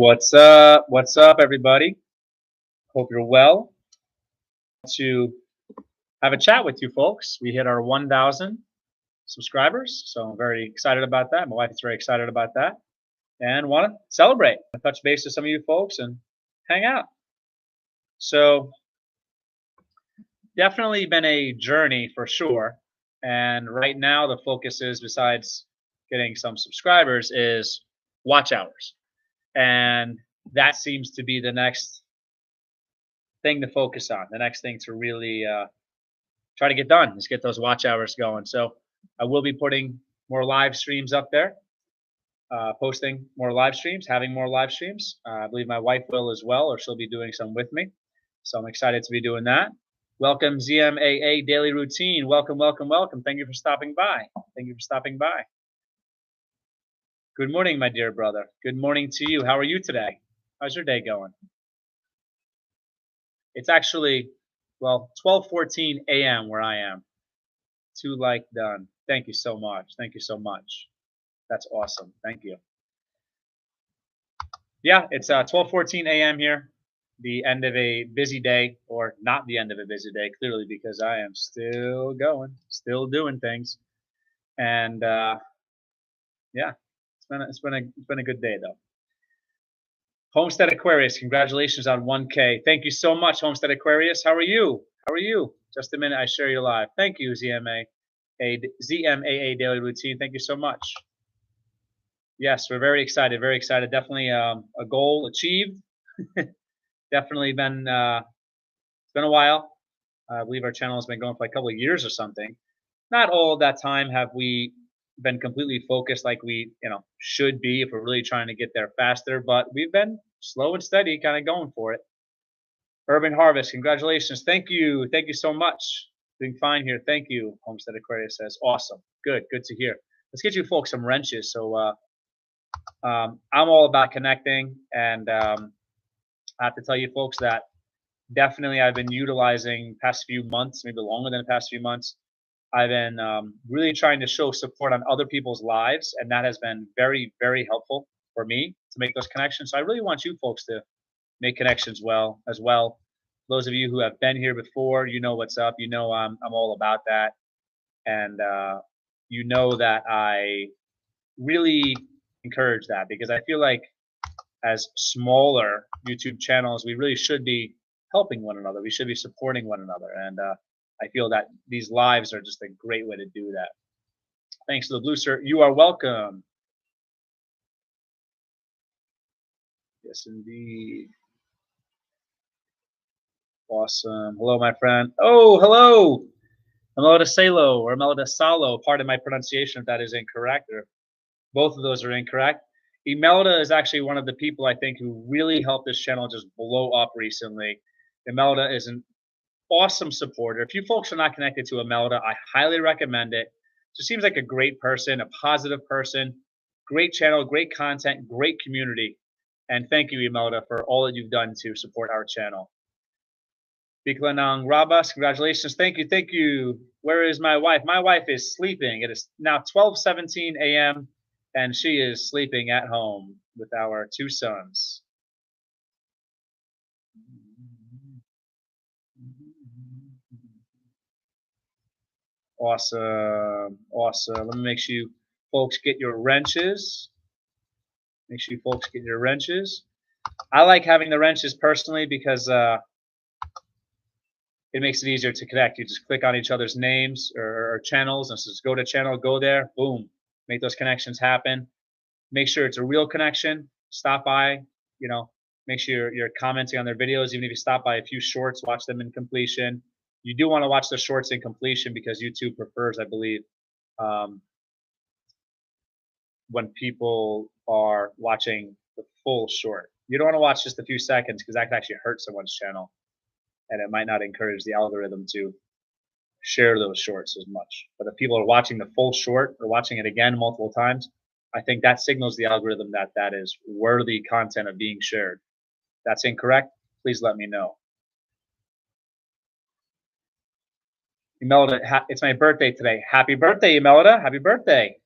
What's up? What's up, everybody? Hope you're well. To have a chat with you folks. We hit our 1,000 subscribers, so I'm very excited about that. My wife is very excited about that, and want to celebrate, touch base with some of you folks, and hang out. So definitely been a journey for sure. And right now, the focus is, besides getting some subscribers, is watch hours, and that seems to be the next thing to focus on. The next thing to really try to get done is get those watch hours going. So I will be putting more live streams up there, posting more live streams, having more live streams. I believe my wife will as well, or she'll be doing some with me. So I'm excited to be doing that. Welcome, ZMAA Daily Routine. Welcome, welcome, welcome. Thank you for stopping by. Thank you for stopping by. Good morning, my dear brother. Good morning to you. How are you today? How's your day going? It's actually, well, 12:14 a.m. where I am. 2 like done. Thank you so much. Thank you so much. That's awesome. Thank you. Yeah, it's 12:14 a.m. here. The end of a busy day, or not the end of a busy day, clearly, because I am still going, still doing things, and yeah, it's been a good day though. Homestead Aquarius, congratulations on 1K. Thank you so much, Homestead Aquarius. How are you? How are you? Just a minute, I share you live. Thank you, ZMAA Daily Routine. Thank you so much. Yes, we're very excited. Very excited. Definitely a goal achieved. Definitely been it's been a while. I believe our channel has been going for a couple of years or something. Not all of that time have we been completely focused like we should be if we're really trying to get there faster, but we've been slow and steady, kind of going for it. Urban Harvest, congratulations. Thank you so much. Doing fine here. Thank you. Homestead Aquarius says awesome. Good to hear. Let's get you folks some wrenches. So I'm all about connecting, and I have to tell you folks that definitely I've been utilizing past few months, maybe longer than the past few months. I've been really trying to show support on other people's lives, and that has been very, very helpful for me to make those connections. So I really want you folks to make connections as well. Those of you who have been here before, you know what's up. You know I'm all about that, and you know that I really encourage that, because I feel like as smaller YouTube channels, we really should be helping one another. We should be supporting one another, and I feel that these lives are just a great way to do that. Thanks to the blue shirt. You are welcome. Yes, indeed. Awesome. Hello, my friend. Oh, hello. Melida Salo or Melida Salo. Pardon my pronunciation if that is incorrect, or both of those are incorrect. Imelda is actually one of the people I think who really helped this channel just blow up recently. Imelda is an awesome supporter. If you folks are not connected to Imelda, I highly recommend it. She seems like a great person, a positive person, great channel, great content, great community. And thank you, Imelda, for all that you've done to support our channel. Biklanang Rabas, congratulations. Thank you. Where is my wife? My wife is sleeping. It is now 12:17 a.m. and she is sleeping at home with our 2 sons. Awesome. Let me make sure you folks get your wrenches. Make sure you folks get your wrenches. I like having the wrenches personally because it makes it easier to connect. You just click on each other's names or channels and says go to channel, go there, boom, make those connections happen. Make sure it's a real connection. Stop by, make sure you're commenting on their videos. Even if you stop by a few shorts, watch them in completion. You do want to watch the shorts in completion because YouTube prefers, I believe, when people are watching the full short. You don't want to watch just a few seconds because that could actually hurt someone's channel, and it might not encourage the algorithm to share those shorts as much. But if people are watching the full short or watching it again multiple times, I think that signals the algorithm that that is worthy content of being shared. If that's incorrect, please let me know. Imelda, it's my birthday today. Happy birthday, Imelda. Happy birthday.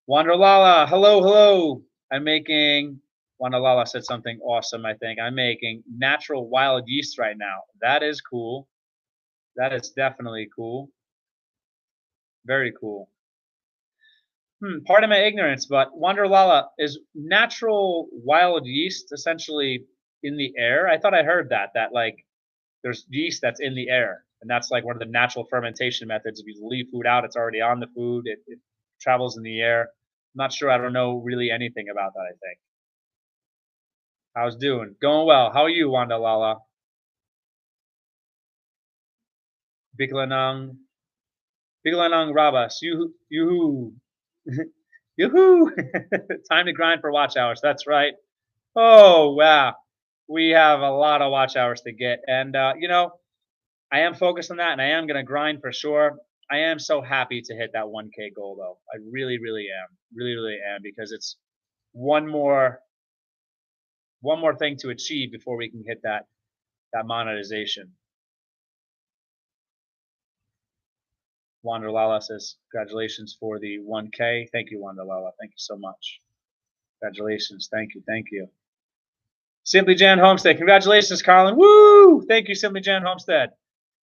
Wanderlala, hello. I'm making Wanalala said something awesome, I think. I'm making natural wild yeast right now. That is cool. That is definitely cool. Very cool. Pardon my ignorance, but Wanderlala, is natural wild yeast essentially in the air? I thought I heard that like there's yeast that's in the air, and that's like one of the natural fermentation methods. If you leave food out, it's already on the food. It travels in the air. I'm not sure. I don't know really anything about that. I think. How's doing? Going well. How are you, Wanderlala? Biglanang, Biglanang Rabas. You, yoo-hoo. Time to grind for watch hours. That's right. Oh, wow. We have a lot of watch hours to get. And, I am focused on that and I am going to grind for sure. I am so happy to hit that 1K goal, though. I really, really am. Really, really am because it's one more thing to achieve before we can hit that monetization. Wanderlala says, congratulations for the 1K. Thank you, Wanderlala. Thank you so much. Congratulations. Thank you. Thank you. Simply Jan Homestead. Congratulations, Carlin. Woo! Thank you, Simply Jan Homestead.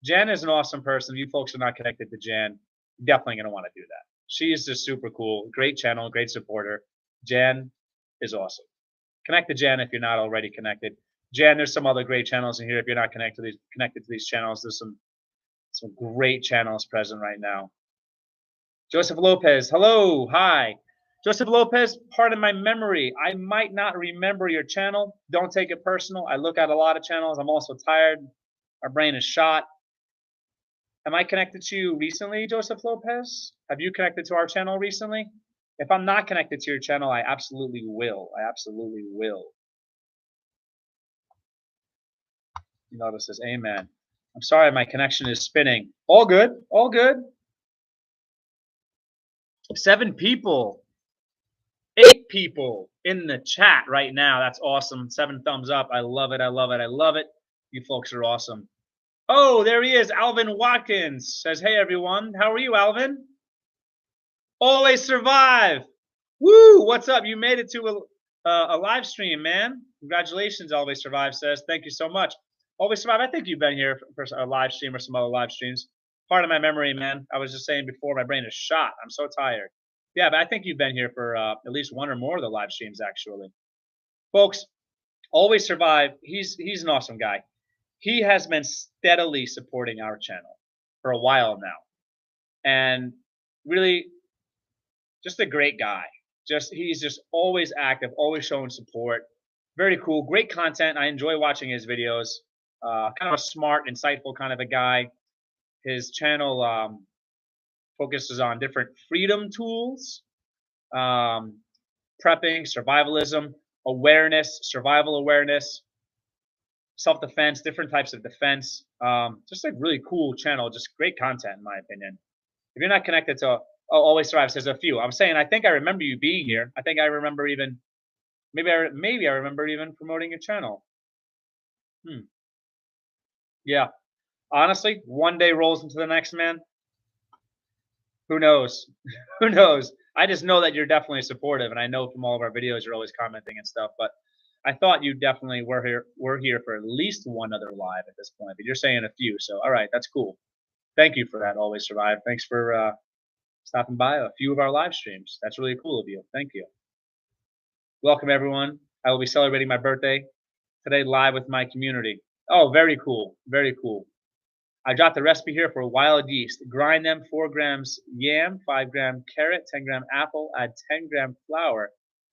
Jan is an awesome person. If you folks are not connected to Jan, you're definitely going to want to do that. She is just super cool. Great channel, great supporter. Jan is awesome. Connect to Jan if you're not already connected. Jan, there's some other great channels in here. If you're not connected to these channels, there's some great channels present right now. Joseph Lopez. Hello. Hi. Joseph Lopez, pardon my memory. I might not remember your channel. Don't take it personal. I look at a lot of channels. I'm also tired. Our brain is shot. Am I connected to you recently, Joseph Lopez? Have you connected to our channel recently? If I'm not connected to your channel, I absolutely will. I absolutely will. You know, this says, amen. I'm sorry, my connection is spinning. All good. All good. 7 people. 8 people in the chat right now. That's awesome. 7 thumbs up. I love it. I love it. I love it. You folks are awesome. Oh, there he is. Alvin Watkins says, hey, everyone. How are you, Alvin? Always survive. Woo! What's up? You made it to a live stream, man. Congratulations, Always Survive says. Thank you so much. Always Survive, I think you've been here for a live stream or some other live streams. Part of my memory, man. I was just saying before, my brain is shot. I'm so tired. Yeah, but I think you've been here for at least one or more of the live streams, actually. Folks, Always Survive, he's an awesome guy. He has been steadily supporting our channel for a while now. And really, just a great guy. He's just always active, always showing support. Very cool, great content. I enjoy watching his videos. Kind of a smart, insightful kind of a guy. His channel focuses on different freedom tools, prepping, survivalism, awareness, survival awareness, self-defense, different types of defense. Just a really cool channel, just great content in my opinion. If you're not connected to Always Survive, says a few. I'm saying I think I remember you being here. I think I remember even maybe I remember even promoting your channel. Yeah. Honestly, one day rolls into the next, man. Who knows? Who knows? I just know that you're definitely supportive, and I know from all of our videos you're always commenting and stuff. But I thought you definitely were here for at least one other live at this point. But you're saying a few, so all right, that's cool. Thank you for that. Always Survive. Thanks for stopping by a few of our live streams. That's really cool of you. Thank you. Welcome everyone. I will be celebrating my birthday today live with my community. Oh, very cool. Very cool. I dropped the recipe here for wild yeast. Grind them 4 grams yam, 5 gram carrot, 10 gram apple, add 10 gram flour,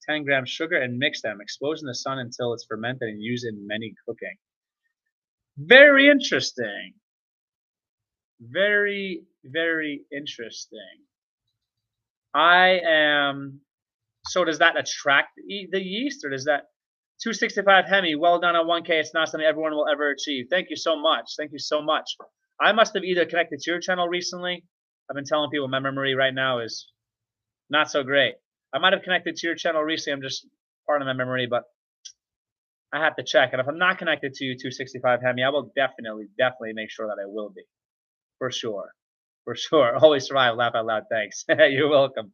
10 gram sugar, and mix them. Expose in the sun until it's fermented and use in many cooking. Very interesting. Very, very interesting. So does that attract the yeast, or does that 265 Hemi? Well done on 1K. It's not something everyone will ever achieve. Thank you so much. Thank you so much. I must have either connected to your channel recently. I've been telling people my memory right now is not so great. I might have connected to your channel recently. I'm just part of my memory, but I have to check. And if I'm not connected to you, 265 Hemi, I will definitely make sure that I will be. For sure. For sure. Always Survive. Laugh out loud. Thanks. You're welcome.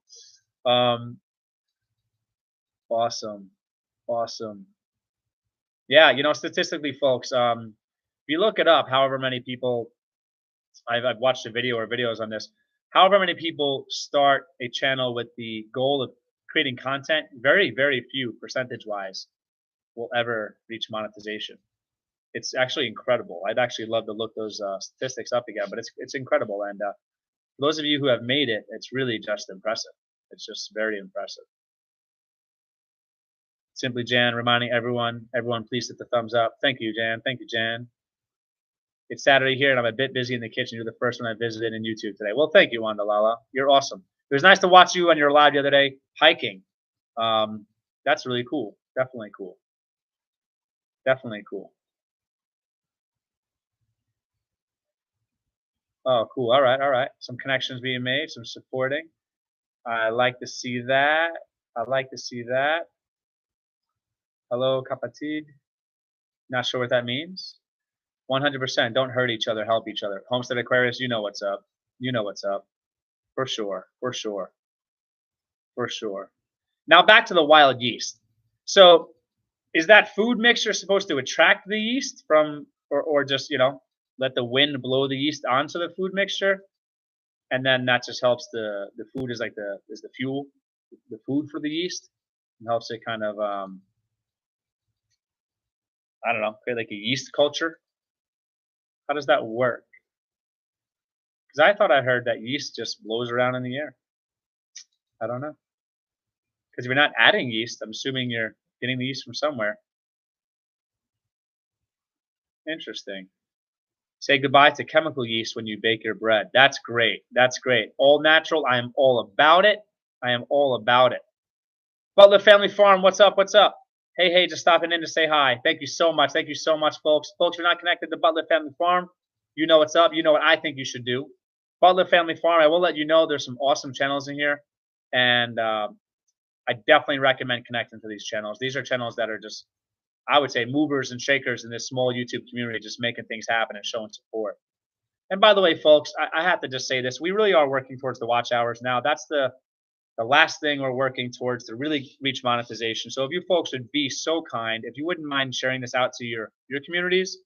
Awesome. Awesome. Yeah, statistically, folks, if you look it up, however many people I've watched a video or videos on this, however many people start a channel with the goal of creating content, very, very few percentage-wise will ever reach monetization. It's actually incredible. I'd actually love to look those statistics up again, but it's incredible. And for those of you who have made it, it's really just impressive. It's just very impressive. Simply Jan reminding everyone please hit the thumbs up. Thank you, Jan. Thank you, Jan. It's Saturday here, and I'm a bit busy in the kitchen. You're the first one I visited in YouTube today. Well, thank you, Wanda Lala. You're awesome. It was nice to watch you on your live the other day hiking. That's really cool. Definitely cool. Definitely cool. Oh, cool. All right, all right. Some connections being made, some supporting. I like to see that. I like to see that. Hello, Kapatid. Not sure what that means. 100%. Don't hurt each other. Help each other. Homestead Aquarius, you know what's up. You know what's up. For sure. For sure. For sure. Now back to the wild yeast. So is that food mixture supposed to attract the yeast from, or just, let the wind blow the yeast onto the food mixture? And then that just helps the food is like the fuel, the food for the yeast. It helps it kind of, I don't know, create like a yeast culture. How does that work? Because I thought I heard that yeast just blows around in the air. I don't know. Because if you're not adding yeast, I'm assuming you're getting the yeast from somewhere. Interesting. Say goodbye to chemical yeast when you bake your bread. That's great. That's great. All natural. I am all about it. I am all about it. Butler Family Farm, what's up? What's up? Hey, hey, just stopping in to say hi. Thank you so much. Thank you so much, folks. Folks, if you're not connected to Butler Family Farm, you know what's up. You know what I think you should do. Butler Family Farm, I will let you know there's some awesome channels in here. And I definitely recommend connecting to these channels. These are channels that are just, I would say, movers and shakers in this small YouTube community, just making things happen and showing support. And by the way, folks, I have to just say this. We really are working towards the watch hours now. That's the last thing we're working towards to really reach monetization. So if you folks would be so kind, if you wouldn't mind sharing this out to your communities,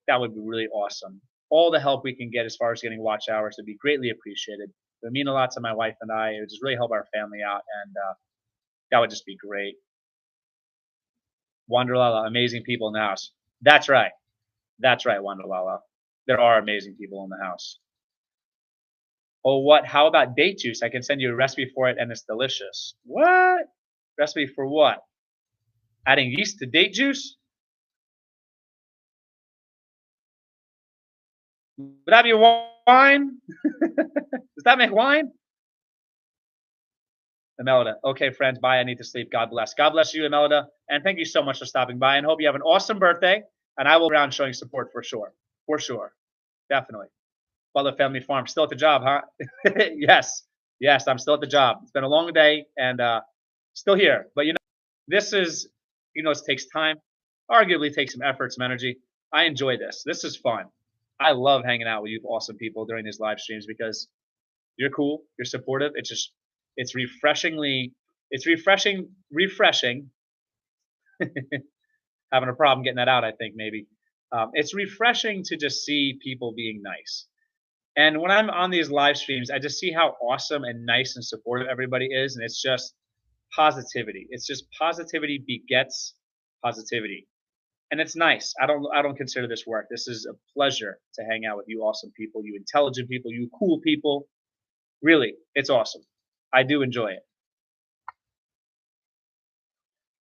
that would be really awesome. All the help we can get as far as getting watch hours would be greatly appreciated. It would mean a lot to my wife and I. It would just really help our family out, and that would just be great. Wanderlala, amazing people in the house. That's right. That's right, Wanderlala. There are amazing people in the house. Oh, what? How about date juice? I can send you a recipe for it, and it's delicious. What? Recipe for what? Adding yeast to date juice? Would that be wine? Does that make wine? Imelda. Okay, friends. Bye. I need to sleep. God bless. God bless you, Imelda. And thank you so much for stopping by. And hope you have an awesome birthday. And I will be around showing support for sure. For sure. Definitely. Butler Family Farm. Still at the job, huh? Yes. Yes, I'm still at the job. It's been a long day and still here. But this is, it takes time. Arguably takes some effort, some energy. I enjoy this. This is fun. I love hanging out with you awesome people during these live streams because you're cool, you're supportive. It's refreshing. Having a problem getting that out, I think maybe. It's refreshing to just see people being nice. And when I'm on these live streams, I just see how awesome and nice and supportive everybody is, and it's just positivity. It's just positivity begets positivity. And it's nice. I don't consider this work. This is a pleasure to hang out with you awesome people, you intelligent people, you cool people. Really, it's awesome. I do enjoy it.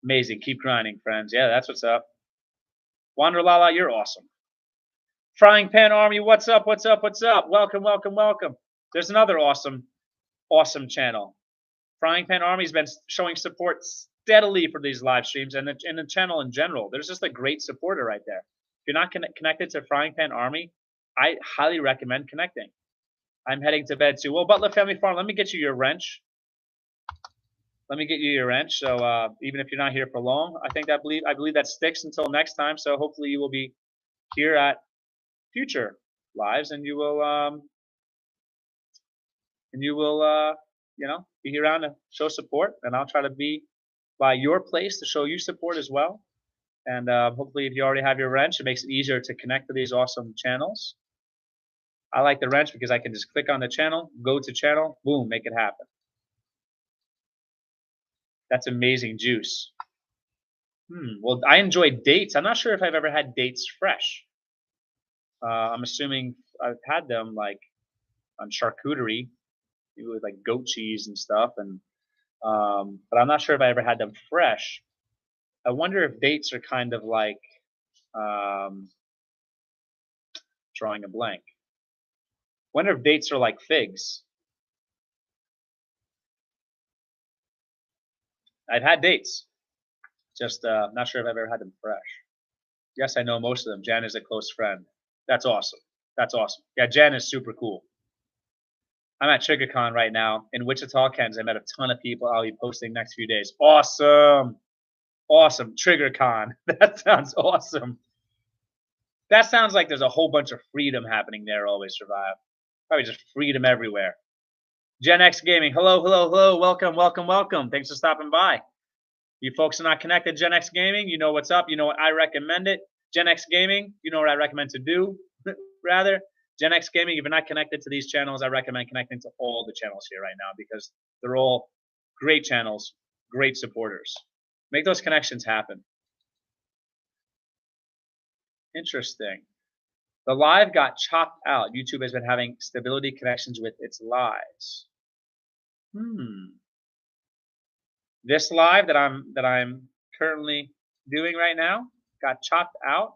Amazing. Keep grinding, friends. Yeah, that's what's up. Wanderlala, you're awesome. Frying Pan Army, what's up? What's up? What's up? Welcome, welcome, welcome. There's another awesome channel. Frying Pan Army's been showing support steadily for these live streams and the channel in general. There's just a great supporter right there. If you're not connected to Frying Pan Army, I highly recommend connecting. I'm heading to bed too. Well, Butler Family Farm, let me get you your wrench. Let me get you your wrench. So even if you're not here for long, I believe that sticks until next time. So hopefully you will be here at future lives, and you will be around to show support, and I'll try to be by your place to show you support as well. And hopefully, if you already have your wrench, it makes it easier to connect to these awesome channels. I like the wrench because I can just click on the channel, go to channel, boom, make it happen. That's amazing juice. Well, I enjoy dates. I'm not sure if I've ever had dates fresh. I'm assuming I've had them like on charcuterie, maybe with like goat cheese and stuff, and but I'm not sure if I ever had them fresh. I wonder if dates are kind of like um, drawing a blank. Wonder if dates are like figs. I've had dates, just not sure if I've ever had them fresh. Yes, I know most of them. Jan is a close friend. That's awesome. That's awesome. Yeah, Jan is super cool. I'm at TriggerCon right now in Wichita, Kansas. I met a ton of people. I'll be posting next few days. Awesome. Awesome. TriggerCon. That sounds awesome. That sounds like there's a whole bunch of freedom happening there. Always Survive. Probably just freedom everywhere. Gen X Gaming. Hello, hello, hello. Welcome, welcome, welcome. Thanks for stopping by. You folks are not connected, Gen X Gaming, you know what's up. You know what I recommend it. Gen X Gaming, you know what I recommend to do, rather. Gen X Gaming, if you're not connected to these channels, I recommend connecting to all the channels here right now because they're all great channels, great supporters. Make those connections happen. Interesting. The live got chopped out. YouTube has been having stability connections with its lives. This live that I'm currently doing right now got chopped out,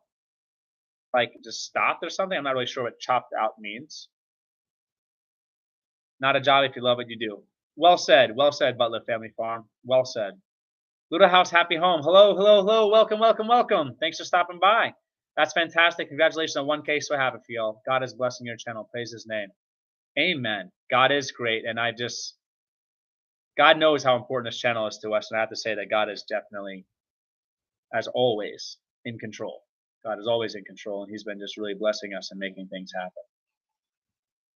like just stopped or something. I'm not really sure what chopped out means. Not a job if you love what you do. Well said, Butler Family Farm. Well said. Little House Happy Home. Hello, hello, hello. Welcome, welcome, welcome. Thanks for stopping by. That's fantastic. Congratulations on 1K. So happy for y'all. God is blessing your channel. Praise His name. Amen. God is great, and God knows how important this channel is to us, and I have to say that God is definitely, as always, in control. God is always in control, and He's been just really blessing us and making things happen.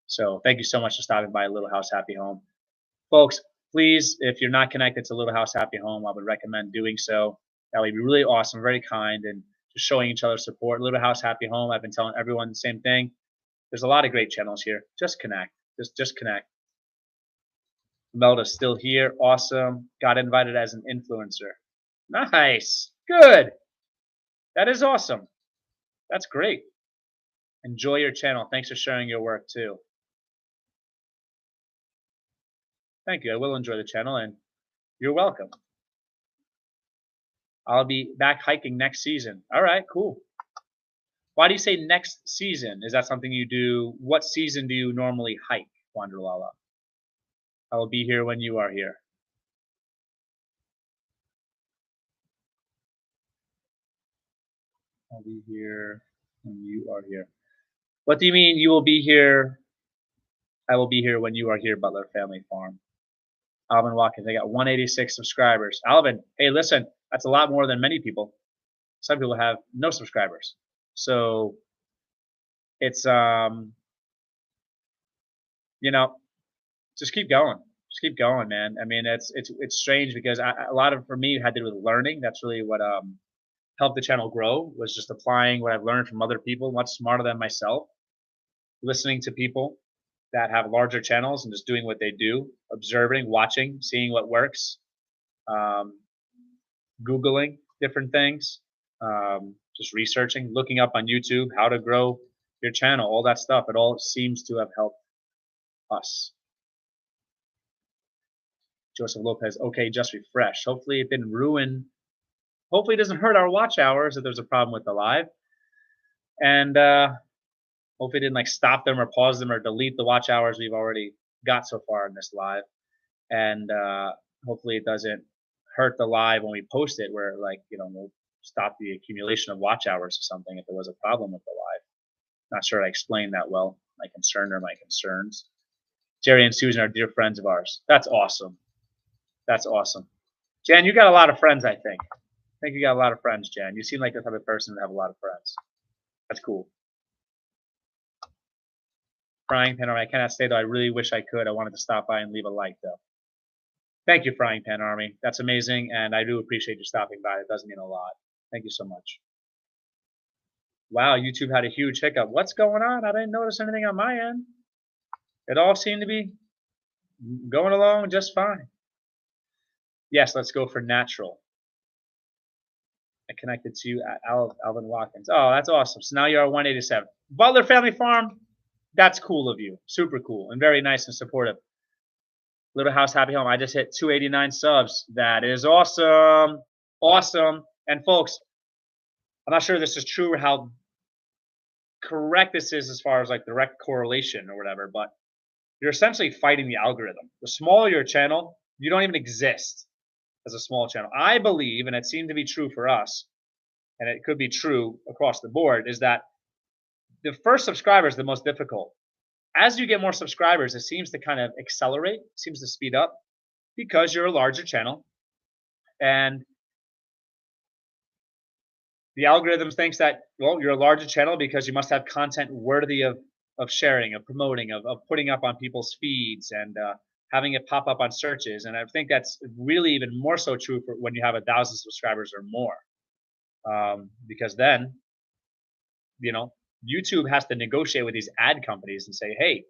So thank you so much for stopping by Little House Happy Home. Folks, please, if you're not connected to Little House Happy Home, I would recommend doing so. That would be really awesome, very kind, and just showing each other support. Little House Happy Home, I've been telling everyone the same thing. There's a lot of great channels here. Just connect. Just connect. Melda's still here. Awesome. Got invited as an influencer. Nice. Good. That is awesome. That's great. Enjoy your channel. Thanks for sharing your work too. Thank you. I will enjoy the channel, and you're welcome. I'll be back hiking next season. All right, cool. Why do you say next season? Is that something you do? What season do you normally hike, Wanderlala? I will be here when you are here. I'll be here when you are here. What do you mean you will be here? I will be here when you are here, Butler Family Farm. Alvin Watkins, they got 186 subscribers. Alvin, hey, listen, that's a lot more than many people. Some people have no subscribers. So it's you know, just keep going. Just keep going, man. I mean, it's strange because a lot of for me had to do with learning. That's really what helped the channel grow, was just applying what I've learned from other people much smarter than myself, listening to people that have larger channels and just doing what they do, observing, watching, seeing what works, Googling different things, just researching, looking up on YouTube how to grow your channel, all that stuff. It all seems to have helped us. Joseph Lopez, okay, just refresh. Hopefully it didn't ruin, hopefully it doesn't hurt our watch hours if there's a problem with the live. And hopefully it didn't like stop them or pause them or delete the watch hours we've already got so far in this live. And hopefully it doesn't hurt the live when we post it, where like, we'll stop the accumulation of watch hours or something if there was a problem with the live. Not sure I explained that well, my concern or my concerns. Jerry and Susan are dear friends of ours. That's awesome. That's awesome. Jan, you got a lot of friends, I think. I think you got a lot of friends, Jan. You seem like the type of person to have a lot of friends. That's cool. Frying pan, I cannot stay though. I really wish I could. I wanted to stop by and leave a like though. Thank you, Frying Pan Army. That's amazing, and I do appreciate you stopping by. It does mean a lot. Thank you so much. Wow, YouTube had a huge hiccup. What's going on? I didn't notice anything on my end. It all seemed to be going along just fine. Yes, let's go for natural. I connected to you at Alvin Watkins. Oh, that's awesome. So now you're at 187. Butler Family Farm, that's cool of you. Super cool and very nice and supportive. Little House Happy Home. I just hit 289 subs. That is awesome. Awesome. And folks, I'm not sure this is true or how correct this is as far as like direct correlation or whatever, but you're essentially fighting the algorithm. The smaller your channel, you don't even exist as a small channel. I believe, and it seemed to be true for us, and it could be true across the board, is that the first subscriber is the most difficult. As you get more subscribers, it seems to kind of accelerate, seems to speed up because you're a larger channel. And the algorithm thinks that, well, you're a larger channel because you must have content worthy of sharing, of promoting, of putting up on people's feeds and having it pop up on searches. And I think that's really even more so true for when you have 1,000 subscribers or more. Because then, you know, YouTube has to negotiate with these ad companies and say, hey,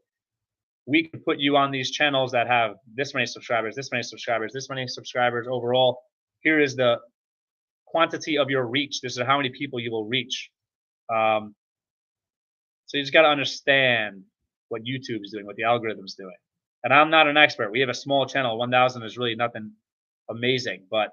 we can put you on these channels that have this many subscribers, this many subscribers, this many subscribers overall. Here is the quantity of your reach. This is how many people you will reach. So you just got to understand what YouTube is doing, what the algorithm's doing. And I'm not an expert. We have a small channel. 1,000 is really nothing amazing. But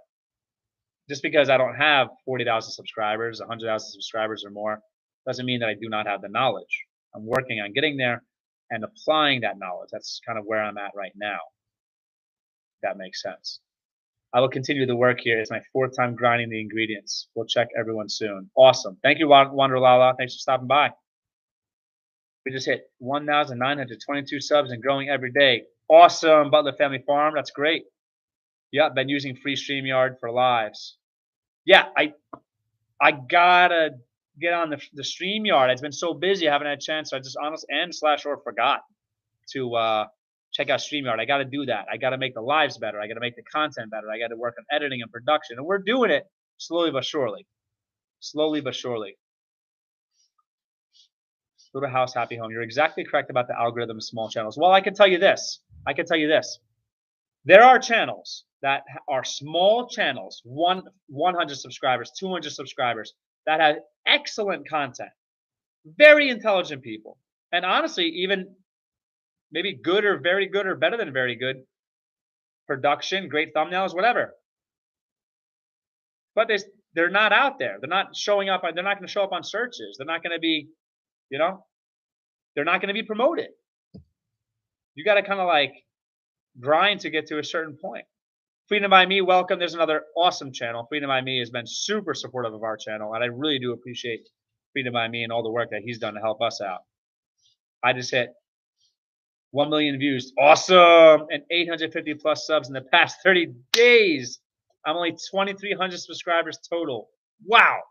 just because I don't have 40,000 subscribers, 100,000 subscribers or more, doesn't mean that I do not have the knowledge. I'm working on getting there and applying that knowledge. That's kind of where I'm at right now. If that makes sense. I will continue the work here. It's my 4th time grinding the ingredients. We'll check everyone soon. Awesome. Thank you, Wanderlala. Thanks for stopping by. We just hit 1,922 subs and growing every day. Awesome, Butler Family Farm. That's great. Yeah, been using free StreamYard for lives. Yeah, I gotta get on the StreamYard. It's been so busy, I haven't had a chance. So I just honestly /or forgot to check out StreamYard. I got to do that. I got to make the lives better. I got to make the content better. I got to work on editing and production. And we're doing it slowly but surely. Slowly but surely. Little House Happy Home. You're exactly correct about the algorithm of small channels. Well, I can tell you this. There are channels that are small channels, 100 subscribers, 200 subscribers, that have excellent content. Very intelligent people. And honestly, even maybe good or very good or better than very good production, great thumbnails, whatever. But they're not out there. They're not showing up. They're not going to show up on searches. They're not going to be, you know, they're not going to be promoted. You got to kind of like grind to get to a certain point. Freedom by Me, welcome. There's another awesome channel. Freedom by Me has been super supportive of our channel, and I really do appreciate Freedom by Me and all the work that he's done to help us out. I just hit 1 million views. Awesome. And 850 plus subs in the past 30 days. I'm only 2,300 subscribers total. Wow.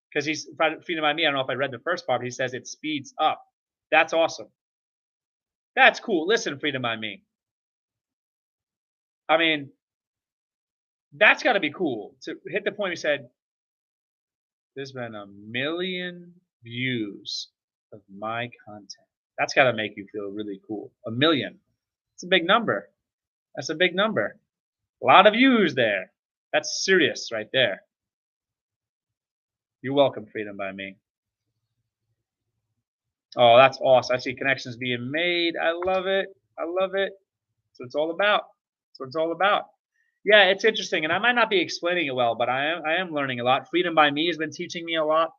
Because he's Freedom by Me. I don't know if I read the first part, but he says it speeds up. That's awesome. That's cool. Listen, Freedom by Me. I mean, that's got to be cool. To hit the point, he said, there's been 1 million views of my content. That's got to make you feel really cool. 1 million. It's a big number. That's a big number. A lot of views there. That's serious right there. You're welcome, Freedom by Me. Oh, that's awesome. I see connections being made. I love it. I love it. That's what it's all about. That's what it's all about. Yeah, it's interesting. And I might not be explaining it well, but I am learning a lot. Freedom by Me has been teaching me a lot.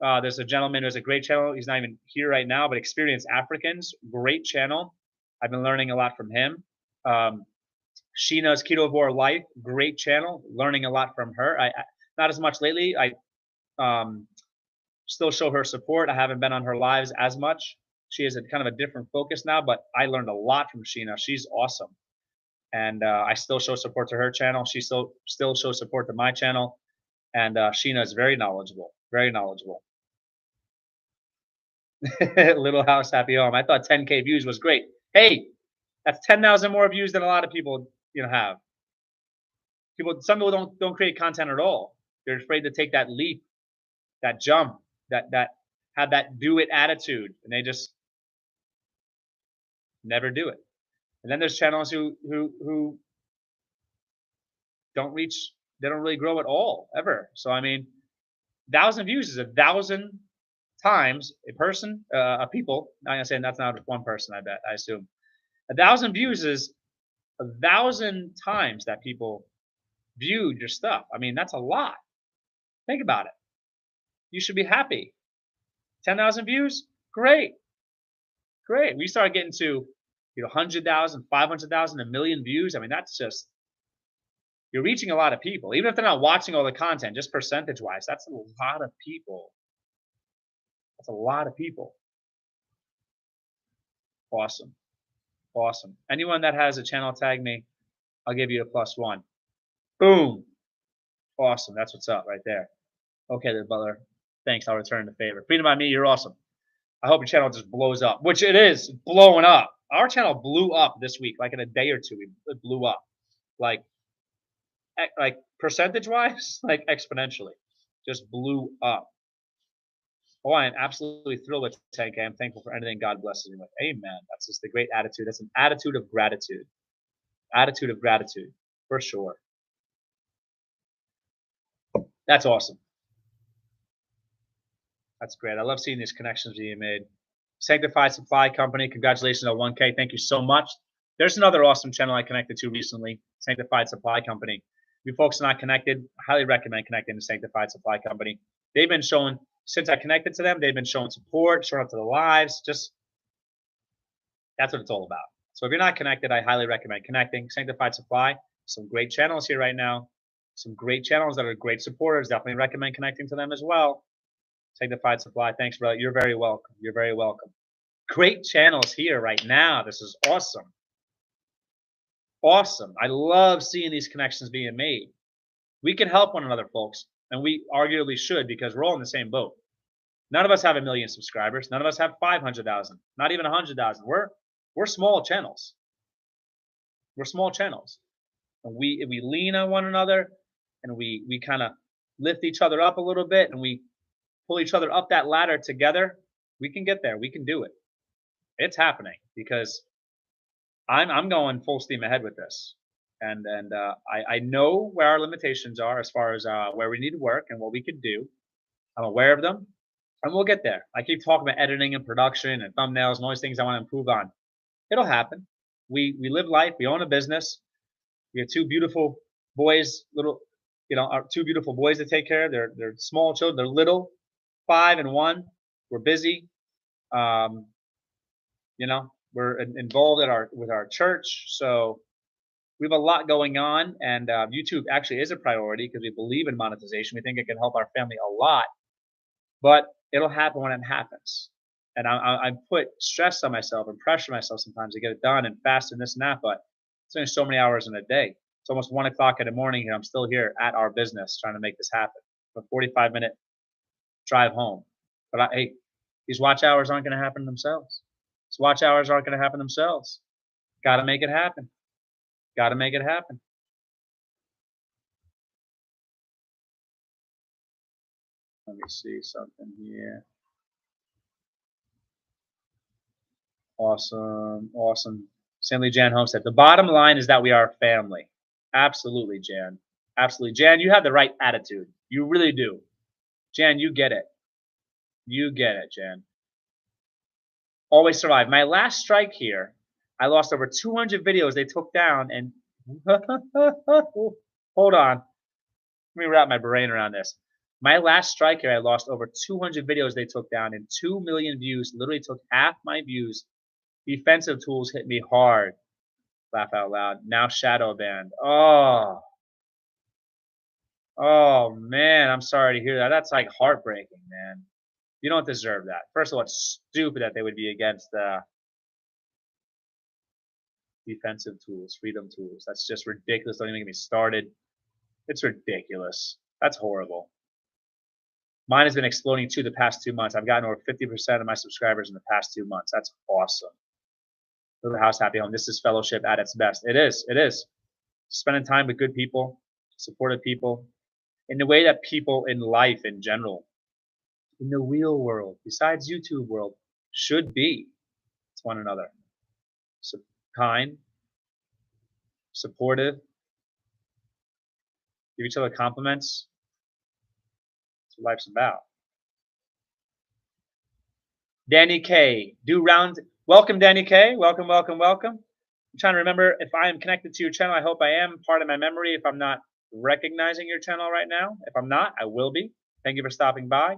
There's a gentleman who has a great channel. He's not even here right now, but Experienced Africans, great channel. I've been learning a lot from him. Sheena's Ketovore Life, great channel. Learning a lot from her. I not as much lately. I still show her support. I haven't been on her lives as much. She has a kind of a different focus now, but I learned a lot from Sheena. She's awesome. And I still show support to her channel. She still shows support to my channel. And Sheena is very knowledgeable. Very knowledgeable. Little House Happy Home. I thought 10K views was great. Hey, that's 10,000 more views than a lot of people have. Some people don't create content at all. They're afraid to take that leap, that jump, that have that do it attitude, and they just never do it. And then there's channels who don't reach, they don't really grow at all ever. So I mean, 1,000 views is 1,000 times a person, a people. I'm gonna say that's not one person. I bet. I assume 1,000 views is 1,000 times that people viewed your stuff. I mean, that's a lot. Think about it. You should be happy. 10,000 views, great, great. We start getting to 100,000, 500,000, a million views. I mean, that's just, you're reaching a lot of people, even if they're not watching all the content. Just percentage wise, that's a lot of people. That's a lot of people. Awesome. Awesome. Anyone that has a channel, tag me. I'll give you a +1. Boom. Awesome. That's what's up right there. Okay, there, Butler. Thanks. I'll return the favor. Freedom by me. You're awesome. I hope your channel just blows up, which it is blowing up. Our channel blew up this week, like in a day or two. It blew up, like percentage wise, like exponentially, just blew up. Oh, I am absolutely thrilled with 10K. I'm thankful for anything God blesses me with. Amen. That's just a great attitude. That's an attitude of gratitude. Attitude of gratitude, for sure. That's awesome. That's great. I love seeing these connections being made. Sanctified Supply Company, congratulations on 1K. Thank you so much. There's another awesome channel I connected to recently, Sanctified Supply Company. If you folks are not connected, I highly recommend connecting to Sanctified Supply Company. They've been showing, since I connected to them, they've been showing support, showing up to the lives. Just, that's what it's all about. So if you're not connected, I highly recommend connecting. Sanctified Supply, some great channels here right now. Some great channels that are great supporters. Definitely recommend connecting to them as well. Sanctified Supply, thanks, brother. You're very welcome. You're very welcome. Great channels here right now. This is awesome. Awesome. I love seeing these connections being made. We can help one another, folks, and we arguably should, because we're all in the same boat. None of us have 1 million subscribers. None of us have 500,000. Not even 100,000. We're small channels. We're small channels, and we lean on one another, and we kind of lift each other up a little bit, and we pull each other up that ladder together. We can get there. We can do it. It's happening, because I'm going full steam ahead with this, and I know where our limitations are as far as where we need to work and what we could do. I'm aware of them, and we'll get there. I keep talking about editing and production and thumbnails and all these things I want to improve on. It'll happen. We live life. We own a business. We have two beautiful boys, our two beautiful boys to take care of. They're small children. They're little, 5 and 1. We're busy. We're involved with our church, so we have a lot going on. And YouTube actually is a priority because we believe in monetization. We think it can help our family a lot, but it'll happen when it happens. And I put stress on myself and pressure myself sometimes to get it done and fast and this and that, but it's only so many hours in a day. It's almost 1 o'clock in the morning here. I'm still here at our business trying to make this happen. A 45-minute drive home. But hey, these watch hours aren't going to happen themselves. These watch hours aren't going to happen themselves. Got to make it happen. Got to make it happen. Let me see something here. Awesome. Awesome. Stanley Jan Homestead. The bottom line is that we are family. Absolutely, Jan. Absolutely. Jan, you have the right attitude. You really do. Jan, you get it. You get it, Jan. Always survive. My last strike here, I lost over 200 videos they took down, and hold on. Let me wrap my brain around this. My last strike here, I lost over 200 videos they took down, and 2 million views. Literally took half my views. Defensive tools hit me hard. Laugh out loud. Now shadow banned. Oh man, I'm sorry to hear that. That's like heartbreaking, man. You don't deserve that. First of all, it's stupid that they would be against defensive tools, freedom tools. That's just ridiculous. Don't even get me started. It's ridiculous. That's horrible. Mine has been exploding too the past 2 months. I've gotten over 50% of my subscribers in the past 2 months. That's awesome. Little House Happy Home. This is fellowship at its best. It is. It is. Spending time with good people, supportive people, in the way that people in life in general, in the real world, besides YouTube world, should be to one another. So kind, supportive, give each other compliments. That's what life's about. Danny K. Welcome, Danny K. Welcome, welcome, welcome. I'm trying to remember if I am connected to your channel. I hope I am. Part of my memory if I'm not recognizing your channel right now. If I'm not, I will be. Thank you for stopping by.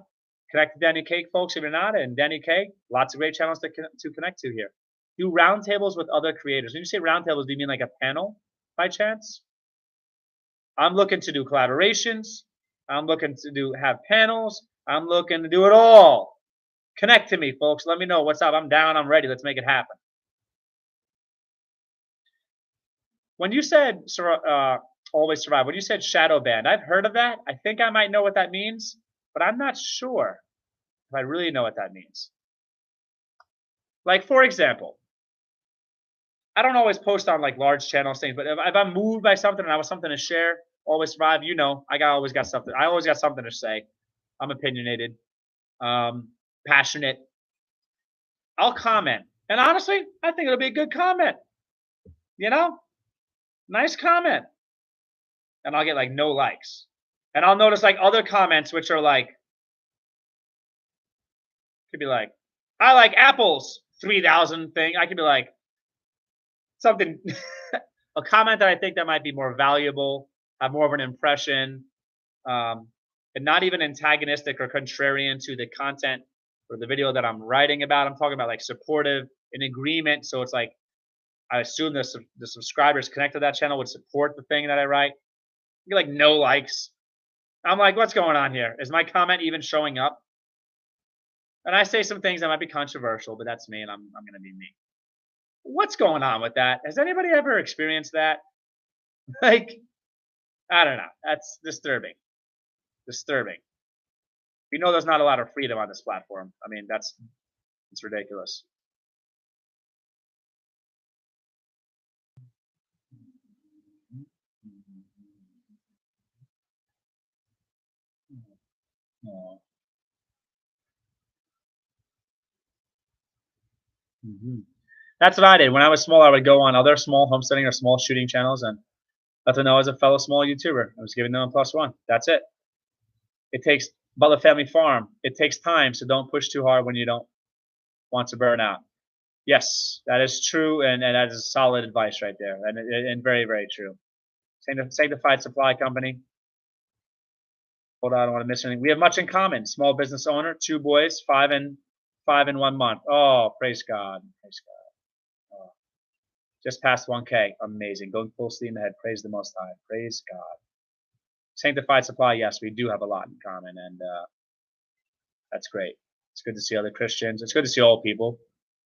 Connect to Danny K, folks, if you're not. And Danny K, lots of great channels to connect to here. Do roundtables with other creators. When you say roundtables, do you mean like a panel by chance? I'm looking to do collaborations. I'm looking to have panels. I'm looking to do it all. Connect to me, folks. Let me know what's up. I'm down. I'm ready. Let's make it happen. When you said always survive, when you said shadow banned, I've heard of that. I think I might know what that means, but I'm not sure if I really know what that means. Like, for example, I don't always post on like large channel things, but if I'm moved by something and I have something to share, always survive. You know, I always got something. I always got something to say. I'm opinionated, passionate. I'll comment, and honestly, I think it'll be a good comment. You know, nice comment, and I'll get like no likes, and I'll notice like other comments which are like, could be like, I like apples 3,000 thing. I could be like something, a comment that I think that might be more valuable, have more of an impression, and not even antagonistic or contrarian to the content or the video that I'm writing about. I'm talking about like supportive, in agreement. So it's like, I assume the subscribers connected to that channel would support the thing that I write. You get like no likes. I'm like, what's going on here? Is my comment even showing up? And I say some things that might be controversial, but that's me, and I'm going to be me. What's going on with that? Has anybody ever experienced that? Like, I don't know. That's disturbing. Disturbing. We know there's not a lot of freedom on this platform. I mean, it's ridiculous. Oh. That's what I did. When I was small, I would go on other small homesteading or small shooting channels and let them know as a fellow small YouTuber. I was giving them a +1. That's it. It takes Butler Family Farm. It takes time, so don't push too hard when you don't want to burn out. Yes, that is true, and that is solid advice right there, and very, very true. Sanctified Supply Company. Hold on, I don't want to miss anything. We have much in common. Small business owner, 2 boys, 5 and 1 month. Oh, praise God. Praise God. Oh. Just past 1K. Amazing. Going full steam ahead. Praise the Most High. Praise God. Sanctified Supply, yes, we do have a lot in common, and that's great. It's good to see other Christians. It's good to see all people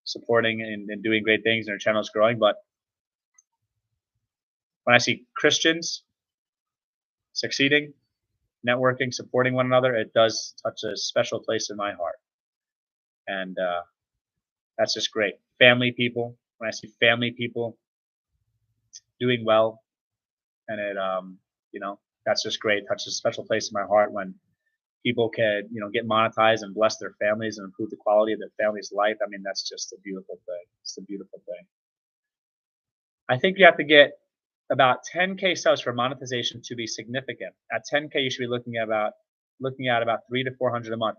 supporting and doing great things, and their channels growing. But when I see Christians succeeding, networking, supporting one another, it does touch a special place in my heart. And that's just great. Family people, when I see family people doing well, and it, you know, that's just great. It touches a special place in my heart when people can, you know, get monetized and bless their families and improve the quality of their family's life. I mean, that's just a beautiful thing. It's a beautiful thing. I think you have to get about 10K subs for monetization to be significant. At 10K, you should be looking at about 300 to 400 a month.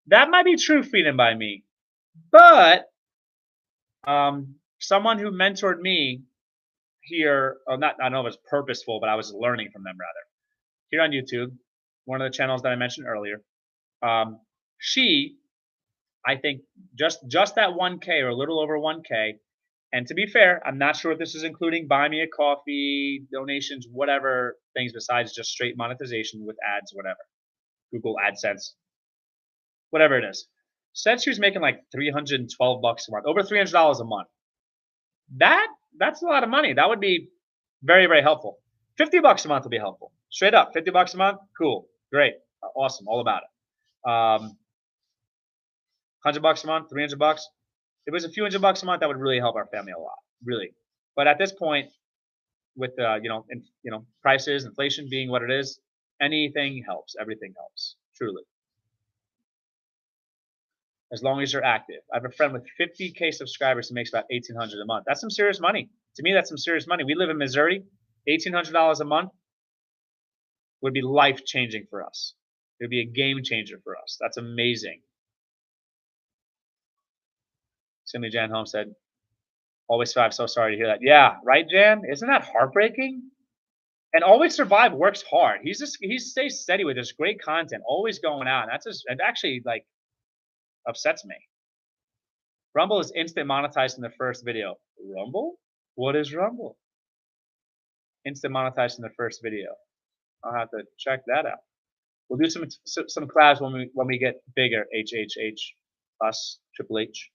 That might be true, Freedom by me, but someone who mentored me here, I don't know if it's purposeful, but I was learning from them rather. Here on YouTube, one of the channels that I mentioned earlier, she, I think, just that 1K or a little over 1K. And to be fair, I'm not sure if this is including buy me a coffee, donations, whatever things besides just straight monetization with ads, whatever, Google AdSense, whatever it is. Said she was making like $312 a month, over $300 a month. That's a lot of money. That would be very, very helpful. $50 a month would be helpful. Straight up, $50 a month, cool, great, awesome, all about it. $100 a month, $300. If it was a few $100 a month, that would really help our family a lot, really. But at this point, with prices, inflation being what it is, anything helps. Everything helps. Truly, as long as you're active. I have a friend with 50K subscribers who makes about 1,800 a month. That's some serious money. To me, that's some serious money. We live in Missouri. $1,800 a month would be life changing for us. It would be a game changer for us. That's amazing. Simply Jan Homestead. Always Survive. So sorry to hear that. Yeah, right, Jan? Isn't that heartbreaking? And Always Survive works hard. He stays steady with this great content, always going out. And it actually like upsets me. Rumble is instant monetized in the first video. Rumble? What is Rumble? Instant monetized in the first video. I'll have to check that out. We'll do some collabs when we get bigger. HHH, us, Triple H.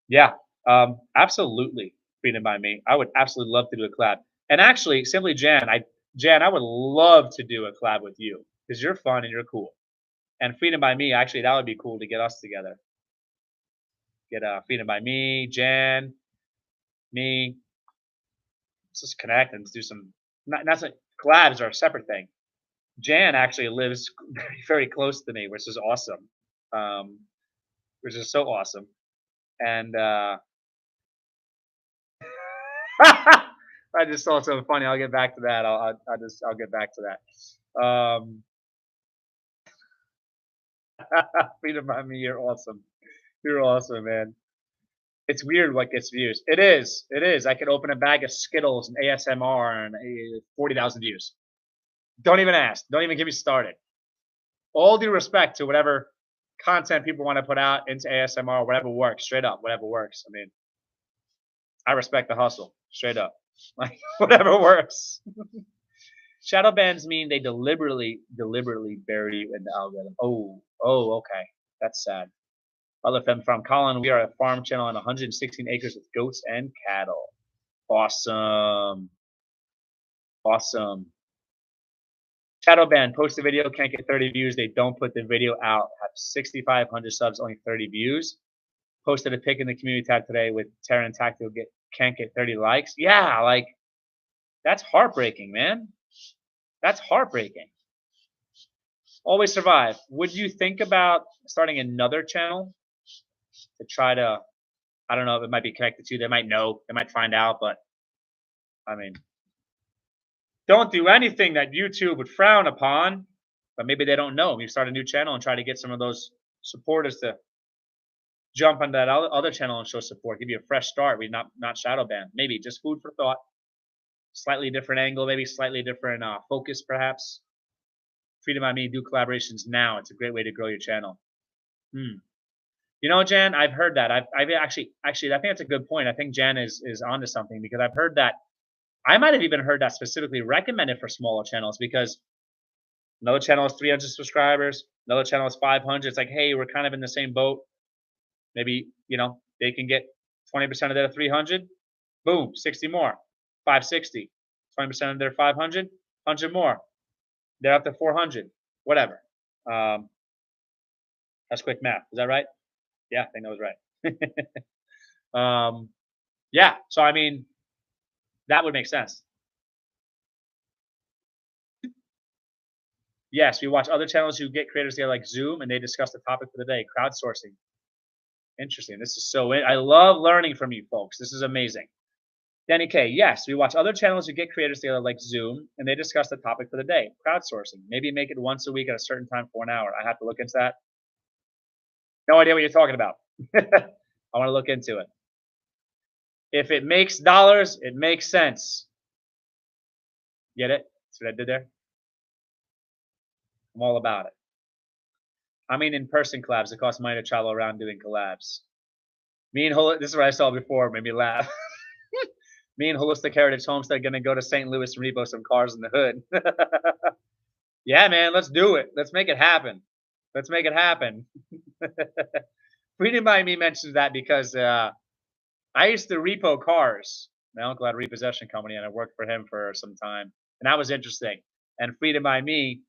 Yeah, absolutely. Freedom by me. I would absolutely love to do a collab. And actually, Simply Jan, I would love to do a collab with you because you're fun and you're cool. And Freedom by me, actually, that would be cool to get us together. Get Freedom by me, Jan, me. Let's just connect and do some. Not collabs are a separate thing. Jan actually lives very, very close to me, which is awesome. Which is so awesome. And I just saw something funny. I'll get back to that. I'll get back to that. Freedom by me, you're awesome. You're awesome, man. It's weird what gets views. It is. It is. I could open a bag of Skittles and ASMR and 40,000 views. Don't even ask. Don't even get me started. All due respect to whatever content people want to put out into ASMR, whatever works, straight up, whatever works. I mean, I respect the hustle, straight up. Like, whatever works. Shadow bans mean they deliberately bury you in the algorithm. Oh, okay. That's sad. Other from Colin, we are a farm channel on 116 acres with goats and cattle. Awesome. Awesome. Shadowban, post a video, can't get 30 views. They don't put the video out. Have 6,500 subs, only 30 views. Posted a pic in the community tab today with Terran Tactical, can't get 30 likes. Yeah, like, that's heartbreaking, man. That's heartbreaking. Always Survive. Would you think about starting another channel to try to, I don't know if it might be connected to, they might know, they might find out, but I mean, don't do anything that YouTube would frown upon, but maybe they don't know. You start a new channel and try to get some of those supporters to jump on that other channel and show support. Give you a fresh start. We not shadow ban. Maybe just food for thought. Slightly different angle, maybe slightly different focus, perhaps. Freedom by me. Do collaborations now. It's a great way to grow your channel. You know, Jan, I've heard that. I've actually, I think that's a good point. I think Jan is onto something because I've heard that. I might have even heard that specifically recommended for smaller channels because another channel is 300 subscribers, another channel is 500. It's like, hey, we're kind of in the same boat. Maybe, they can get 20% of their 300. Boom, 60 more. 560. 20% of their 500, 100 more. They're up to 400. Whatever. That's quick math. Is that right? Yeah, I think that was right. Yeah, so I mean, that would make sense. Yes, we watch other channels who get creators together like Zoom and they discuss the topic for the day, crowdsourcing. Interesting. This is I love learning from you folks. This is amazing. Danny K, yes, we watch other channels who get creators together like Zoom and they discuss the topic for the day, crowdsourcing. Maybe make it once a week at a certain time for an hour. I have to look into that. No idea what you're talking about. I want to look into it. If it makes dollars, it makes sense. Get it? See what I did there? I'm all about it. I mean, in-person collabs. It costs money to travel around doing collabs. This is what I saw before. Made me laugh. Me and Holistic Heritage Homestead going to go to St. Louis and repo some cars in the hood. Yeah, man, let's do it. Let's make it happen. Let's make it happen. Freedom by Me mentions that because I used to repo cars. My uncle had a repossession company, and I worked for him for some time, and that was interesting. And Freedom by Me,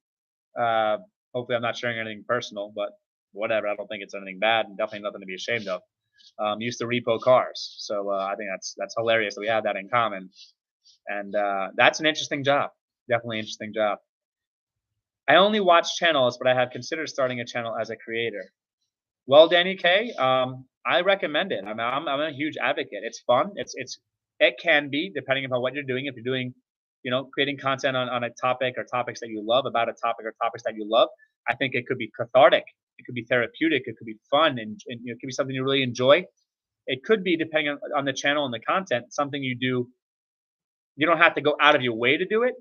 hopefully I'm not sharing anything personal, but whatever. I don't think it's anything bad, and definitely nothing to be ashamed of. Used to repo cars, so I think that's hilarious that we have that in common. And that's an interesting job. Definitely interesting job. I only watch channels, but I have considered starting a channel as a creator. Well, Danny K, I recommend it. I'm a huge advocate. It's fun. It can be depending upon what you're doing. If you're doing, creating content on a topic or topics that you love about a topic or topics that you love, I think it could be cathartic. It could be therapeutic. It could be fun, and it could be something you really enjoy. It could be depending on the channel and the content, something you do. You don't have to go out of your way to do it.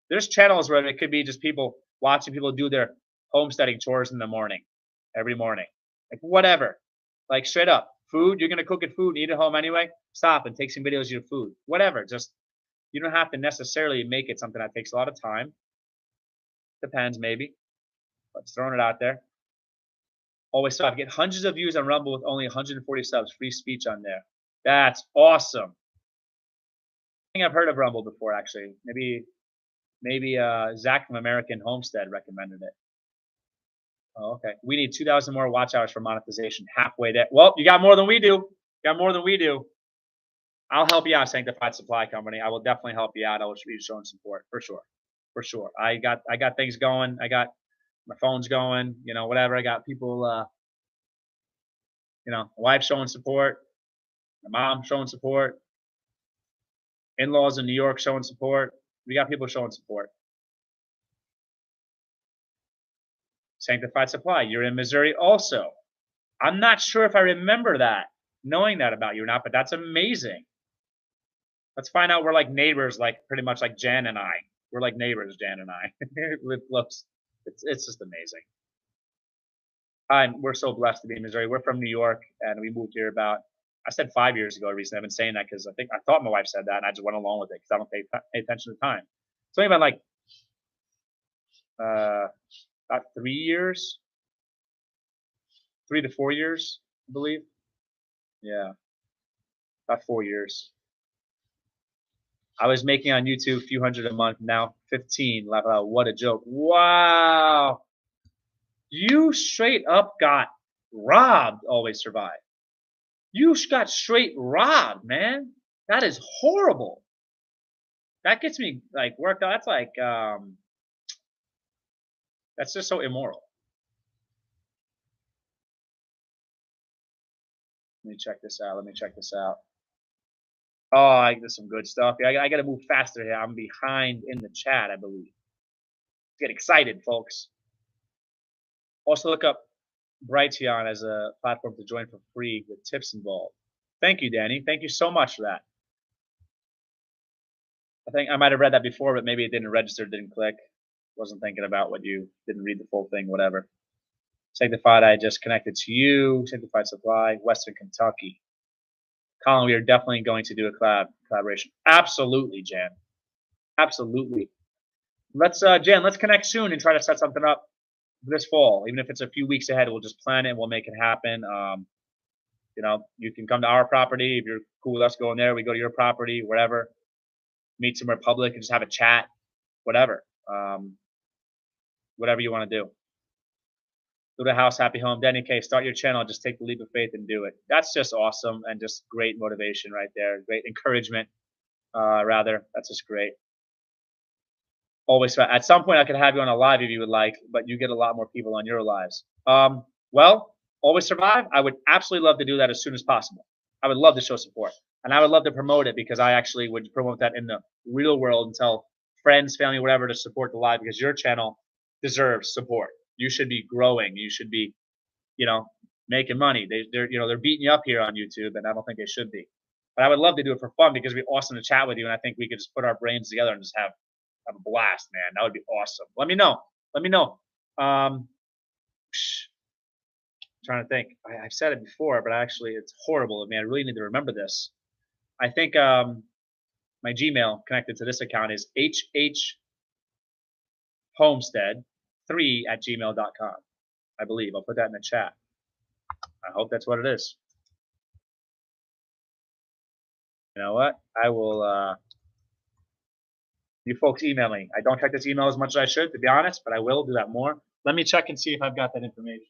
There's channels where it could be just people watching people do their homesteading chores in the morning, every morning. Like whatever. Like straight up. Food, you're gonna cook it food, eat at home anyway. Stop and take some videos of your food. Whatever. Just you don't have to necessarily make it something that takes a lot of time. Depends maybe. But just throwing it out there. Always stop. Get hundreds of views on Rumble with only 140 subs. Free speech on there. That's awesome. I think I've heard of Rumble before actually. Maybe Zach from American Homestead recommended it. Oh, okay. We need 2,000 more watch hours for monetization. Halfway there. Well, you got more than we do. You got more than we do. I'll help you out, Sanctified Supply Company. I will definitely help you out. I will be showing support for sure. For sure. I got things going. I got my phone's going. Whatever. I got people. My wife showing support. My mom showing support. In-laws in New York showing support. We got people showing support. Sanctified Supply. You're in Missouri also. I'm not sure if I remember that, knowing that about you or not, but that's amazing. Let's find out we're like neighbors, like pretty much like Jan and I. We're like neighbors, Jan and I. Live close. It's just amazing. We're so blessed to be in Missouri. We're from New York, and we moved here I said 5 years ago recently. I've been saying that because I thought my wife said that, and I just went along with it because I don't pay attention to time. It's only been like about 3 years, 3 to 4 years, I believe. Yeah, about 4 years. I was making on YouTube a few hundred a month, now 15. What a joke. Wow. You straight up got robbed, Always Survive. You got straight robbed, man. That is horrible. That gets me like worked out. That's like that's just so immoral. Let me check this out. Oh, there's some good stuff. I got to move faster here. I'm behind in the chat, I believe. Get excited, folks. Also, look up Brighteon as a platform to join for free with tips involved. Thank you, Danny. Thank you so much for that. I think I might have read that before, but maybe it didn't register, didn't click. Wasn't thinking about what you didn't read the full thing, whatever. Sanctified, I just connected to you. Sanctified Supply, Western Kentucky. Colin, we are definitely going to do a collaboration. Absolutely, Jan. Absolutely. Jan, let's connect soon and try to set something up this fall. Even if it's a few weeks ahead, we'll just plan it. We'll make it happen. You can come to our property. If you're cool with us going there, we go to your property, wherever. Meet somewhere public and just have a chat, whatever. Whatever you want to do. Go to House Happy Home. Danny K, start your channel. Just take the leap of faith and do it. That's just awesome and just great motivation right there. Great encouragement, rather. That's just great. Always. At some point, I could have you on a live if you would like, but you get a lot more people on your lives. Well, Always Survive. I would absolutely love to do that as soon as possible. I would love to show support. And I would love to promote it because I actually would promote that in the real world and tell friends, family, whatever to support the live because your channel deserves support. You should be growing. You should be, making money. They're beating you up here on YouTube, and I don't think they should be. But I would love to do it for fun because it'd be awesome to chat with you, and I think we could just put our brains together and just have a blast, man. That would be awesome. Let me know. Trying to think. I've said it before, but actually it's horrible of me. I really need to remember this. I think my Gmail connected to this account is hhhomestead3@gmail.com. I believe. I'll put that in the chat. I hope that's what it is. You know what? I will. You folks email me. I don't check this email as much as I should, to be honest, but I will do that more. Let me check and see if I've got that information.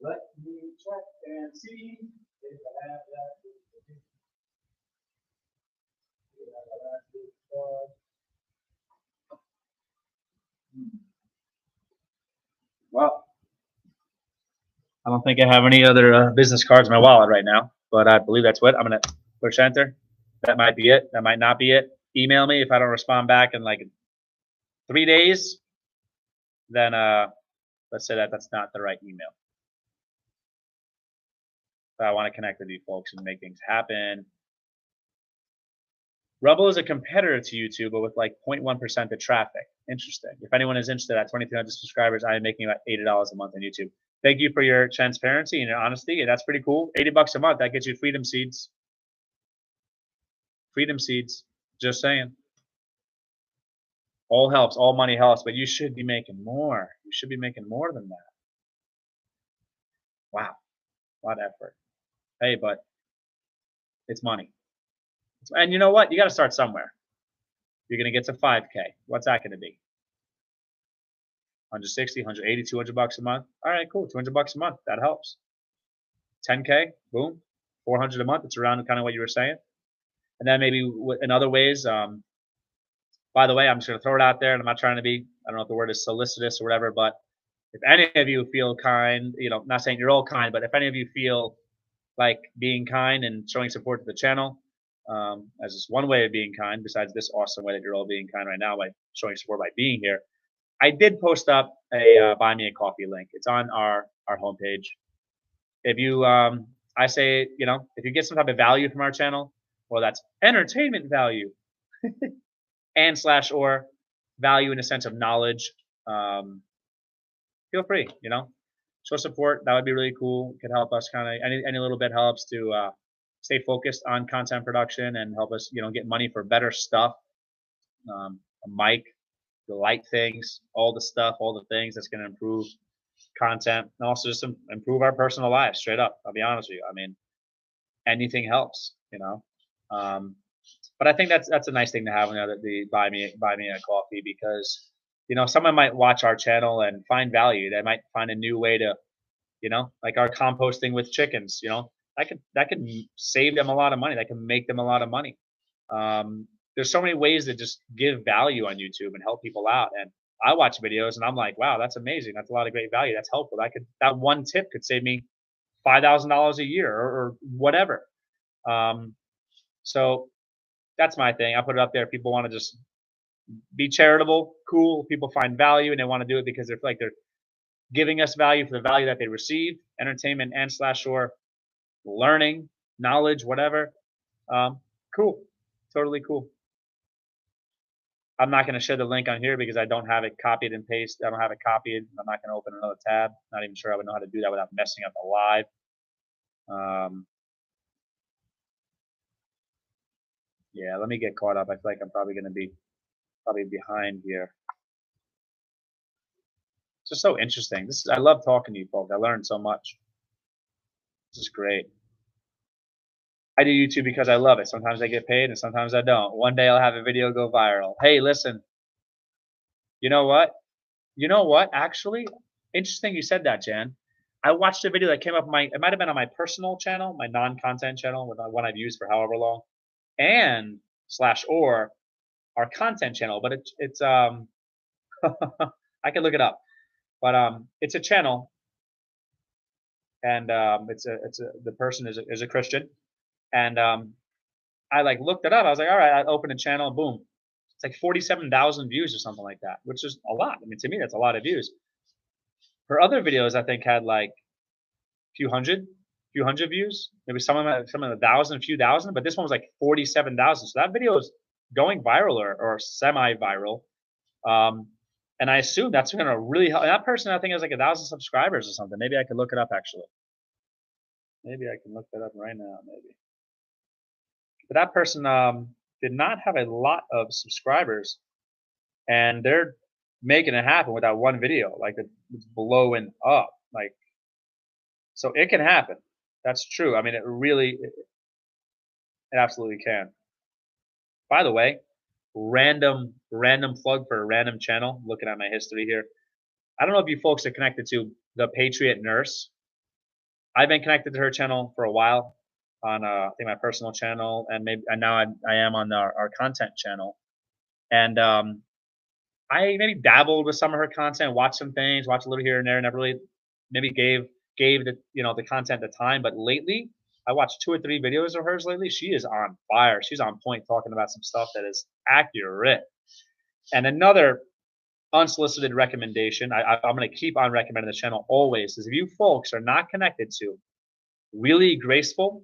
Let me check and see if I have that. Well, I don't think I have any other business cards in my wallet right now, but I believe that's what I'm gonna push enter. That might be it. That might not be it. Email me if I don't respond back in like 3 days. Then let's say that that's not the right email. But I want to connect with you folks and make things happen. Rebel is a competitor to YouTube, but with like 0.1% of traffic. Interesting. If anyone is interested at 2,300 subscribers, I am making about $80 a month on YouTube. Thank you for your transparency and your honesty. And that's pretty cool. $80 a month. That gets you freedom seeds. Freedom seeds. Just saying. All helps. All money helps. But you should be making more. You should be making more than that. Wow. A lot of effort. Hey, but it's money. And you know what? You got to start somewhere. You're going to get to 5K. What's that going to be? 160, 180, 200 bucks a month. All right, cool. 200 bucks a month. That helps. 10K, boom. 400 a month. It's around kind of what you were saying. And then maybe in other ways, by the way, I'm just going to throw it out there, and I'm not trying to be, I don't know if the word is solicitous or whatever, but if any of you feel kind, you know, not saying you're all kind, but if any of you feel like being kind and showing support to the channel, as just one way of being kind, besides this awesome way that you're all being kind right now by showing support by being here, I did post up a buy me a coffee link. It's on our homepage. If you, I say, you know, if you get some type of value from our channel, well, that's entertainment value and slash or value in a sense of knowledge. Feel free, you know, show support. That would be really cool. It could help us kind of any little bit helps to stay focused on content production and help us, you know, get money for better stuff. A mic, the light things, all the stuff, all the things that's going to improve content and also just improve our personal lives. Straight up, I'll be honest with you. I mean, anything helps, you know. But I think that's a nice thing to have, the buy me a coffee, because you know someone might watch our channel and find value. They might find a new way to, you know, like our composting with chickens. You know, that could save them a lot of money. That can make them a lot of money. There's so many ways to just give value on YouTube and help people out. And I watch videos and I'm like, wow, that's amazing. That's a lot of great value. That's helpful. That one tip could save me $5,000 a year or whatever. So that's my thing. I put it up there. If people want to just be charitable, cool. People find value and they want to do it because they're giving us value for the value that they receive, entertainment and slash or learning, knowledge, whatever. Cool. Totally cool. I'm not going to share the link on here because I don't have it copied and pasted. I don't have it copied. I'm not going to open another tab. Not even sure I would know how to do that without messing up the live. Yeah, let me get caught up. I feel like I'm probably going to be behind here. It's just so interesting. I love talking to you folks. I learned so much. This is great. I do YouTube because I love it. Sometimes I get paid and sometimes I don't. One day I'll have a video go viral. Hey, listen. You know what? You know what? Actually, interesting you said that, Jan. I watched a video that came up it might have been on my personal channel, my non-content channel, with one I've used for however long, and slash or our content channel. But it's I can look it up. But it's a channel, and the person is a Christian, and I like looked it up. I was like, all right, I opened a channel, boom, it's like 47,000 views or something like that, which is a lot. I mean, to me, that's a lot of views. Her other videos, I think, had like few hundred views, maybe some of them 1,000, a few thousand, but this one was like 47,000. So that video is going viral or semi-viral. And I assume that's going to really help. That person, I think, has like 1,000 subscribers or something. Maybe I could look it up, actually. Maybe I can look that up right now, maybe. But that person did not have a lot of subscribers, and they're making it happen with that one video. Like, it's blowing up. Like, so it can happen. That's true. I mean, it absolutely can. By the way, random plug for a random channel. Looking at my history here. I don't know if you folks are connected to the Patriot Nurse. I've been connected to her channel for a while on I think my personal channel, and now I am on our content channel. And I maybe dabbled with some of her content, watched some things, watched a little here and there, never really maybe gave the the content the time. But lately, I watched 2 or 3 videos of hers lately. She is on fire. She's on point talking about some stuff that is accurate. And another unsolicited recommendation, I'm going to keep on recommending the channel always, is if you folks are not connected to Really Graceful,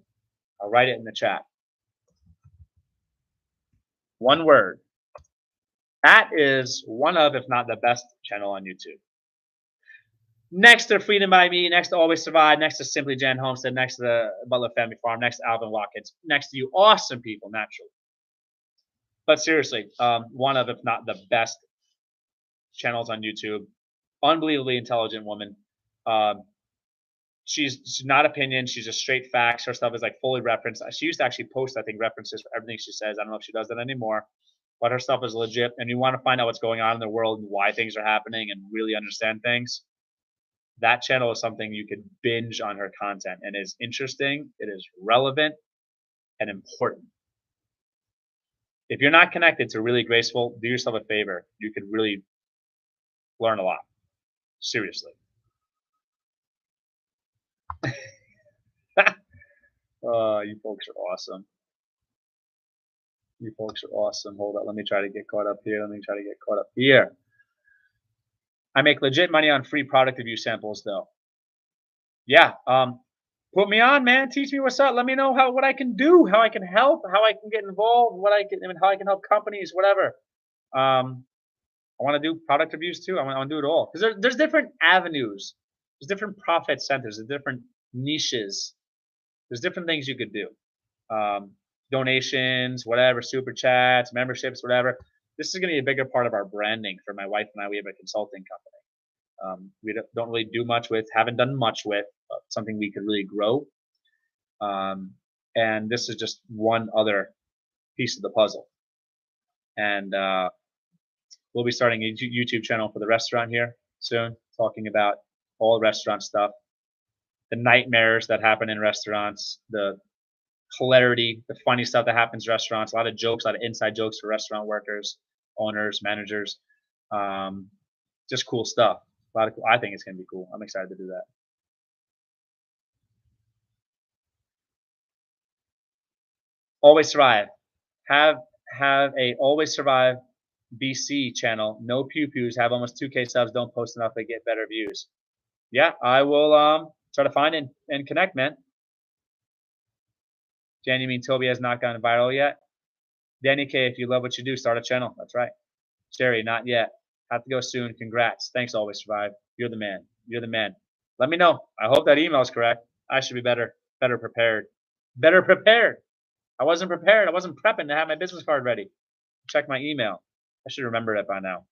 I'll write it in the chat. One word. That is one of, if not the best channel on YouTube. Next to Freedom by Me, next to Always Survive, next to Simply Jan Homestead, next to the Butler Family Farm, next to Alvin Watkins, next to you awesome people, naturally. But seriously, one of, if not the best channels on YouTube. Unbelievably intelligent woman. She's not opinion. She's just straight facts. Her stuff is like fully referenced. She used to actually post, I think, references for everything she says. I don't know if she does that anymore, but her stuff is legit. And you want to find out what's going on in the world and why things are happening and really understand things. That channel is something you could binge on her content, and is interesting. It is relevant and important. If you're not connected to Really Graceful, do yourself a favor. You could really learn a lot. Seriously. You folks are awesome. You folks are awesome. Hold up. Let me try to get caught up here. I make legit money on free product review samples, though. Yeah. Put me on, man. Teach me what's up. Let me know what I can do, how I can help, how I can get involved, how I can help companies, whatever. I want to do product reviews too. I want to do it all, because there's different avenues. There's different profit centers. There's different niches. There's different things you could do. Donations, whatever, super chats, memberships, whatever. This is going to be a bigger part of our branding for my wife and I. We have a consulting company. We don't really do much with, haven't done much with, something we could really grow. And this is just one other piece of the puzzle. And we'll be starting a YouTube channel for the restaurant here soon, talking about all restaurant stuff, the nightmares that happen in restaurants, the hilarity, the funny stuff that happens in restaurants, a lot of jokes, a lot of inside jokes for restaurant workers, owners, managers, just cool stuff. I think it's going to be cool. I'm excited to do that. Always Survive. Have a Always Survive BC channel. No pew-pews. Have almost 2K subs. Don't post enough to get better views. Yeah, I will try to find and connect, man. Jan, you mean Toby has not gone viral yet? Danny K, if you love what you do, start a channel. That's right. Sherry, not yet. Have to go soon. Congrats. Thanks, Always Survive. You're the man. You're the man. Let me know. I hope that email is correct. I should be better prepared. Better prepared. I wasn't prepared. I wasn't prepping to have my business card ready. Check my email. I should remember it by now.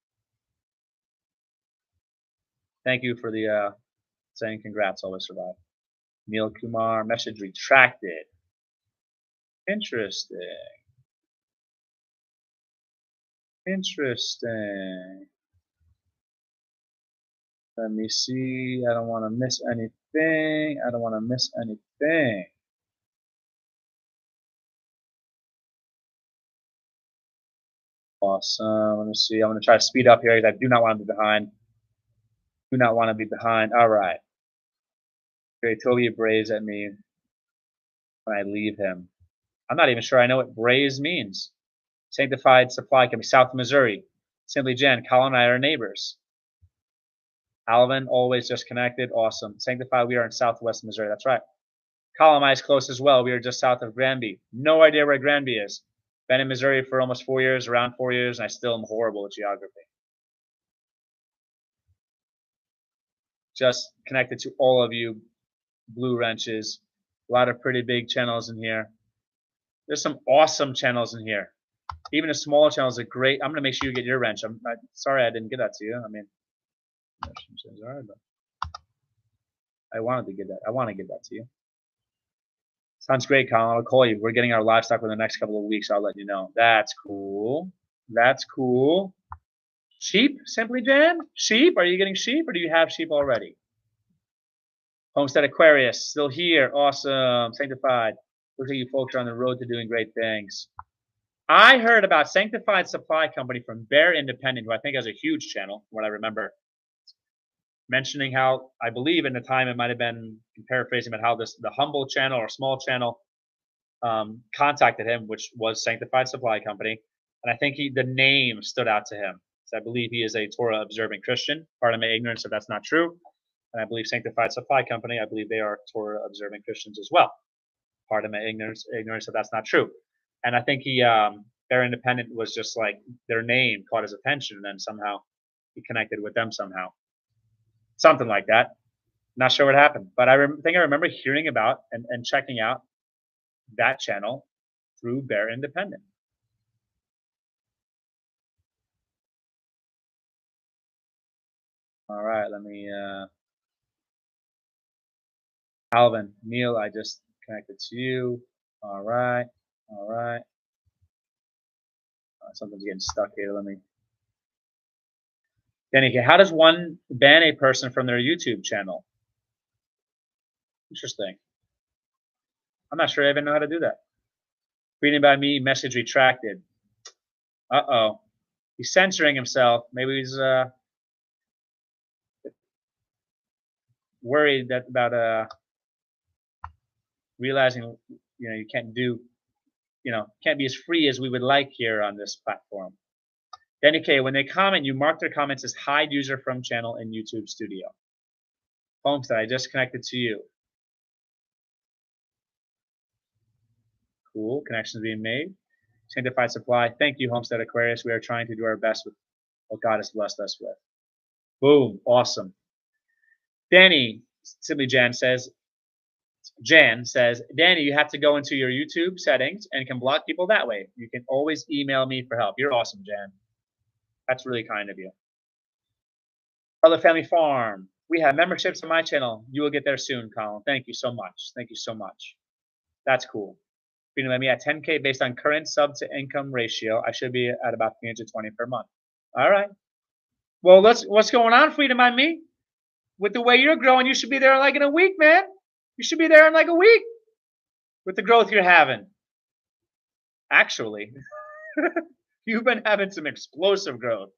Thank you for the saying congrats, Always Survive. Neil Kumar, message retracted. Interesting. Interesting. Let me see. I don't want to miss anything. I don't want to miss anything. Awesome. Let me see. I'm going to try to speed up here because I do not want to be behind. Do not want to be behind. All right. Okay, Toby brays at me when I leave him. I'm not even sure I know what braise means. Sanctified Supply can be South Missouri. Simply Jen, Colin and I are neighbors. Alvin, always just connected. Awesome. Sanctified, we are in Southwest Missouri. That's right. Colin is close as well. We are just south of Granby. No idea where Granby is. Been in Missouri for almost 4 years, around 4 years, and I still am horrible at geography. Just connected to all of you blue wrenches. A lot of pretty big channels in here. There's some awesome channels in here. Even a small channel is a great. I'm going to make sure you get your wrench. I'm sorry I didn't get that to you. I mean, I wanted to get that. I want to get that to you. Sounds great, Colin. I'll call you. We're getting our livestock in the next couple of weeks. I'll let you know. That's cool. That's cool. Sheep, Simply Jan? Sheep? Are you getting sheep, or do you have sheep already? Homestead Aquarius, still here. Awesome. Sanctified. Looks like you folks are on the road to doing great things. I heard about Sanctified Supply Company from Bear Independent, who I think has a huge channel, from what I remember, mentioning how I believe in the time it might have been paraphrasing, but how the humble channel or small channel contacted him, which was Sanctified Supply Company, and I think the name stood out to him. So I believe he is a Torah observing Christian. Pardon my ignorance if that's not true. And I believe Sanctified Supply Company, I believe they are Torah observing Christians as well. Pardon my ignorance if that's not true. And I think their independent was just like their name caught his attention, and then somehow he connected with them somehow, something like that. Not sure what happened, but I think I remember hearing about and checking out that channel through Bear Independent. All right, let me Alvin, Neil, I just connected to you. All right, all right. Something's getting stuck here. Let me. Danny, how does one ban a person from their YouTube channel? Interesting. I'm not sure I even know how to do that. Reading by me, message retracted. Uh-oh. He's censoring himself. Maybe he's worried about realizing, you can't can't be as free as we would like here on this platform. Danny K, when they comment, you mark their comments as hide user from channel in YouTube Studio. Homestead, I just connected to you. Cool. Connections being made. Sanctified Supply. Thank you, Homestead Aquarius. We are trying to do our best with what God has blessed us with. Boom. Awesome. Danny, simply Jan says, Danny, you have to go into your YouTube settings and can block people that way. You can always email me for help. You're awesome, Jan. That's really kind of you. Other Family Farm. We have memberships on my channel. You will get there soon, Colin. Thank you so much. Thank you so much. That's cool. Freedom by me at 10K based on current sub to income ratio. I should be at about 320 per month. All right. Well, what's going on, Freedom by me? With the way you're growing, you should be there like in a week, man. You should be there in like a week with the growth you're having. Actually, you've been having some explosive growth.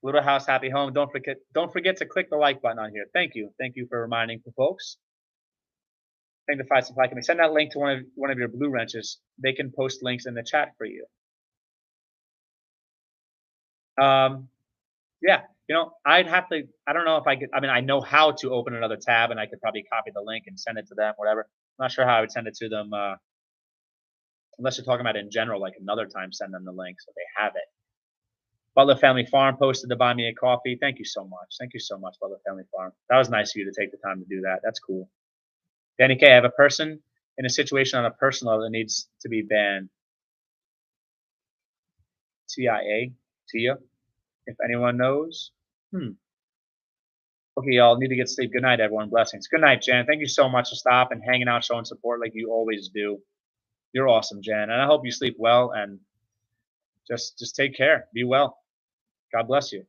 Little House Happy Home. Don't forget to click the like button on here. Thank you. Thank you for reminding the folks. Sanctified Supply Company. Send that link to one of your blue wrenches. They can post links in the chat for you. Yeah, I'd have to. I don't know if I could. I mean, I know how to open another tab, and I could probably copy the link and send it to them. Whatever. I'm not sure how I would send it to them. Unless you're talking about in general, like another time, send them the link so they have it. Butler Family Farm posted to buy me a coffee. Thank you so much. Thank you so much, Butler Family Farm. That was nice of you to take the time to do that. That's cool. Danny K, I have a person in a situation on a personal level that needs to be banned. TIA, Tia, if anyone knows. Okay, y'all need to get sleep. Good night, everyone. Blessings. Good night, Jan. Thank you so much for stopping, hanging out, showing support like you always do. You're awesome, Jan, and I hope you sleep well and just take care. Be well. God bless you.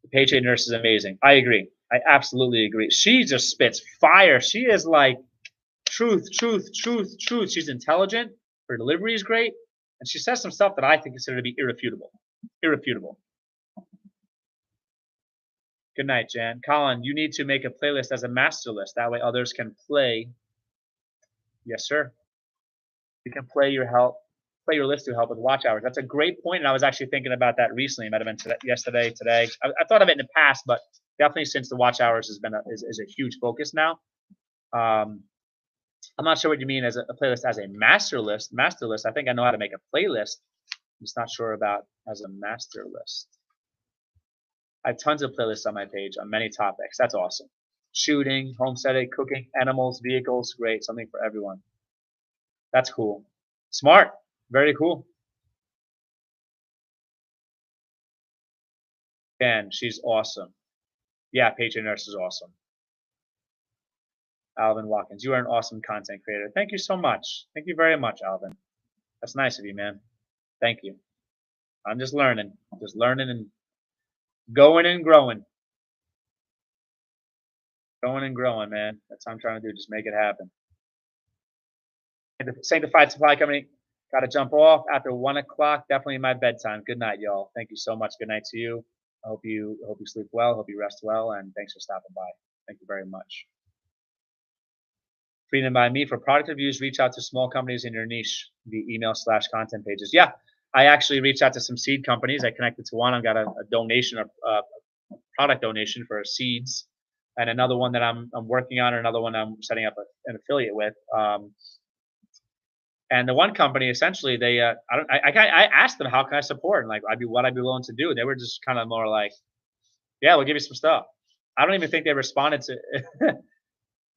The Patriot Nurse is amazing. I agree. I absolutely agree. She just spits fire. She is like truth. She's intelligent. Her delivery is great. And she says some stuff that I think consider to be irrefutable. Irrefutable. Good night, Jan. Colin, you need to make a playlist as a master list. That way others can play. Yes, sir. You can play your list to help with watch hours. That's a great point, and I was actually thinking about that recently. It might have been yesterday, today. I thought of it in the past, but definitely since the watch hours has been is a huge focus now. I'm not sure what you mean as a playlist as a master list. Master list. I think I know how to make a playlist. I'm just not sure about as a master list. I have tons of playlists on my page on many topics. That's awesome. Shooting, homesteading, cooking, animals, vehicles. Great. Something for everyone. That's cool. Smart. Very cool. And she's awesome. Yeah, Patriot Nurse is awesome. Alvin Watkins, you are an awesome content creator. Thank you so much. Thank you very much, Alvin. That's nice of you, man. Thank you. I'm just learning and going and growing, going and growing, man. That's what I'm trying to do. Just make it happen. And the Sanctified Supply Company, got to jump off after 1 o'clock. Definitely my bedtime. Good night, y'all. Thank you so much. Good night to you. I hope you sleep well. Hope you rest well. And thanks for stopping by. Thank you very much. Freedom by me for product reviews. Reach out to small companies in your niche via email/content pages. Yeah, I actually reached out to some seed companies. I connected to one. I got a donation, a product donation for seeds, and another one that I'm working on, and another one I'm setting up an affiliate with. And the one company, essentially, they I asked them how can I support, and like what I'd be willing to do. They were just kind of more like, yeah, we'll give you some stuff. I don't even think they responded to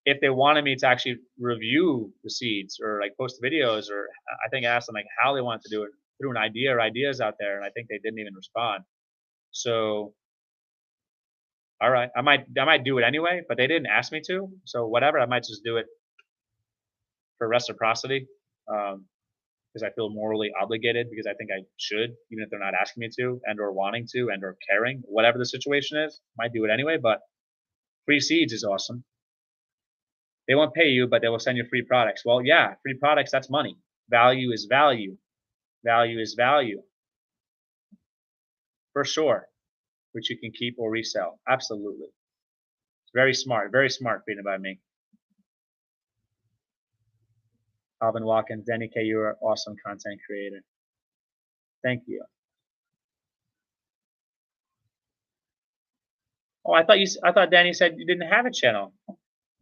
if they wanted me to actually review the seeds or like post videos, or I think I asked them like how they wanted to do it, through an idea or ideas out there, and I think they didn't even respond. So all right, I might do it anyway, but they didn't ask me to, so whatever. I might just do it for reciprocity, because I feel morally obligated, because I think I should, even if they're not asking me to, and or wanting to, and or caring, whatever the situation is. Might do it anyway, but free seeds is awesome. They won't pay you, but they will send you free products. Well, yeah, free products, that's money. Value is value. Value is value, for sure, which you can keep or resell. Absolutely. Very smart, Freedom by me. Alvin Watkins, Danny K, you're an awesome content creator. Thank you. Oh, I thought Danny said you didn't have a channel. I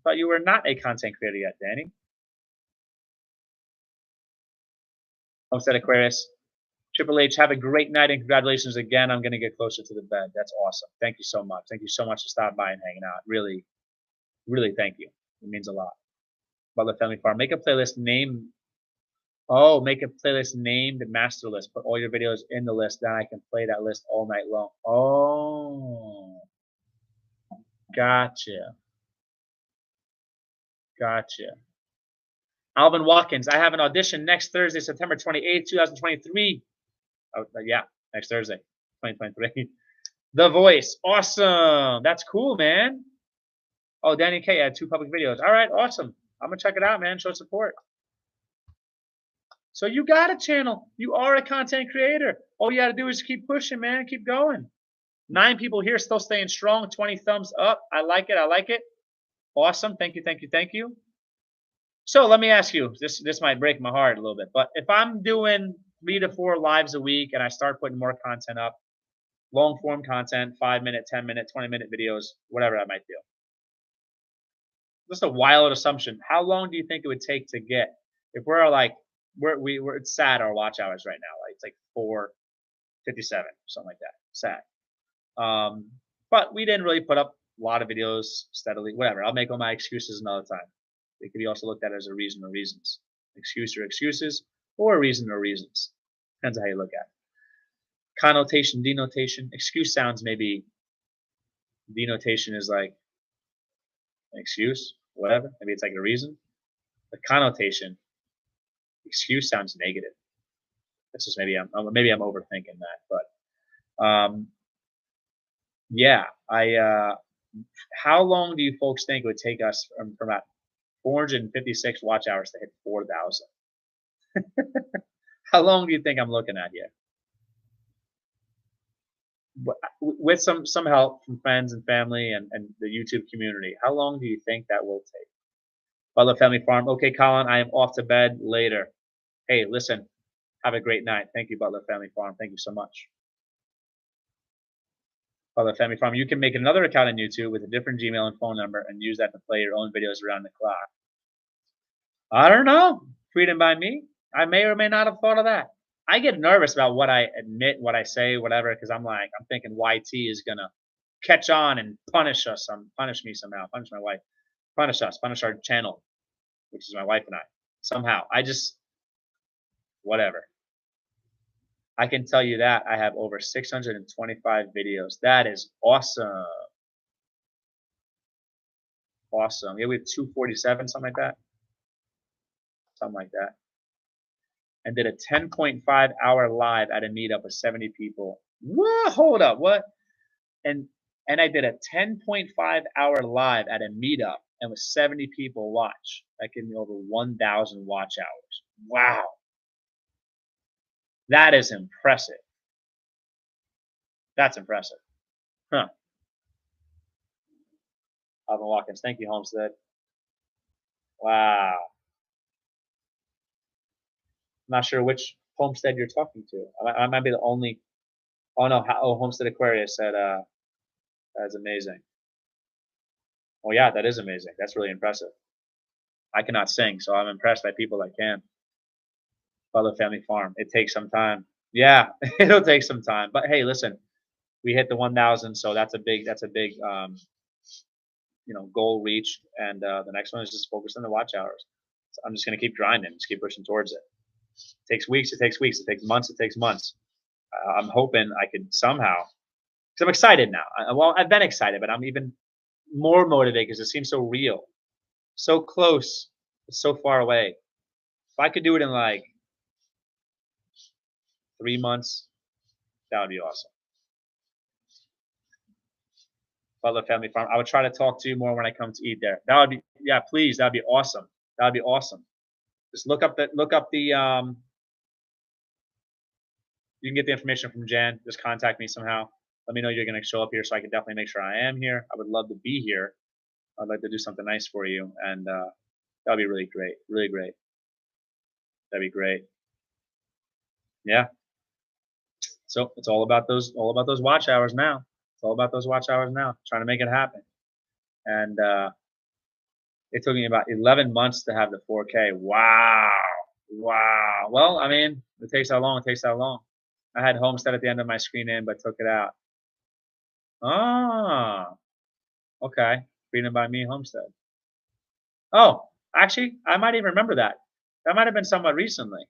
thought you were not a content creator yet, Danny. Homestead Aquarius. Triple H, have a great night and congratulations again. I'm going to get closer to the bed. That's awesome. Thank you so much. Thank you so much for stopping by and hanging out. Really, really thank you. It means a lot. Butler Family Farm. Make a playlist named. Oh, make a playlist named Master List. Put all your videos in the list. Then I can play that list all night long. Oh, gotcha. Gotcha. Alvin Watkins. I have an audition next Thursday, September 28th, 2023. Oh, yeah, next Thursday, 2023. The Voice. Awesome. That's cool, man. Oh, Danny K had 2 public videos. All right, awesome. I'm going to check it out, man. Show support. So you got a channel. You are a content creator. All you got to do is keep pushing, man. Keep going. 9 people here still staying strong. 20 thumbs up. I like it. I like it. Awesome. Thank you. Thank you. Thank you. So let me ask you, this might break my heart a little bit, but if I'm doing 3 to 4 lives a week and I start putting more content up, long form content, 5-minute, 10-minute, 20-minute videos, whatever I might do. Just a wild assumption. How long do you think it would take to get, if we're like, it's sad our watch hours right now, like it's like 4:57, something like that. Sad. But we didn't really put up a lot of videos steadily. Whatever. I'll make all my excuses another time. It could be also looked at as a reason or reasons. Excuse or excuses, or a reason or reasons. Depends on how you look at it. Connotation, denotation. Excuse sounds maybe, denotation is like an excuse, whatever. Maybe it's like a reason. But connotation, excuse sounds negative. That's just maybe I'm overthinking that. But yeah, how long do you folks think it would take us from about 456 watch hours to hit 4,000? How long do you think I'm looking at here? With some help from friends and family and the YouTube community, how long do you think that will take? Butler Family Farm. Okay, Colin, I am off to bed later. Hey, listen, have a great night. Thank you, Butler Family Farm. Thank you so much. Butler Family Farm. You can make another account on YouTube with a different Gmail and phone number and use that to play your own videos around the clock. I don't know. Freedom by me. I may or may not have thought of that. I get nervous about what I admit, what I say, whatever, because I'm thinking YT is gonna catch on and punish us, punish me somehow, punish my wife, punish us, punish our channel, which is my wife and I. Somehow, whatever. I can tell you that I have over 625 videos. That is awesome. Awesome. Yeah, we have 247, something like that. Something like that. and did a 10.5-hour live at a meetup with 70 people. What? Hold up, what? And I did a 10.5-hour live at a meetup and with 70 people watch. That gave me over 1,000 watch hours. Wow. That is impressive. That's impressive. Huh. Alvin Watkins. Thank you, Homestead. Wow. I'm not sure which Homestead you're talking to. I might be the only. Oh no. Oh, Homestead Aquarius said that's amazing. Well, yeah, that is amazing. That's really impressive. I cannot sing, so I'm impressed by people that can. Butler Family Farm. It takes some time. Yeah, it'll take some time. But hey, listen, we hit the 1,000, so that's a big goal reached. And the next one is just focus on the watch hours. So I'm just gonna keep grinding, just keep pushing towards it. It takes weeks. It takes weeks. It takes months. It takes months. I'm hoping I could somehow. Because I'm excited now. Well, I've been excited, but I'm even more motivated because it seems so real, so close, but so far away. If I could do it in like 3 months, that would be awesome. Butler Family Farm. I would try to talk to you more when I come to eat there. That would be, yeah, please. That'd be awesome. That'd be awesome. Just look up the you can get the information from Jan. Just contact me somehow. Let me know you're going to show up here so I can definitely make sure I am here. I would love to be here. I'd like to do something nice for you, and that'd be really great. Really great. That'd be great. Yeah. So it's all about those watch hours now. It's all about those watch hours now. Trying to make it happen. And it took me about 11 months to have the 4K. Wow. Wow. Well, I mean, it takes how long? It takes how long? I had Homestead at the end of my screen in, but took it out. Ah. Okay. Freedom by Me, Homestead. Oh, actually, I might even remember that. That might have been somewhat recently.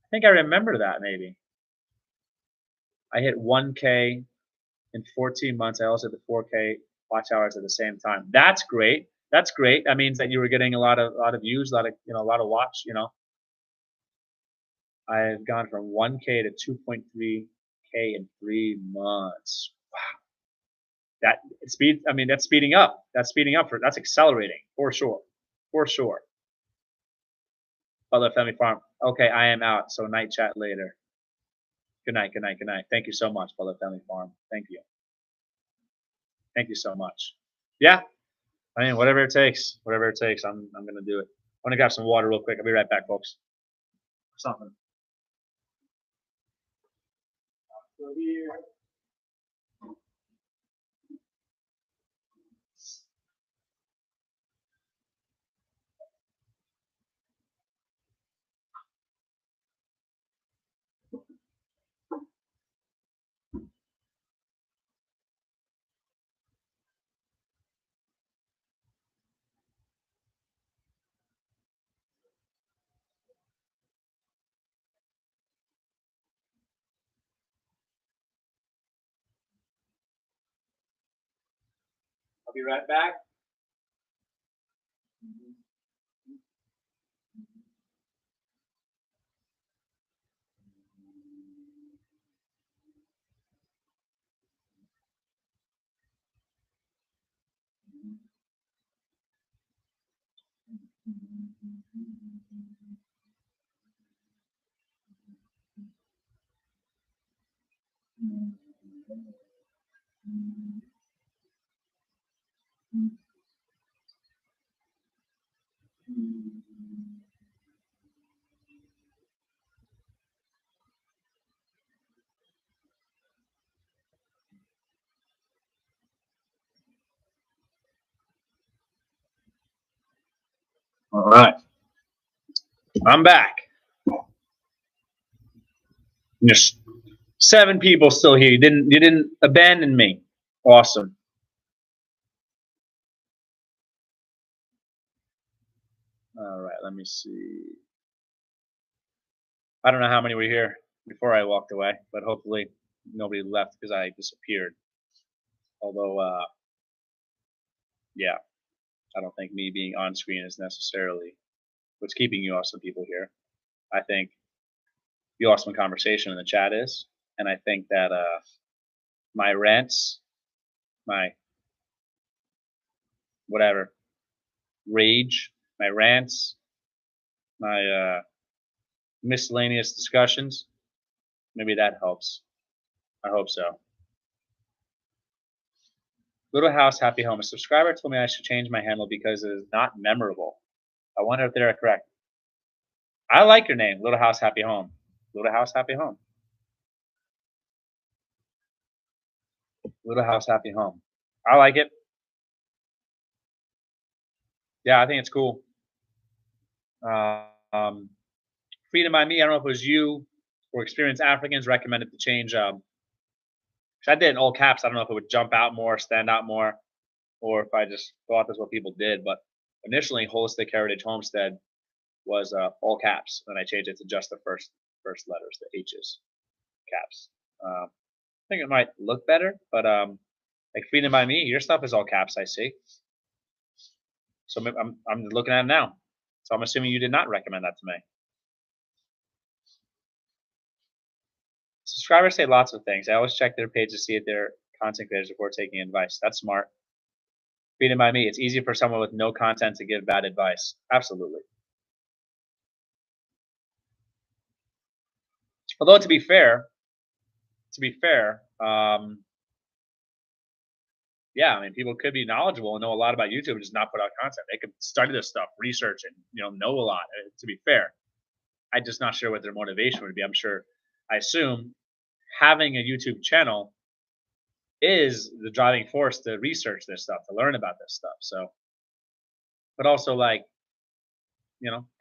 I think I remember that maybe. I hit 1K in 14 months. I also hit the 4K watch hours at the same time. That's great. That's great. That means that you were getting a lot of views, a lot of watch. I've gone from 1K to 2.3K in 3 months. Wow. That speed. I mean, that's speeding up. That's speeding up. That's accelerating for sure. For sure. Butler Family Farm. Okay, I am out. So night chat later. Good night. Good night. Good night. Thank you so much, Butler Family Farm. Thank you. Thank you so much. Yeah. I mean, whatever it takes. Whatever it takes. I'm gonna do it. I'm gonna grab some water real quick. I'll be right back, folks. Something. So here. I'll be right back. All right. I'm back. There's 7 people still here. You didn't abandon me. Awesome. All right, let me see. I don't know how many were here before I walked away, but hopefully nobody left because I disappeared. Although, yeah, I don't think me being on screen is necessarily what's keeping you awesome people here. I think the awesome conversation in the chat is, and I think that my rants, my whatever rage, my rants, my miscellaneous discussions, maybe that helps. I hope so. Little House Happy Home. A subscriber told me I should change my handle because it is not memorable. I wonder if they're correct. I like your name, Little House Happy Home. Little House Happy Home. Little House Happy Home. I like it. Yeah, I think it's cool. Freedom by Me. I don't know if it was you or Experienced Africans recommended to change. I did in all caps. I don't know if it would jump out more, stand out more, or if I just thought that's what people did. But initially, Holistic Heritage Homestead was all caps, and I changed it to just the first letters, the H's, caps. I think it might look better, but like Freedom by Me, your stuff is all caps. I see. So I'm looking at it now. So I'm assuming you did not recommend that to me. Subscribers say lots of things. I always check their page to see if they're content creators before taking advice. That's smart. Freedom by Me. It's easy for someone with no content to give bad advice. Absolutely. Although to be fair, yeah, I mean, people could be knowledgeable and know a lot about YouTube and just not put out content. They could study this stuff, research, and know a lot. To be fair, I'm just not sure what their motivation would be. I assume having a YouTube channel is the driving force to research this stuff, to learn about this stuff. So, but also like,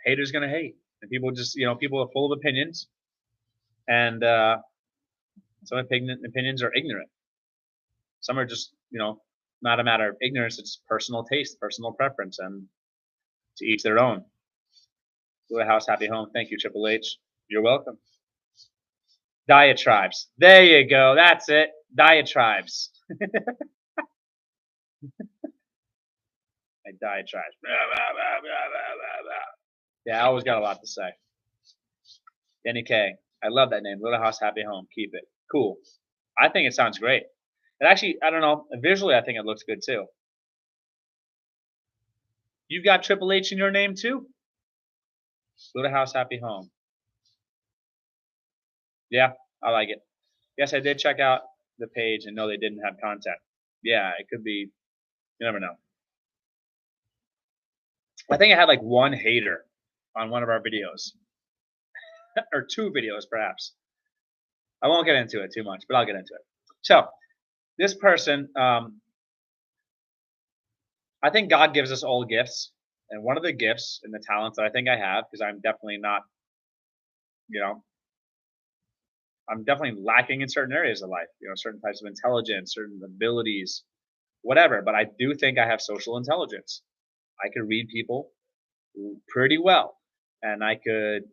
haters gonna hate, and people just, people are full of opinions, and some opinions are ignorant. Some are just, not a matter of ignorance. It's personal taste, personal preference, and to each their own. Little House Happy Home. Thank you, Triple H. You're welcome. Diatribes. There you go. That's it. Diatribes. My diatribes. Yeah, I always got a lot to say. Danny K. I love that name. Little House Happy Home. Keep it. Cool. I think it sounds great. And actually, I don't know. Visually, I think it looks good too. You've got Triple H in your name too? Little House Happy Home. Yeah, I like it. Yes, I did check out the page and know they didn't have content. Yeah, it could be. You never know. I think I had like one hater on one of our videos. Or two videos, perhaps. I won't get into it too much, but I'll get into it. So, this person, I think God gives us all gifts. And one of the gifts and the talents that I think I have, because I'm definitely not, I'm definitely lacking in certain areas of life, certain types of intelligence, certain abilities, whatever. But I do think I have social intelligence. I could read people pretty well, and I could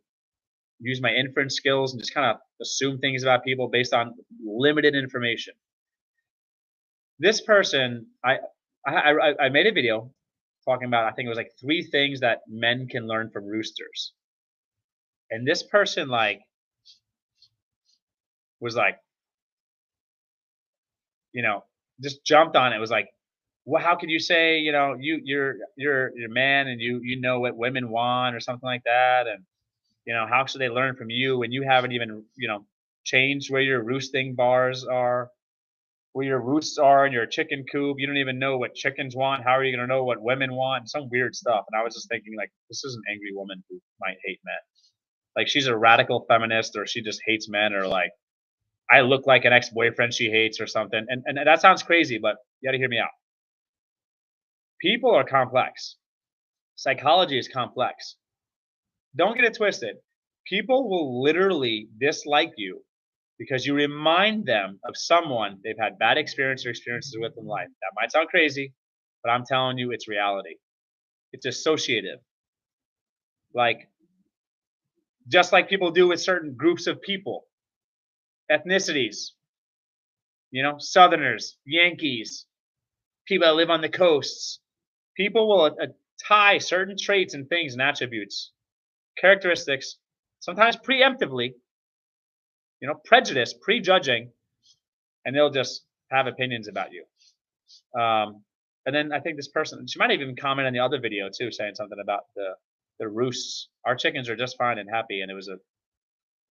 use my inference skills and just kind of assume things about people based on limited information. This person, I made a video talking about, I think it was like 3 things that men can learn from roosters. And this person was like, just jumped on it. Was like, well, how could you say, you're a man and you know what women want or something like that, and how should they learn from you when you haven't even changed where your roosting bars are, where your roosts are in your chicken coop. You don't even know what chickens want. How are you going to know what women want? Some weird stuff. And I was just thinking, like, this is an angry woman who might hate men. Like, she's a radical feminist, or she just hates men, or like, I look like an ex-boyfriend she hates or something. And that sounds crazy, but you got to hear me out. People are complex. Psychology is complex. Don't get it twisted. People will literally dislike you because you remind them of someone they've had bad experiences with in life. That might sound crazy, but I'm telling you, it's reality. It's associative. Like, just like people do with certain groups of people, ethnicities, Southerners, Yankees, people that live on the coasts. People will tie certain traits and things and attributes characteristics, sometimes preemptively, prejudice, prejudging, and they'll just have opinions about you. And then I think this person, she might have even comment on the other video too, saying something about the roosts. Our chickens are just fine and happy, and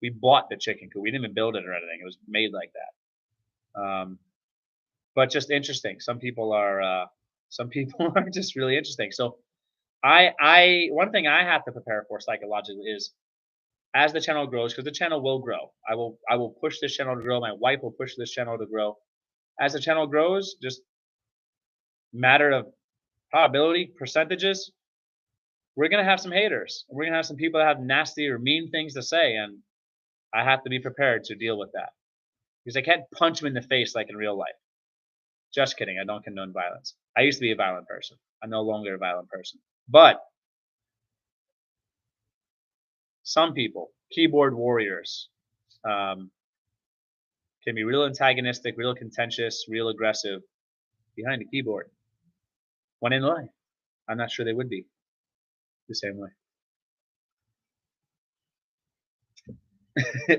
we bought the chicken coop. We didn't even build it or anything. It was made like that. But just interesting. Some people are just really interesting. So one thing I have to prepare for psychologically is, as the channel grows, because the channel will grow. I will push this channel to grow. My wife will push this channel to grow. As the channel grows, just matter of probability, percentages, we're gonna have some haters. We're gonna have some people that have nasty or mean things to say, and I have to be prepared to deal with that. Because I can't punch them in the face like in real life. Just kidding, I don't condone violence. I used to be a violent person. I'm no longer a violent person. But some people, keyboard warriors, can be real antagonistic, real contentious, real aggressive behind the keyboard. When in life, I'm not sure they would be the same way.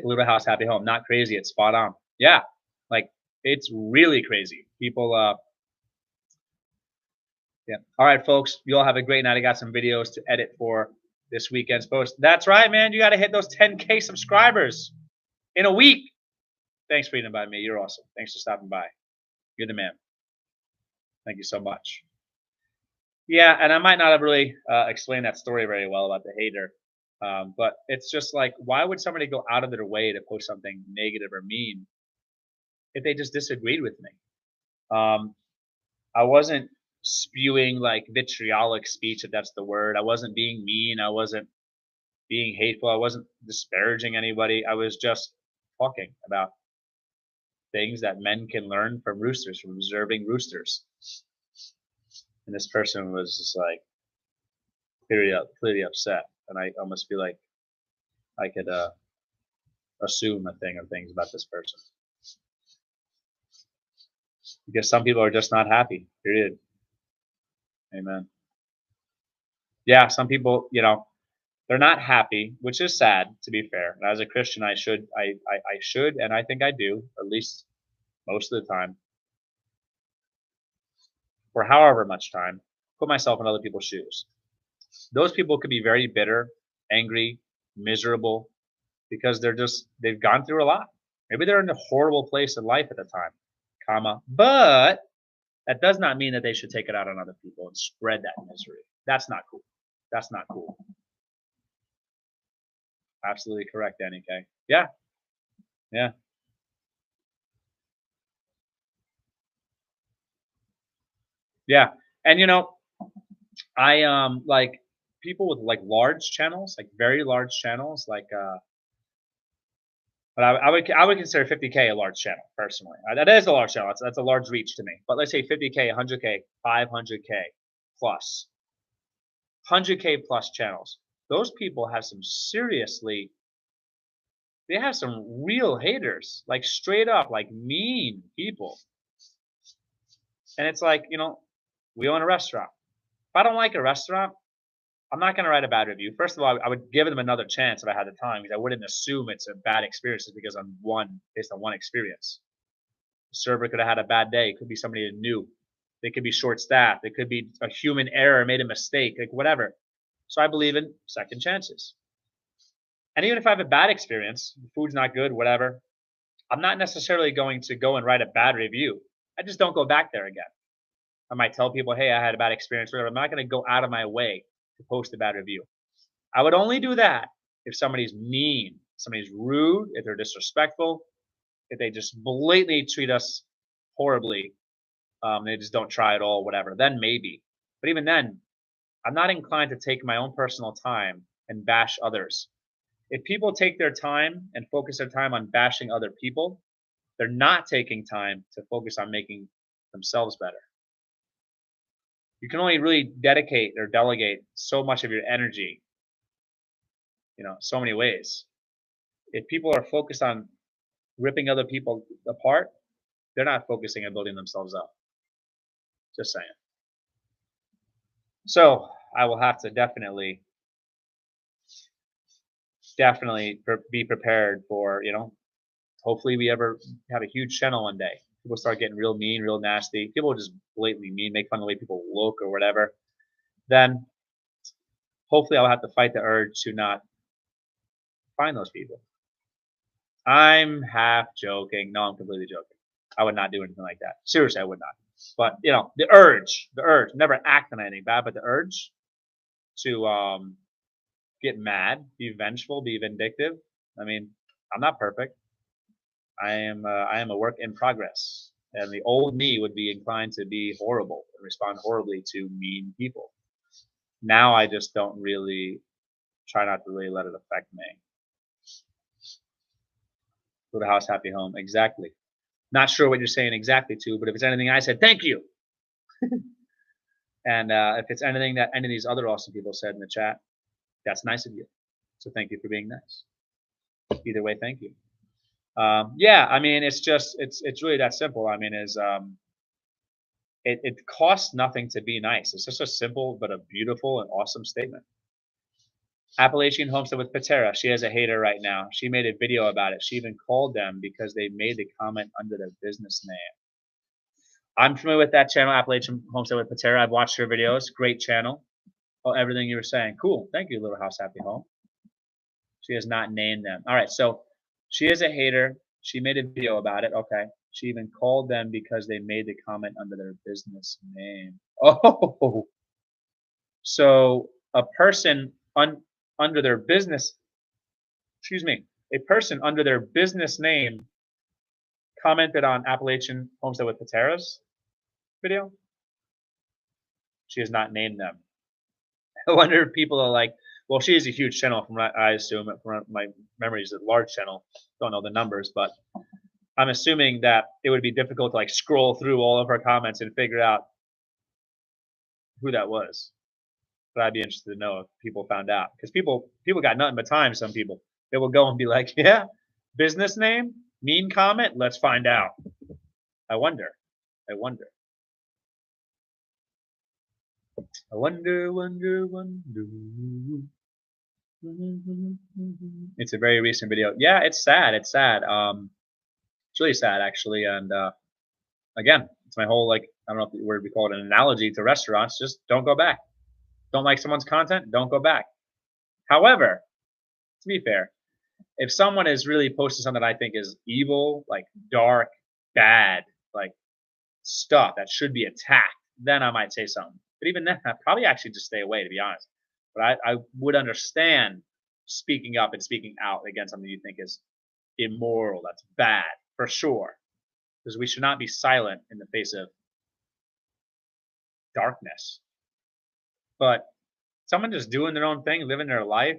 Little house, happy home. Not crazy. It's spot on. Yeah, like it's really crazy. People. Yeah. All right, folks. You all have a great night. I got some videos to edit for this weekend's post. That's right, man. You got to hit those 10K subscribers in a week. Thanks for eating by me. You're awesome. Thanks for stopping by. You're the man. Thank you so much. Yeah, and I might not have really explained that story very well about the hater. But it's just like, why would somebody go out of their way to post something negative or mean if they just disagreed with me? I wasn't spewing like vitriolic speech, if that's the word. I wasn't being mean. I wasn't being hateful. I wasn't disparaging anybody. I was just talking about things that men can learn from roosters, from observing roosters. And this person was just like clearly upset. And I almost feel like I could assume a thing or things about this person. Because some people are just not happy, period. Amen. Yeah, some people, they're not happy, which is sad, to be fair. And as a Christian, I should, and I think I do, at least most of the time, for however much time, put myself in other people's shoes. Those people could be very bitter, angry, miserable, because they've gone through a lot. Maybe they're in a horrible place in life at the time, but that does not mean that they should take it out on other people and spread that misery. That's not cool. That's not cool. Absolutely correct, Danny K. Yeah. Yeah. Yeah. And I like people with like large channels, like very large channels, like but I would consider 50K a large channel personally. That is a large channel. That's a large reach to me. But let's say 50K, 100K, 500K plus, 100K plus channels. Those people have they have some real haters, like straight up, like mean people. And it's like, we own a restaurant. If I don't like a restaurant, I'm not going to write a bad review. First of all, I would give them another chance if I had the time, because I wouldn't assume it's a bad experience just because based on one experience. The server could have had a bad day. It could be somebody new. They could be short-staffed. It could be a human error, made a mistake, like whatever. So I believe in second chances. And even if I have a bad experience, the food's not good, whatever, I'm not necessarily going to go and write a bad review. I just don't go back there again. I might tell people, hey, I had a bad experience, whatever. I'm not going to go out of my way to post a bad review. I would only do that if somebody's mean, somebody's rude, if they're disrespectful, if they just blatantly treat us horribly, they just don't try at all, whatever, then maybe. But even then, I'm not inclined to take my own personal time and bash others. If people take their time and focus their time on bashing other people, they're not taking time to focus on making themselves better. You can only really dedicate or delegate so much of your energy, so many ways. If people are focused on ripping other people apart, they're not focusing on building themselves up. Just saying. So I will have to definitely definitely be prepared for, hopefully we ever have a huge channel one day. People start getting real mean, real nasty. People just blatantly mean, make fun of the way people look or whatever. Then hopefully I'll have to fight the urge to not find those people. I'm half joking. No, I'm completely joking. I would not do anything like that. Seriously, I would not. But the urge, never act on anything bad, but the urge to get mad, be vengeful, be vindictive. I mean, I'm not perfect. I am a work in progress, and the old me would be inclined to be horrible and respond horribly to mean people. Now I just don't really try not to really let it affect me. Go to house, happy home. Exactly. Not sure what you're saying exactly to, but if it's anything I said, thank you. And if it's anything that any of these other awesome people said in the chat, that's nice of you. So thank you for being nice. Either way, thank you. Yeah, I mean, it's really that simple. I mean, it costs nothing to be nice. It's just a simple but a beautiful and awesome statement. Appalachian Homestead with Patera. She has a hater right now. She made a video about it. She even called them because they made the comment under their business name. I'm familiar with that channel, Appalachian Homestead with Patera. I've watched her videos. Great channel. Oh, everything you were saying. Cool. Thank you, Little House Happy Home. She has not named them. All right, so she is a hater. She made a video about it. Okay. She even called them because they made the comment under their business name. Oh, so a person under their business, excuse me, a person under their business name commented on Appalachian Homestead with Patera's video. She has not named them. I wonder if people are like, well, she is a huge channel from what I assume. From my memory is a large channel. Don't know the numbers, but I'm assuming that it would be difficult to like scroll through all of her comments and figure out who that was. But I'd be interested to know if people found out, because people got nothing but time. Some people, they will go and be like, yeah, business name, mean comment. Let's find out. I wonder. I wonder. I wonder, wonder, wonder. It's a very recent video. Yeah, it's sad. It's sad. It's really sad actually. And again, it's my whole like, I don't know if the word we call it an analogy to restaurants. Just don't go back. Don't like someone's content, don't go back. However, to be fair, if someone is really posting something that I think is evil, like dark, bad, like stuff that should be attacked, then I might say something. But even then, I'd probably actually just stay away, to be honest. But I would understand speaking up and speaking out against something you think is immoral, that's bad, for sure. Because we should not be silent in the face of darkness. But someone just doing their own thing, living their life,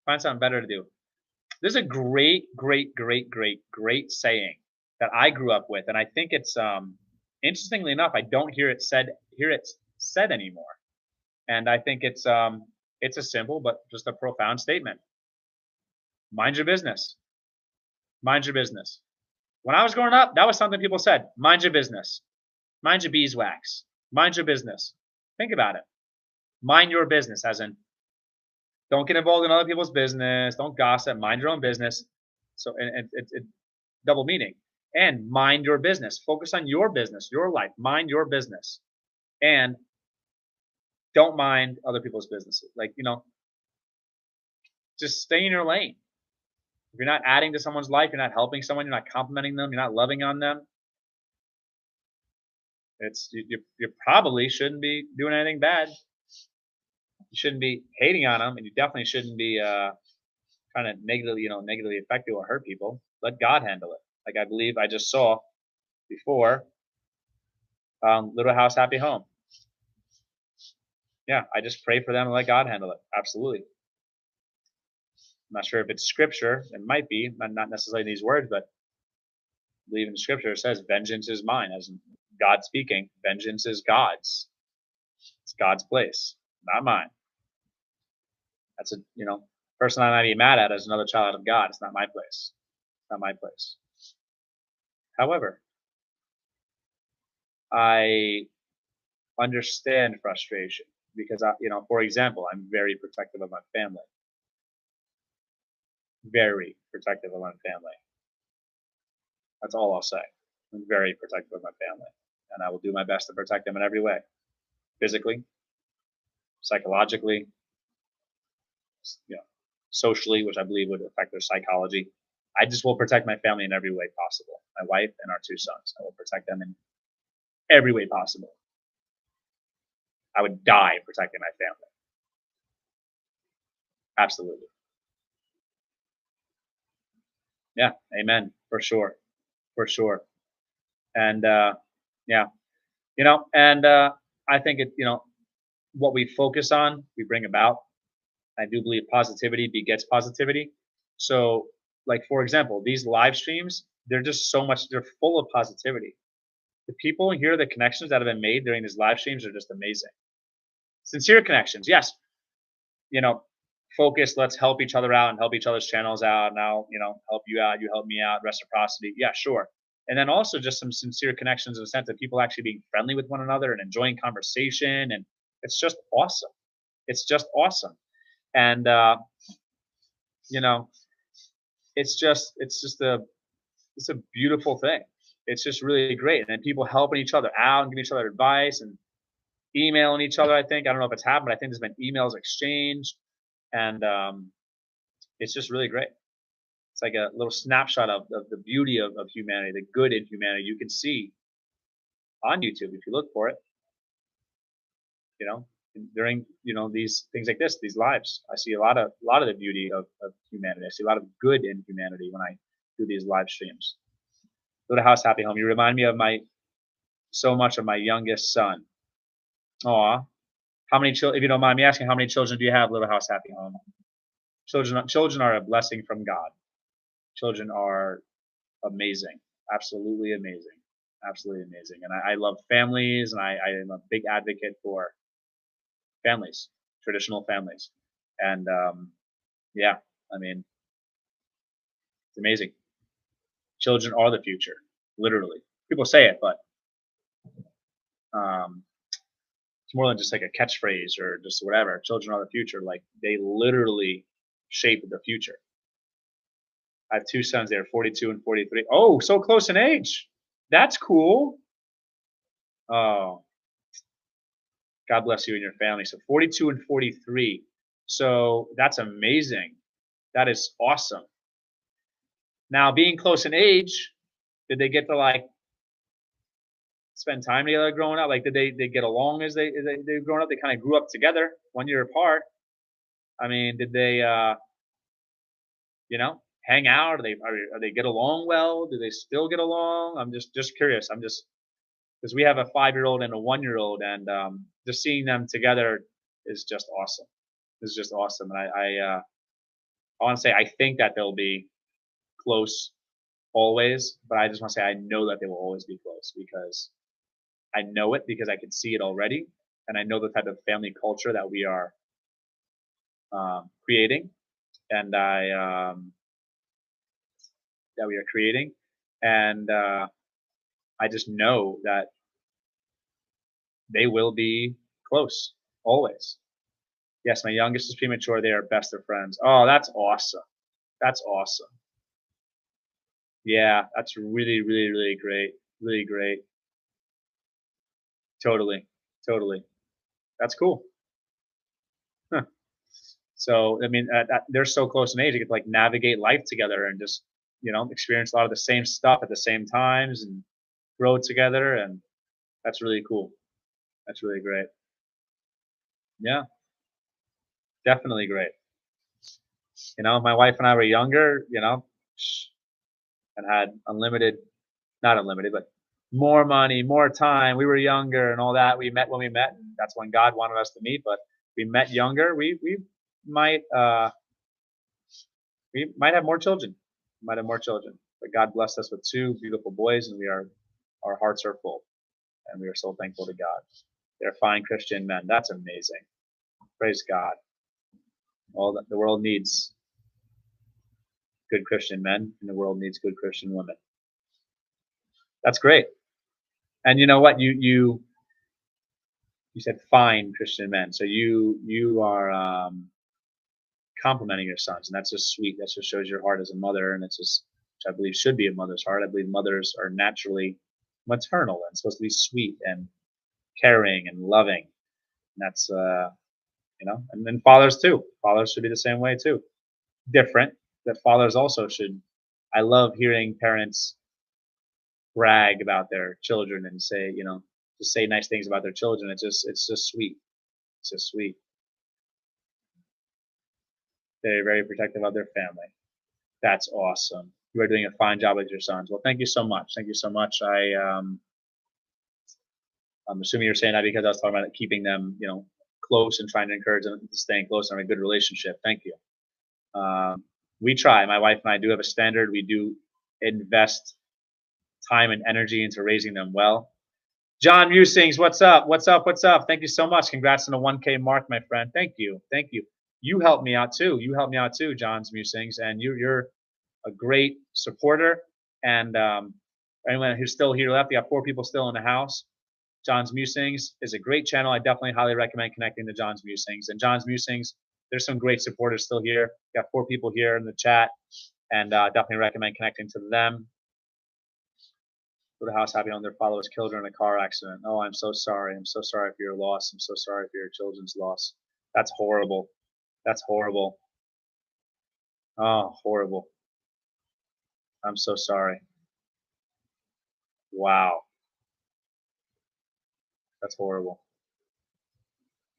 find something better to do. There's a great saying that I grew up with, and I think it's interestingly enough, I don't hear it said anymore. And I think it's a simple but just a profound statement. Mind your business. Mind your business. When I was growing up, that was something people said. Mind your business. Mind your beeswax. Mind your business. Think about it. Mind your business, as in, don't get involved in other people's business. Don't gossip. Mind your own business. So it's double meaning. And mind your business. Focus on your business, your life. Mind your business. And don't mind other people's businesses. Like, just stay in your lane. If you're not adding to someone's life, you're not helping someone, you're not complimenting them, you're not loving on them, you probably shouldn't be doing anything bad. You shouldn't be hating on them, and you definitely shouldn't be trying to negatively affect or hurt people. Let God handle it. Like I believe I just saw before, Little House Happy Home. Yeah, I just pray for them and let God handle it. Absolutely. I'm not sure if it's scripture. It might be, not necessarily these words, but I believe in scripture it says, vengeance is mine, as God speaking. Vengeance is God's. It's God's place, not mine. That's person I might be mad at is another child of God. It's not my place. It's not my place. However, I understand frustration. because for example, I'm very protective of my family, very protective of my family. That's all I'll say. I'm very protective of my family, and I will do my best to protect them in every way, physically, psychologically, you know, socially, which I believe would affect their psychology. I just will protect my family in every way possible. My wife and our two sons. I will protect them in every way possible. I would die protecting my family. Absolutely. Yeah. Amen. For sure. For sure. And yeah, and I think what we focus on, we bring about. I do believe positivity begets positivity. So, like for example, these live streams, they're just so much. They're full of positivity. The people here, the connections that have been made during these live streams are just amazing. Sincere connections, yes. You know, focus. Let's help each other out and help each other's channels out. And I'll help you out. You help me out. Reciprocity, yeah, sure. And then also just some sincere connections in the sense of people actually being friendly with one another and enjoying conversation, and it's just awesome. It's just awesome. And you know, it's a beautiful thing. It's just really great. And then people helping each other out and giving each other advice and emailing each other. I don't know if it's happened, but I think there's been emails exchanged, and it's just really great. It's like a little snapshot of the beauty of humanity, the good in humanity. You can see on YouTube if you look for it. You know, during these things like this, these lives, I see a lot of the beauty of humanity. I see a lot of good in humanity when I do these live streams. Little House Happy Home. You remind me of so much of my youngest son. Aw. How many children? If you don't mind me asking, how many children do you have, Little House Happy Home? Children are a blessing from God. Children are amazing, absolutely amazing, absolutely amazing. And I love families, and I am a big advocate for families, traditional families, and yeah, I mean, it's amazing. Children are the future, literally. People say it, but um, it's more than just like a catchphrase or just whatever. Children are the future. Like they literally shape the future. I have two sons. They're 42 and 43. Oh, so close in age. That's cool. Oh, God bless you and your family. So 42 and 43. So that's amazing. That is awesome. Now, being close in age, did they get to like spend time together growing up? Like, did they get along as they growing up? They kind of grew up together, 1 year apart. I mean, did they hang out? Are they get along well? Do they still get along? I'm just curious. I'm just because we have a 5-year-old and a 1-year-old, and just seeing them together is just awesome. It's just awesome, and I want to say I think that they'll be close always, but I just want to say I know that they will always be close because I know it because I can see it already, and I know the type of family culture that we are creating, and that we are creating, and I just know that they will be close always. Yes, my youngest is premature. They are best of friends. Oh, that's awesome. That's awesome. Yeah, that's really, really, really great. Really great. Totally. Totally. That's cool. Huh. So, I mean, they're so close in age, they get to like navigate life together and just, experience a lot of the same stuff at the same times and grow together. And that's really cool. That's really great. Yeah, definitely great. My wife and I were younger, and had not unlimited, but more money, more time. We were younger and all that. We met when we met. That's when God wanted us to meet. But we met younger. Might uh, we might have more children. Might have more children. But God blessed us with two beautiful boys, and our hearts are full, and we are so thankful to God. They're fine Christian men. That's amazing. Praise God. All that the world needs good Christian men, and the world needs good Christian women. That's great. And you know what? You said fine Christian men. So you are complimenting your sons, and that's just sweet. That just shows your heart as a mother, and it's just which I believe should be a mother's heart. I believe mothers are naturally maternal and supposed to be sweet and caring and loving. And that's and then fathers too. Fathers should be the same way too. Different. That fathers also should. I love hearing parents brag about their children and say, just say nice things about their children. It's just sweet. It's just sweet. They're very protective of their family. That's awesome. You are doing a fine job with your sons. Well, thank you so much. Thank you so much. I'm assuming you're saying that because I was talking about keeping them, close and trying to encourage them to staying close and have a good relationship. Thank you. We try. My wife and I do have a standard. We do invest time and energy into raising them well. John Musings, what's up? What's up? What's up? Thank you so much. Congrats on the 1K mark, my friend. Thank you. Thank you. You helped me out too. You helped me out too, John's Musings, and you're a great supporter. And anyone who's still here left, we got 4 people still in the house. John's Musings is a great channel. I definitely highly recommend connecting to John's Musings. And John's Musings, there's some great supporters still here. Got 4 people here in the chat, and definitely recommend connecting to them. Go to house happy home. Their father was killed in a car accident. Oh, I'm so sorry. I'm so sorry for your loss. I'm so sorry for your children's loss. That's horrible. That's horrible. Oh, horrible. I'm so sorry. Wow. That's horrible.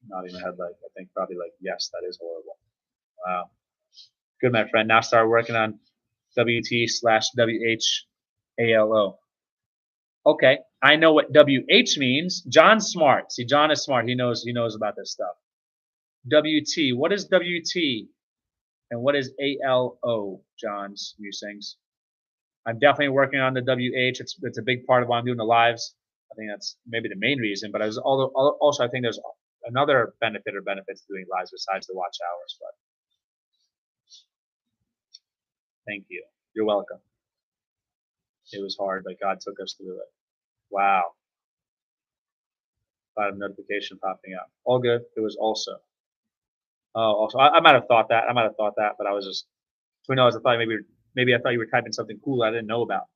Nodding my head like, I think probably like, yes, that is horrible. Wow. Good, my friend. Now start working on WT/WHALO. Okay. I know what WH means. John's smart. See, John is smart. He knows about this stuff. WT. What is WT? And what is ALO, John's Musings? I'm definitely working on the WH. It's a big part of why I'm doing the lives. I think that's maybe the main reason. But also I think there's another benefit or benefits to doing lives besides the watch hours. But thank you. You're welcome. It was hard, but God took us through it. Wow. A notification popping up. All good. It was also. Oh, also, I might have thought that. But I was just, who knows? I thought maybe I thought you were typing something cool I didn't know about.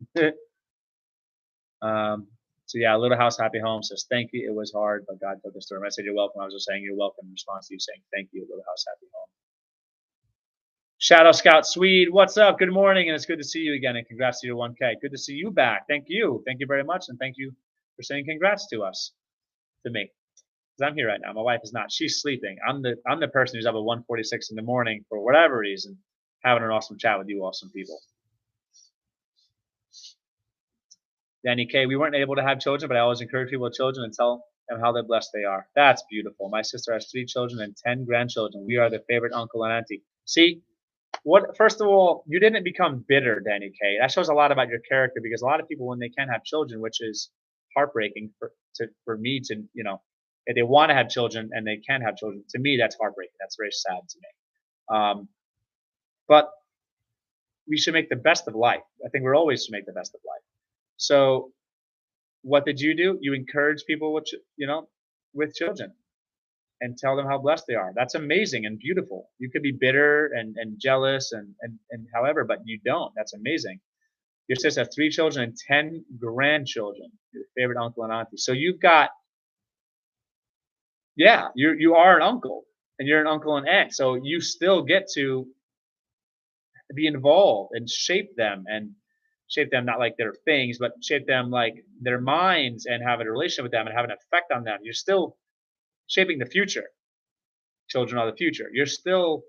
So yeah, Little House Happy Home says thank you. It was hard, but God took us through. I said you're welcome. I was just saying you're welcome in response to you saying thank you, Little House Happy Home. Shadow Scout Swede, what's up? Good morning, and it's good to see you again. And congrats to your 1K. Good to see you back. Thank you. Thank you very much, and thank you for saying congrats to us, to me. Because I'm here right now. My wife is not. She's sleeping. I'm the person who's up at 1:46 in the morning for whatever reason, having an awesome chat with you awesome people. Danny K, we weren't able to have children, but I always encourage people with children and tell them how blessed they are. That's beautiful. My sister has 3 children and 10 grandchildren. We are the favorite uncle and auntie. See, first of all, you didn't become bitter, Danny K. That shows a lot about your character because a lot of people, when they can't have children, which is heartbreaking for me to, if they want to have children and they can't have children, to me, that's heartbreaking. That's very sad to me. But we should make the best of life. I think we're always to make the best of life. So what did you do? You encourage people with children and tell them how blessed they are. That's amazing and beautiful. You could be bitter and jealous and however, but you don't. That's amazing. Your sister has 3 children and 10 grandchildren. Your favorite uncle and auntie. So you've got, yeah, you are an uncle and you're an uncle and aunt. So you still get to be involved and shape them not like their things, but shape them like their minds and have a relationship with them and have an effect on them. You're still shaping the future. Children are the future. You're still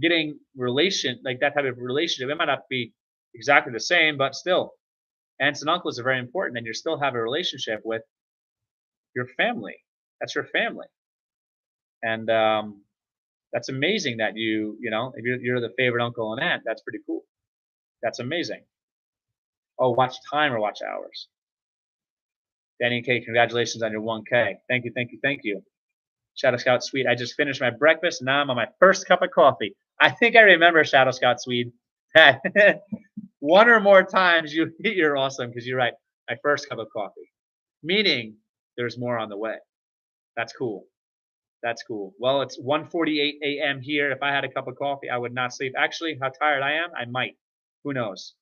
getting like that type of relationship. It might not be exactly the same, but still, aunts and uncles are very important, and you still have a relationship with your family. That's your family, and that's amazing that if you're the favorite uncle and aunt, that's pretty cool. That's amazing. Oh, watch time or watch hours. Danny K, congratulations on your 1K. Thank you, thank you, thank you. Shadow Scout Swede, I just finished my breakfast and now I'm on my first cup of coffee. I think I remember Shadow Scout Swede. One or more times you're awesome because you're right. My first cup of coffee, meaning there's more on the way. That's cool. That's cool. Well, it's 1:48 a.m. here. If I had a cup of coffee, I would not sleep. Actually, how tired I am, I might. Who knows?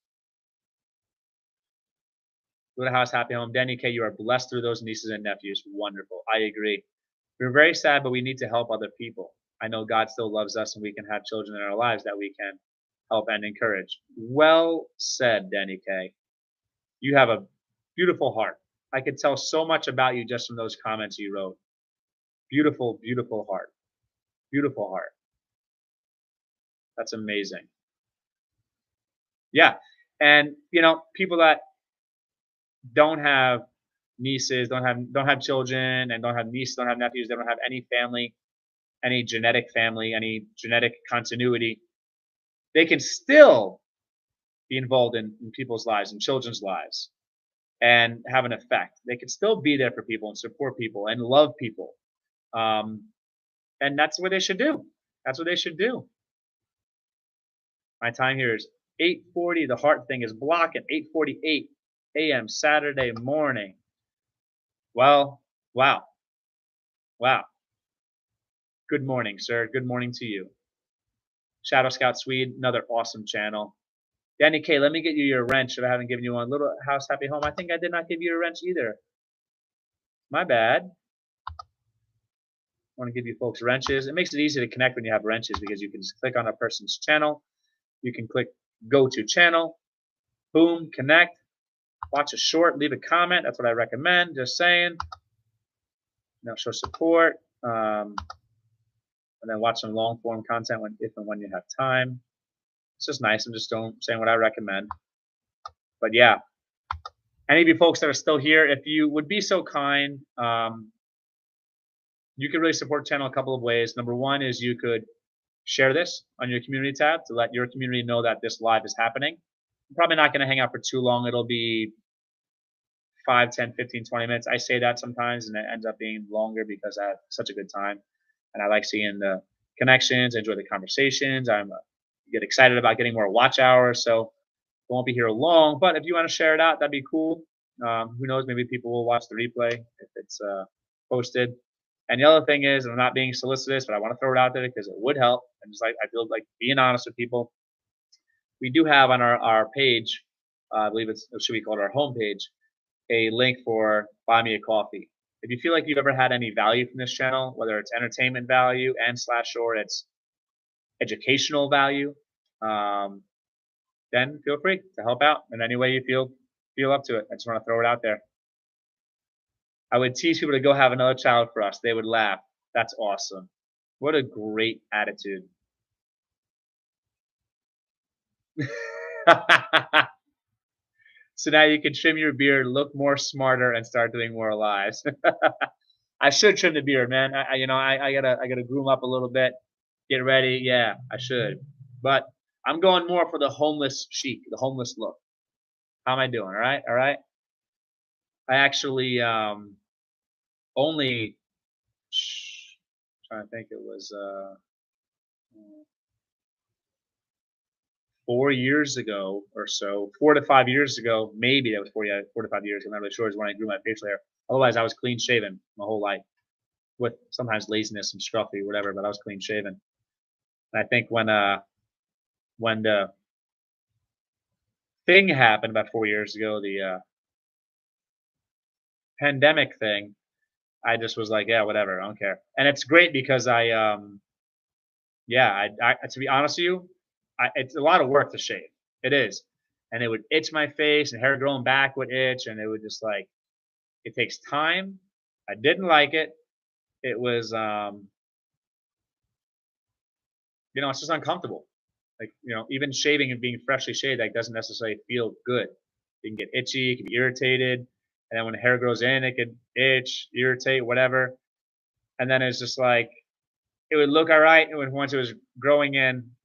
Little house, happy home. Danny K, you are blessed through those nieces and nephews. Wonderful. I agree. We're very sad, but we need to help other people. I know God still loves us and we can have children in our lives that we can help and encourage. Well said, Danny K. You have a beautiful heart. I could tell so much about you just from those comments you wrote. Beautiful, beautiful heart. Beautiful heart. That's amazing. Yeah. And people that don't have nieces, don't have children, and don't have nieces, don't have nephews, they don't have any family, any genetic continuity, they can still be involved in people's lives and children's lives and have an effect. They can still be there for people and support people and love people. Um, and that's what they should do. That's what they should do. My time here is 8:40. The heart thing is blocking 8:48 a.m. Saturday morning. Well, wow, wow. Good morning, sir. Good morning to you. Shadow Scout Swede, another awesome channel. Danny K, let me get you your wrench if I haven't given you one. Little House Happy Home, I think I did not give you a wrench either. My bad. I want to give you folks wrenches. It makes it easy to connect when you have wrenches because you can just click on a person's channel. You can click go to channel, boom, connect, watch a short, leave a comment. That's what I recommend. Just saying. Show support. And then watch some long form content if and when you have time. It's just nice. I'm just saying what I recommend. But yeah, any of you folks that are still here, if you would be so kind, you could really support the channel a couple of ways. Number one is you could share this on your community tab to let your community know that this live is happening. I'm probably not going to hang out for too long. It'll be 5, 10, 15, 20 minutes. I say that sometimes and it ends up being longer because I have such a good time. And I like seeing the connections, enjoy the conversations. Get excited about getting more watch hours. So I won't be here long, but if you want to share it out, that'd be cool. Who knows? Maybe people will watch the replay if it's posted. And the other thing is, I'm not being solicitous, but I want to throw it out there because it would help. And just like I feel like being honest with people, we do have on our page, I believe it should be called our homepage, a link for Buy Me a Coffee. If you feel like you've ever had any value from this channel, whether it's entertainment value and / or it's educational value, then feel free to help out in any way you feel up to it. I just want to throw it out there. I would teach people to go have another child for us. They would laugh. That's awesome. What a great attitude. So now you can trim your beard, look more smarter, and start doing more lives. I should trim the beard, man. I gotta groom up a little bit, get ready. Yeah, I should. But I'm going more for the homeless chic, the homeless look. How am I doing? All right, all right. I actually only trying to think. It was 4 years ago or so, 4 to 5 years ago, maybe that was 4 to 5 years. I'm not really sure. Is when I grew my facial hair. Otherwise, I was clean shaven my whole life, with sometimes laziness and scruffy, whatever. But I was clean shaven. And I think when the thing happened about 4 years ago, the pandemic thing, I just was like, yeah, whatever, I don't care. And it's great because yeah, to be honest with you, it's a lot of work to shave. It is, and it would itch my face, and hair growing back would itch, and it would just like it takes time. I didn't like it. It was, it's just uncomfortable. Like even shaving and being freshly shaved, like doesn't necessarily feel good. You can get itchy, you can be irritated, and then when the hair grows in, it could itch, irritate, whatever. And then it's just like it would look all right once it was growing in.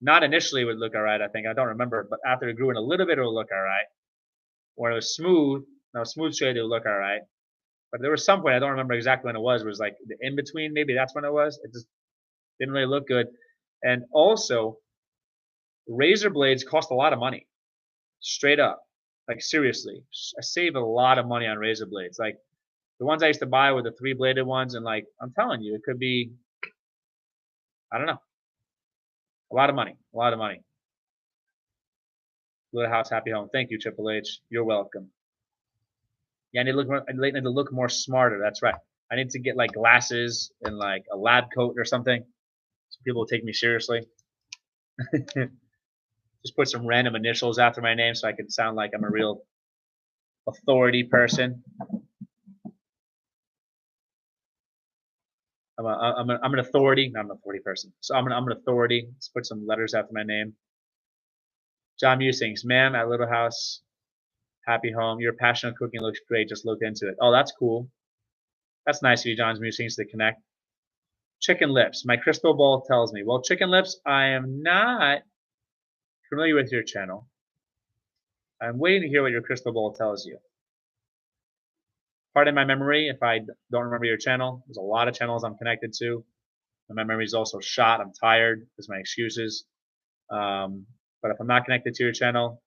Not initially it would look all right, I think. I don't remember, but after it grew in a little bit, it would look all right. When it was smooth, smooth shade, it would look all right. But there was some point, I don't remember exactly when it was like the in between, maybe that's when it was. It just didn't really look good. And also, razor blades cost a lot of money, straight up. Like seriously, I save a lot of money on razor blades. Like The ones I used to buy were the 3-bladed ones, and like I'm telling you, it could be, I don't know, a lot of money, a lot of money. Little house, happy home. Thank you, Triple H. You're welcome. Yeah, I need to look more, I need to look more smarter. That's right. I need to get like glasses and like a lab coat or something, so people will take me seriously. Just put some random initials after my name so I can sound like I'm a real authority person. I'm an authority, not an authority person. So I'm an authority. Let's put some letters after my name. John Musings, ma'am, at Little House, happy home. Your passion on cooking looks great. Just look into it. Oh, that's cool. That's nice of you, John's Musings, to connect. Chicken lips. My crystal ball tells me. Well, chicken lips, I am not familiar with your channel. I'm waiting to hear what your crystal ball tells you. Pardon my memory if I don't remember your channel. There's a lot of channels I'm connected to. And my memory is also shot. I'm tired. There's my excuses. But if I'm not connected to your channel,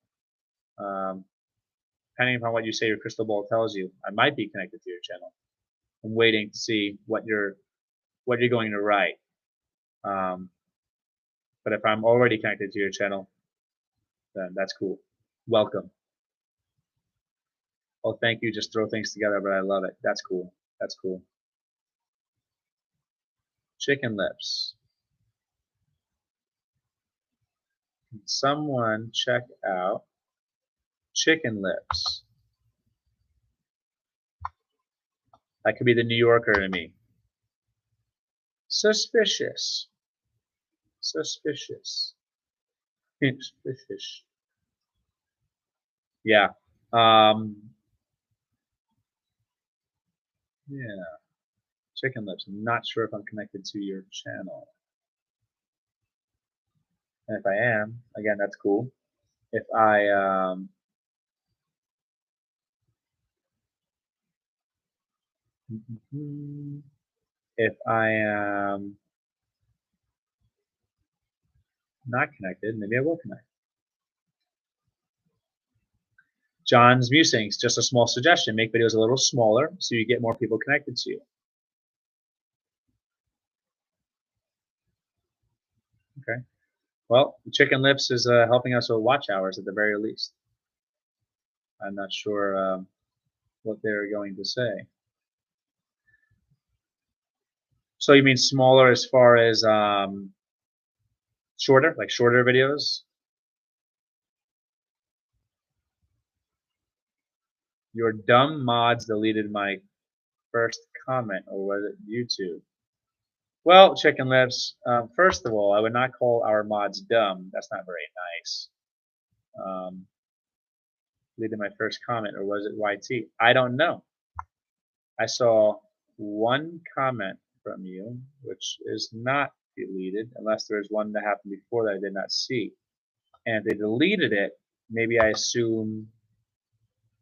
depending upon what you say your crystal ball tells you, I might be connected to your channel. I'm waiting to see what you're going to write. But if I'm already connected to your channel, then that's cool. Welcome. Oh, thank you. Just throw things together, but I love it. That's cool. That's cool. Chicken lips. Can someone check out chicken lips? That could be the New Yorker in me. Suspicious. Suspicious. Suspicious. Yeah. Yeah. Chicken lips. I'm not sure if I'm connected to your channel. And if I am, again, that's cool. If I if I am not connected, maybe I will connect. John's Musings, just a small suggestion. Make videos a little smaller so you get more people connected to you. Okay. Well, Chicken Lips is helping us with watch hours at the very least. I'm not sure what they're going to say. So you mean smaller as far as shorter, like shorter videos? Your dumb mods deleted my first comment, or was it YouTube? Well, Chicken Lips, first of all, I would not call our mods dumb. That's not very nice. Deleted my first comment, or was it YT? I don't know. I saw one comment from you, which is not deleted, unless there's one that happened before that I did not see. And if they deleted it, maybe I assume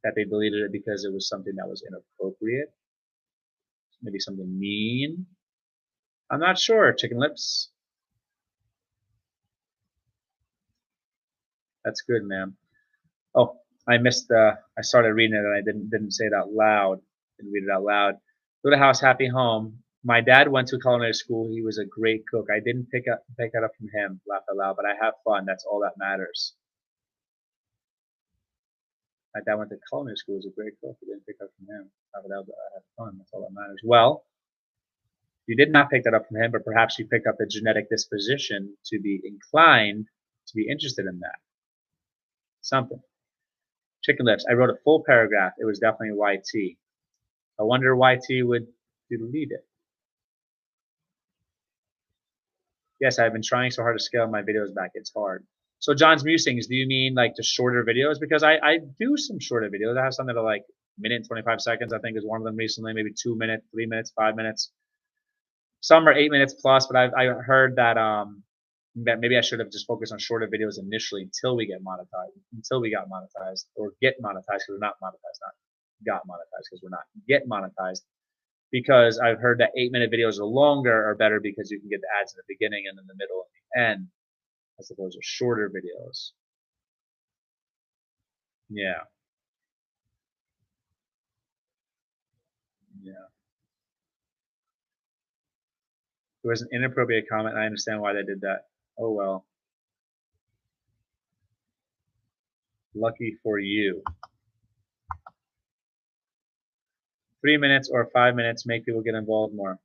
that they deleted it because it was something that was inappropriate, maybe something mean. I'm not sure, Chicken Lips. That's good, ma'am. Oh, I missed I started reading it and I didn't say it out loud. Didn't read it out loud. Little House, Happy Home. My dad went to culinary school. He was a great cook. I didn't pick that up from him, laugh out loud, but I have fun. That's all that matters. My dad went to culinary school. He was a great cook. I didn't pick up from him. Laugh out loud, but I had fun. That's all that matters. Well, you did not pick that up from him, but perhaps you picked up the genetic disposition to be inclined to be interested in that. Something. Chicken Lips. I wrote a full paragraph. It was definitely YT. I wonder YT would delete it. Yes, I've been trying so hard to scale my videos back. It's hard. So John's Musings, do you mean like the shorter videos? Because I do some shorter videos. I have some that are like minute and 25 seconds, I think is one of them recently, maybe 2 minutes, 3 minutes, 5 minutes. Some are 8 minutes plus, but I heard that that maybe I should have just focused on shorter videos initially until we get monetized, until we got monetized or get monetized because we're not monetized, not got monetized because we're not get monetized. Because I've heard that 8-minute videos are longer are better because you can get the ads in the beginning and in the middle and the end, as opposed to shorter videos. Yeah. Yeah. It was an inappropriate comment. I understand why they did that. Oh well. Lucky for you. 3 minutes or 5 minutes make people get involved more.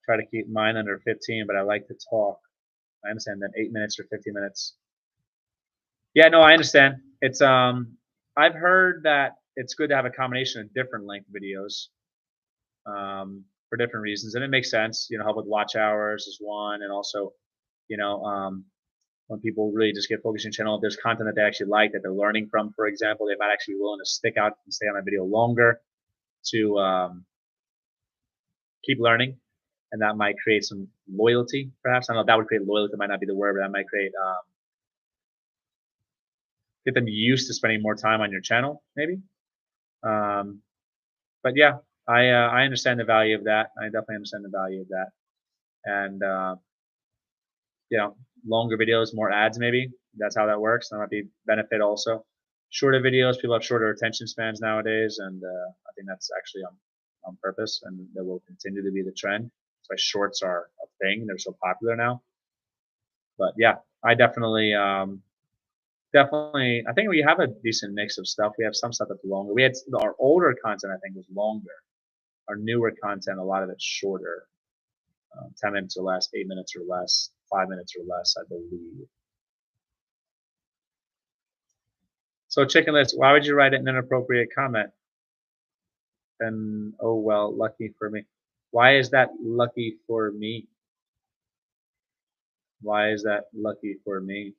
Try to keep mine under 15, but I like to talk. I understand that 8 minutes or 15 minutes. Yeah, no, I understand. It's I've heard that it's good to have a combination of different length videos for different reasons, and it makes sense. You know, help with watch hours is one, and also, you know, when people really just get focused on channel, if there's content that they actually like that they're learning from, for example, they might actually be willing to stick out and stay on a video longer to keep learning, and that might create some loyalty, perhaps. I don't know if that would create loyalty, might not be the word, but that might create get them used to spending more time on your channel, maybe. Um, but yeah, I understand the value of that. I definitely understand the value of that, and you know, longer videos, more ads, maybe. That's how that works. That might be benefit also. Shorter videos, people have shorter attention spans nowadays, and I think that's actually on purpose, and that will continue to be the trend. That's why shorts are a thing; they're so popular now. But yeah, I definitely, definitely. I think we have a decent mix of stuff. We have some stuff that's longer. We had our older content, I think, was longer. Our newer content, a lot of it's shorter, 10 minutes or less, 8 minutes or less, 5 minutes or less, I believe. So chicken lips, why would you write an inappropriate comment? And oh well, lucky for me. Why is that lucky for me? Why is that lucky for me?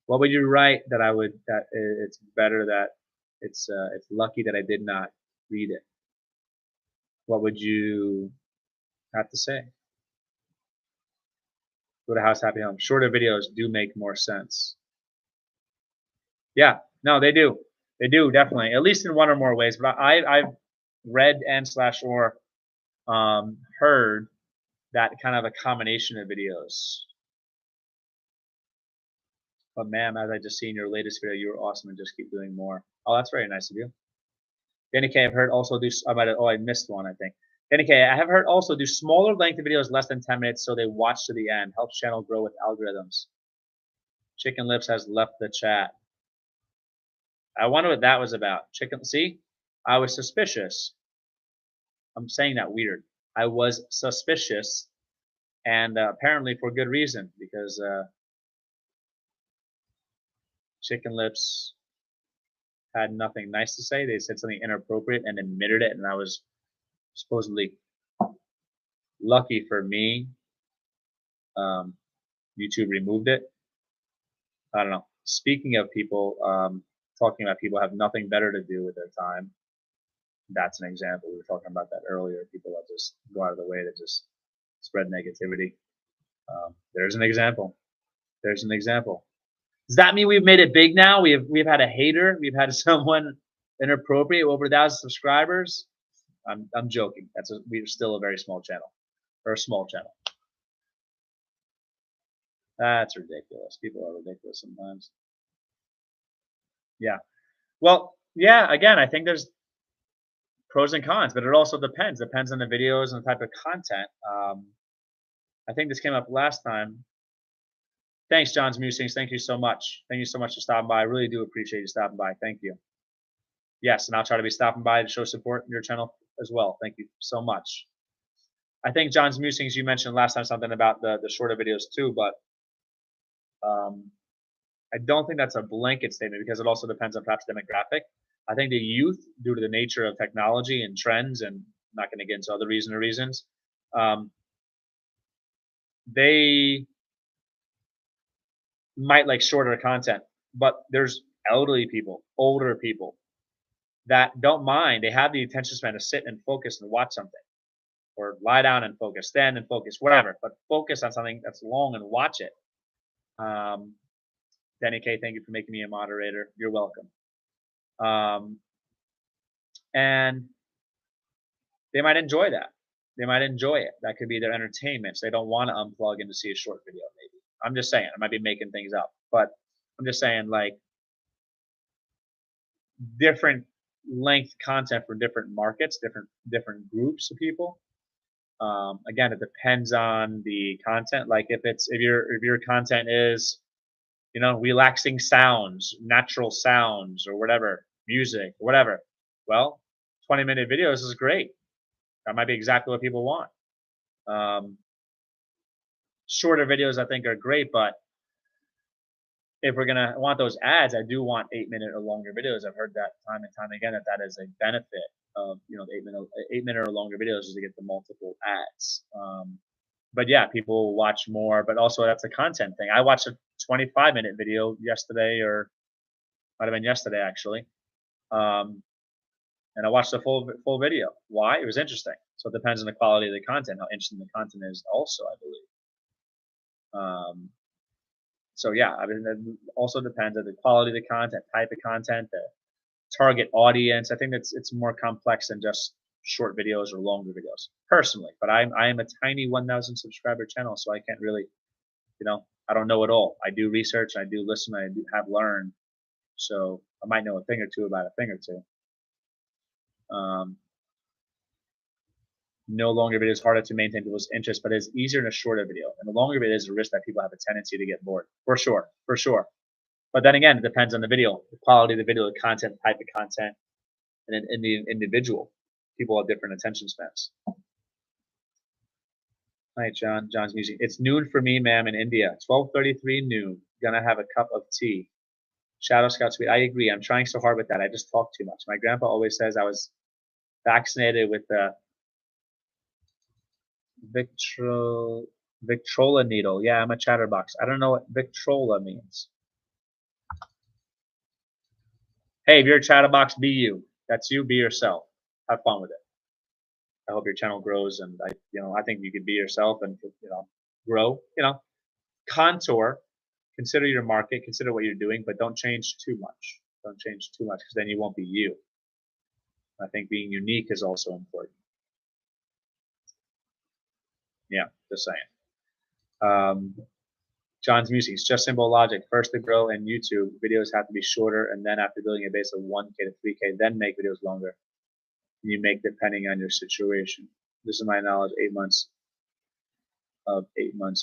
What would you write that I would that it's better that it's lucky that I did not read it? What would you have to say? Go to house happy home. Shorter videos do make more sense. Yeah, no, they do. They do definitely, at least in one or more ways. But I've read and slash or heard that kind of a combination of videos. But ma'am, as I just seen your latest video, you were awesome and just keep doing more. Oh, that's very nice of you. Danny K, I've heard also do. I might have, oh, I missed one. I think. Danny K, I have heard also do smaller length videos, less than 10 minutes, so they watch to the end. Helps channel grow with algorithms. Chicken Lips has left the chat. I wonder what that was about. Chicken. See, I was suspicious. I'm saying that weird. I was suspicious, and apparently for good reason, because Chicken Lips had nothing nice to say. They said something inappropriate and admitted it, and I was supposedly lucky for me. YouTube removed it. I don't know. Speaking of people, talking about people have nothing better to do with their time. That's an example. We were talking about that earlier. People that just go out of the way to just spread negativity. There's an example. There's an example. Does that mean we've made it big now? We've had a hater. We've had someone inappropriate over 1,000 subscribers. I'm joking. We're still a very small channel, or a small channel. That's ridiculous. People are ridiculous sometimes. Yeah. Well, yeah. Again, I think there's pros and cons, but it also depends. Depends on the videos and the type of content. I think this came up last time. Thanks, John's Musings. Thank you so much. Thank you so much for stopping by. I really do appreciate you stopping by. Thank you. Yes, and I'll try to be stopping by to show support in your channel as well. Thank you so much. I think John's Musings, you mentioned last time something about the shorter videos too, but I don't think that's a blanket statement because it also depends on perhaps demographic. I think the youth, due to the nature of technology and trends, and I'm not going to get into other reasons, they might like shorter content. But there's elderly people, older people that don't mind. They have the attention span to sit and focus and watch something, or lie down and focus, stand and focus, whatever. But focus on something that's long and watch it. Danny K, thank you for making me a moderator. You're welcome. And they might enjoy that. They might enjoy it. That could be their entertainment. So they don't want to unplug and to see a short video, maybe. I'm just saying. I might be making things up. But I'm just saying, like, different length content for different markets, different groups of people. Again, it depends on the content. Like if your content is, relaxing sounds, natural sounds, or whatever, music, whatever. Well, 20-minute videos is great. That might be exactly what people want. Um, Shorter videos, I think, are great, but if we're gonna want those ads, I do want 8-minute or longer videos. I've heard that time and time again that is a benefit of the 8-minute or longer videos is to get the multiple ads. But yeah, people will watch more, but also that's a content thing. I watched a 25-minute video yesterday, or might have been yesterday actually, um, and I watched the full video. Why? It was interesting. So it depends on the quality of the content, how interesting the content is, also, I believe. So yeah, I mean, it also depends on the quality of the content, type of content, the target audience. I think it's more complex than just short videos or longer videos, personally. But I am a tiny 1,000 subscriber channel, so I can't really, I don't know it all. I do research, I do listen, I do have learned, so I might know a thing or two about a thing or two. No longer video is harder to maintain people's interest, but it's easier in a shorter video. And the longer video is a risk that people have a tendency to get bored, for sure, for sure. But then again, it depends on the video, the quality of the video, the content, type of content, and in the individual. People have different attention spans. Hi, John. John's music. It's noon for me, ma'am, in India. 12:33 noon. Gonna have a cup of tea. Shadow Scout Sweet. I agree. I'm trying so hard with that. I just talk too much. My grandpa always says I was vaccinated with the Victrola needle. Yeah, I'm a chatterbox. I don't know what Victrola means. Hey, if you're a chatterbox, be you. That's you. Be yourself. Have fun with it. I hope your channel grows, and I think you could be yourself and grow. Contour. Consider your market. Consider what you're doing, but don't change too much. Don't change too much, because then you won't be you. I think being unique is also important. Yeah, just saying. John's music. It's just simple logic. First to grow in YouTube, videos have to be shorter, and then after building a base of 1K to 3K, then make videos longer. You make depending on your situation. This is my knowledge. 8 months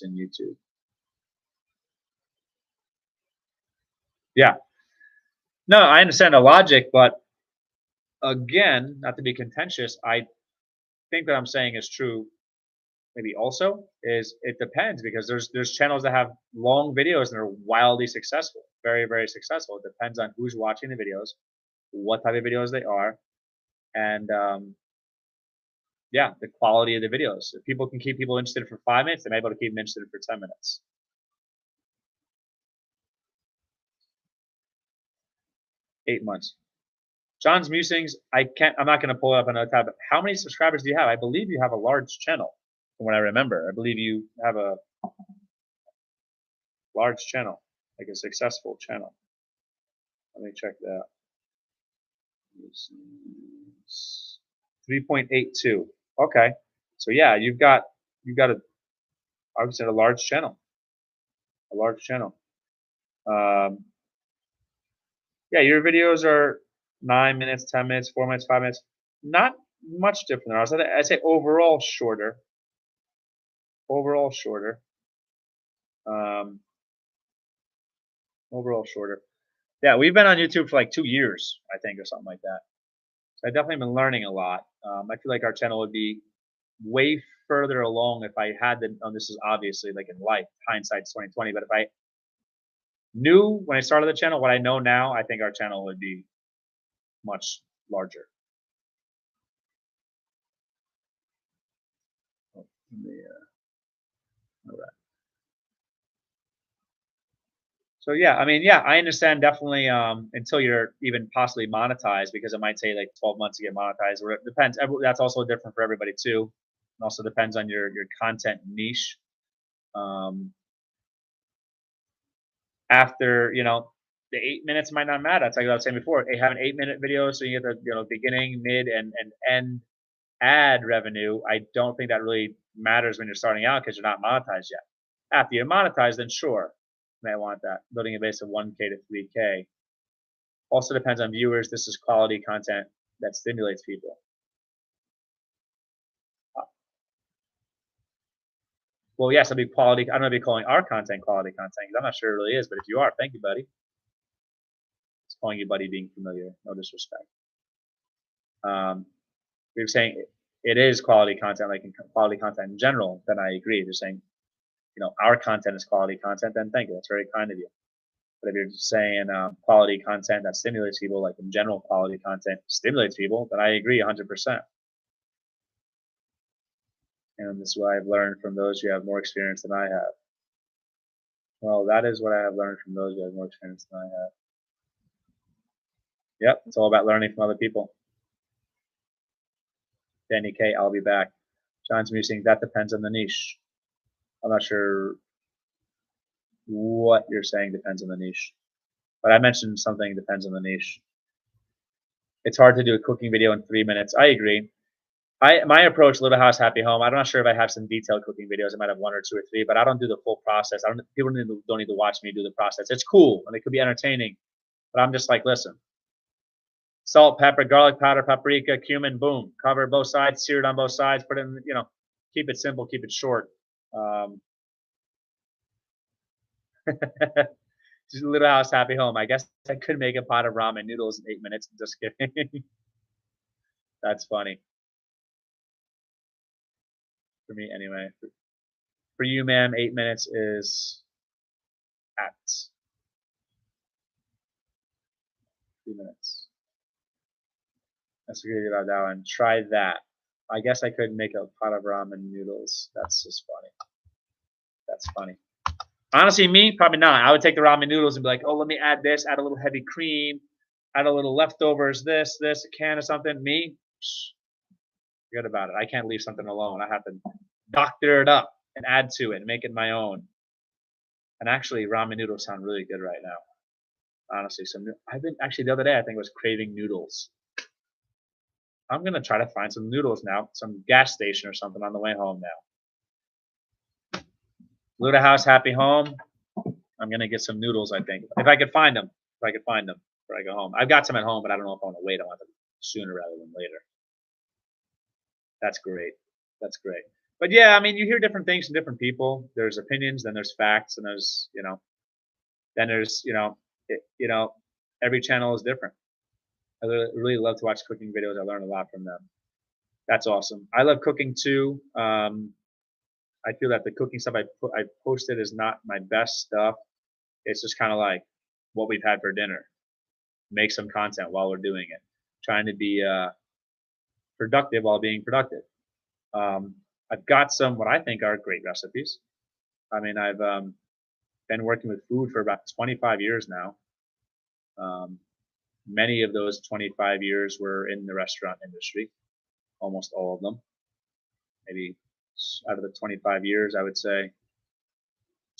in YouTube. Yeah. No, I understand the logic, but again, not to be contentious, I think what I'm saying is true. Maybe also is it depends, because there's channels that have long videos and are wildly successful, very, very successful. It depends on who's watching the videos, what type of videos they are, and yeah, the quality of the videos. If people can keep people interested for 5 minutes, they may be able to keep them interested for 10 minutes. Eight months. John's Musings, I'm not going to pull it up another tab, but how many subscribers do you have? I believe you have a large channel, from what I remember. I believe you have a large channel, like a successful channel. Let me check that. 3.82. Okay. So yeah, you've got I would say a large channel. A large channel. Yeah, your videos are 9 minutes, 10 minutes, 4 minutes, 5 minutes. Not much different than ours. I'd say overall shorter. Overall shorter. Overall shorter. Yeah, we've been on YouTube for like 2 years, I think, or something like that. So I've definitely been learning a lot. I feel like our channel would be way further along if I had the. This is obviously like in life, hindsight's 2020. But if I knew when I started the channel what I know now, I think our channel would be much larger. Oh, all right. So yeah, I mean, yeah, I understand definitely until you're even possibly monetized, because it might take like 12 months to get monetized, or it depends. That's also different for everybody too. It also depends on your content niche. After the 8 minutes might not matter. That's like I was saying before. They have an 8-minute video, so you get the beginning, mid, and end ad revenue. I don't think that really matters when you're starting out, because you're not monetized yet. After you're monetized, then sure, you may want that. Building a base of 1K to 3K. Also depends on viewers. This is quality content that stimulates people. Well, yes, I'll be quality. I don't know if you're calling our content quality content, 'cause I'm not sure it really is, but if you are, thank you, buddy. It's calling you buddy being familiar. No disrespect. If you're saying it is quality content, like quality content in general, then I agree. If you're saying, our content is quality content, then thank you. That's very kind of you. But if you're saying quality content that stimulates people, like in general, quality content stimulates people, then I agree 100%. And this is what I've learned from those who have more experience than I have. Well, that is what I have learned from those who have more experience than I have. Yep, it's all about learning from other people. Danny K, I'll be back. John's musing, that depends on the niche. I'm not sure what you're saying depends on the niche. But I mentioned something depends on the niche. It's hard to do a cooking video in 3 minutes. I agree. My approach, Little House, Happy Home. I'm not sure if I have some detailed cooking videos. I might have 1 or 2 or 3, but I don't do the full process. People don't need to watch me do the process. It's cool and it could be entertaining, but I'm just like, listen, salt, pepper, garlic powder, paprika, cumin, boom, cover both sides, sear it on both sides, put it in, keep it simple, keep it short. Just Little House, Happy Home. I guess I could make a pot of ramen noodles in 8 minutes. Just kidding. That's funny. For me, anyway. For you, ma'am, 8 minutes is at 3 minutes. That's good about that one. Try that. I guess I could make a pot of ramen noodles. That's just funny. That's funny. Honestly, me, probably not. I would take the ramen noodles and be like, oh, let me add this, add a little heavy cream, add a little leftovers, this, a can or something. Me, forget about it. I can't leave something alone. I have to doctor it up and add to it and make it my own. And actually, ramen noodles sound really good right now. Honestly, I've been actually the other day I think I was craving noodles. I'm gonna try to find some noodles now, some gas station or something on the way home now. Little House, Happy Home. I'm gonna get some noodles. I think if I could find them, before I go home. I've got some at home, but I don't know if I want to wait. I want them sooner rather than later. That's great. That's great. But yeah, I mean, you hear different things from different people. There's opinions, then there's facts, and there's then there's every channel is different. I really love to watch cooking videos. I learn a lot from them. That's awesome. I love cooking too. I feel that the cooking stuff I posted is not my best stuff. It's just kind of like what we've had for dinner. Make some content while we're doing it. Trying to be productive while being productive. I've got some what I think are great recipes. I mean, I've been working with food for about 25 years now. Many of those 25 years were in the restaurant industry, almost all of them. Maybe out of the 25 years, I would say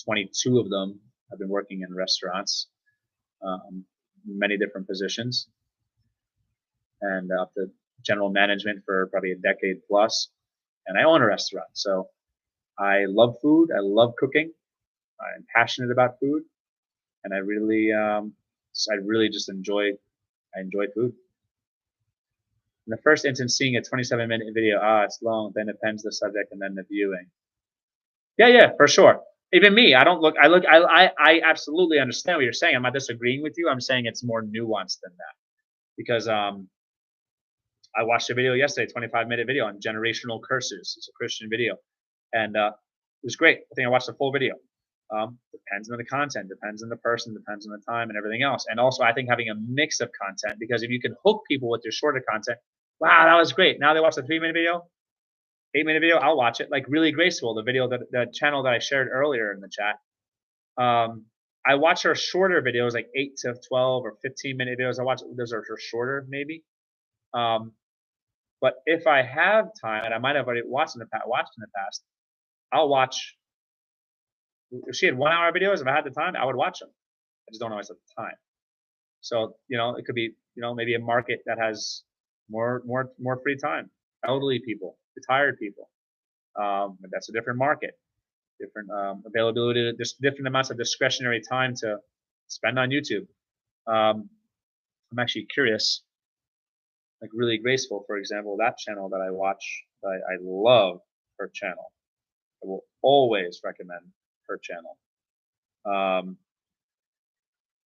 22 of them have been working in restaurants, many different positions, and up to general management for probably a decade plus. And I own a restaurant, so I love food. I love cooking. I'm passionate about food, and I really just enjoy food. In the first instance, seeing a 27-minute video, it's long, then it depends the subject and then the viewing. Yeah, for sure. Even me, I absolutely understand what you're saying. I'm not disagreeing with you. I'm saying it's more nuanced than that. Because I watched a video yesterday, 25-minute video on generational curses. It's a Christian video. And it was great. I think I watched the full video. Depends on the content, depends on the person, depends on the time and everything else. And also I think having a mix of content, because if you can hook people with your shorter content, wow, that was great. Now they watch the 3-minute video, 8-minute video, I'll watch it. Like Really Graceful, the channel that I shared earlier in the chat. I watch her shorter videos, like 8 to 12 or 15-minute videos. I watch those are her shorter maybe. But if I have time, and I might have already watched in the past, I'll watch. If she had 1-hour videos, if I had the time, I would watch them. I just don't always have the time. So it could be maybe a market that has more free time. Elderly people, retired people. That's a different market, different availability, just different amounts of discretionary time to spend on YouTube. I'm actually curious. Like Really Graceful, for example, that channel that I watch, I love her channel. I will always recommend her channel. Um,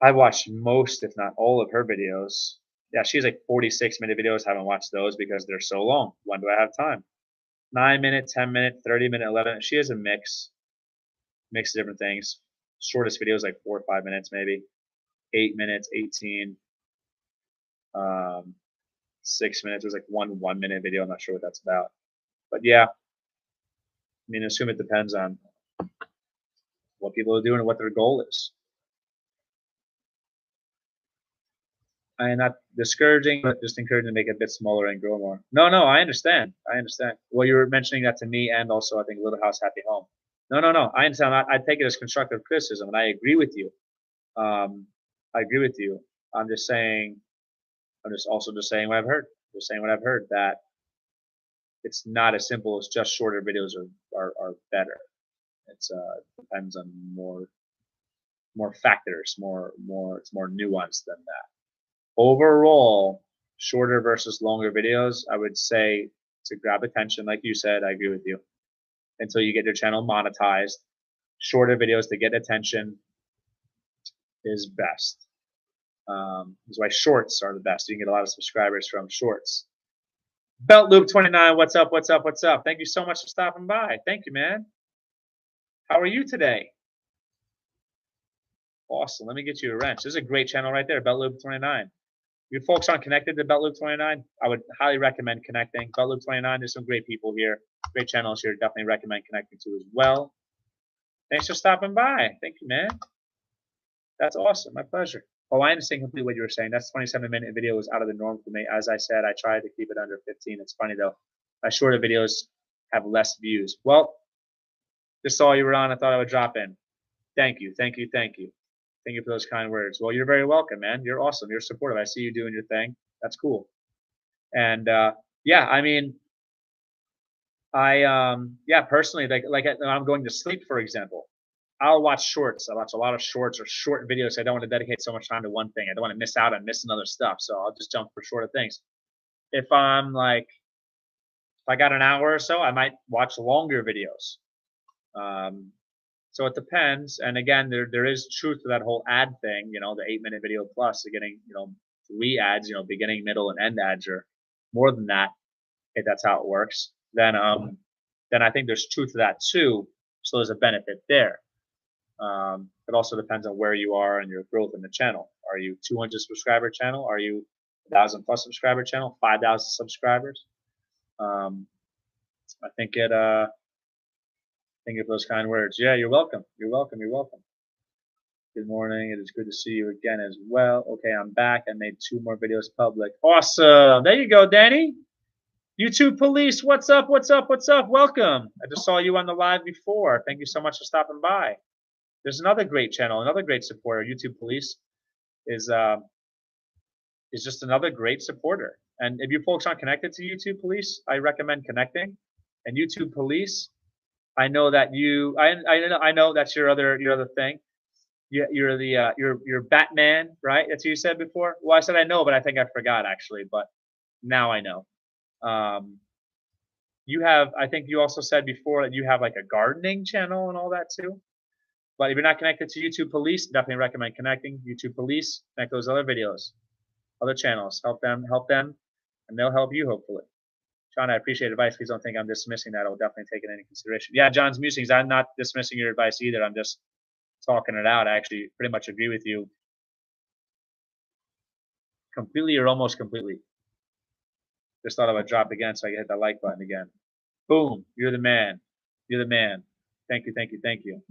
I watched most, if not all, of her videos. Yeah, she has like 46-minute videos. I haven't watched those because they're so long. When do I have time? 9 minute, 10 minute, 30 minute, 11. She has a mix of different things. Shortest videos like 4 or 5 minutes, maybe 8 minutes, 18, um, 6 minutes. There's like one 1 minute video. I'm not sure what that's about, but yeah, I mean, I assume it depends on what people are doing and what their goal is. I am not discouraging, but just encouraging to make it a bit smaller and grow more. No, no, I understand. I understand. Well, you were mentioning that to me and also I think Little House Happy Home. No, no, no. I understand. I take it as constructive criticism, and I agree with you. I agree with you. I'm just saying. I'm just also just saying what I've heard. Just saying what I've heard that it's not as simple as just shorter videos are better. It's depends on more factors, more it's more nuanced than that. Overall, shorter versus longer videos, I would say to grab attention, like you said, I agree with you. Until you get your channel monetized, shorter videos to get attention is best. That's why shorts are the best. You can get a lot of subscribers from shorts. Belt Loop 29, what's up? What's up? What's up? Thank you so much for stopping by. Thank you, man. How are you today? Awesome. Let me get you a wrench. This is a great channel right there, Belt Loop 29. If folks aren't connected to Belt Loop 29, I would highly recommend connecting. Belt Loop 29, there's some great people here, great channels here. Definitely recommend connecting to as well. Thanks for stopping by. Thank you, man. That's awesome. My pleasure. Oh, I understand completely what you were saying. That's 27-minute video was out of the norm for me. As I said, I tried to keep it under 15. It's funny though. My shorter videos have less views. Well, just saw you were on. I thought I would drop in. Thank you. Thank you. Thank you. Thank you for those kind words. Well, you're very welcome, man. You're awesome. You're supportive. I see you doing your thing. That's cool. And yeah, I mean, yeah, personally, like when I'm going to sleep, for example, I'll watch shorts. I watch a lot of shorts or short videos. I don't want to dedicate so much time to one thing. I don't want to miss out on missing other stuff. So I'll just jump for shorter things. If I'm like, if I got an hour or so, I might watch longer videos. So it depends. And again, there is truth to that whole ad thing. You know, the 8-minute video plus, getting 3 ads. Beginning, middle, and end ads, or more than that, if that's how it works. Then I think there's truth to that too. So there's a benefit there. It also depends on where you are and your growth in the channel. Are you 200 subscriber channel? Are you 1,000 plus subscriber channel? 5,000 subscribers? I think think of those kind words. Yeah, you're welcome. You're welcome. You're welcome. Good morning. It is good to see you again as well. Okay, I'm back. I made 2 more videos public. Awesome. There you go, Danny. YouTube Police, what's up? What's up? What's up? Welcome. I just saw you on the live before. Thank you so much for stopping by. There's another great channel, another great supporter. YouTube Police is just another great supporter. And if you folks aren't connected to YouTube Police, I recommend connecting. And YouTube Police, I know that I know that's your other thing. You're the you're Batman, right? That's what you said before. Well, I said I know, but I think I forgot actually. But now I know. You have, I think you also said before that you have like a gardening channel and all that too. But if you're not connected to YouTube Police, definitely recommend connecting. YouTube Police, connect those other videos, other channels. Help them, and they'll help you hopefully. John, I appreciate advice. Please don't think I'm dismissing that. I'll definitely take it into consideration. Yeah, John's musings. I'm not dismissing your advice either. I'm just talking it out. I actually pretty much agree with you completely or almost completely. Just thought I would drop again so I could hit the like button again. Boom. You're the man. You're the man. Thank you, thank you, thank you.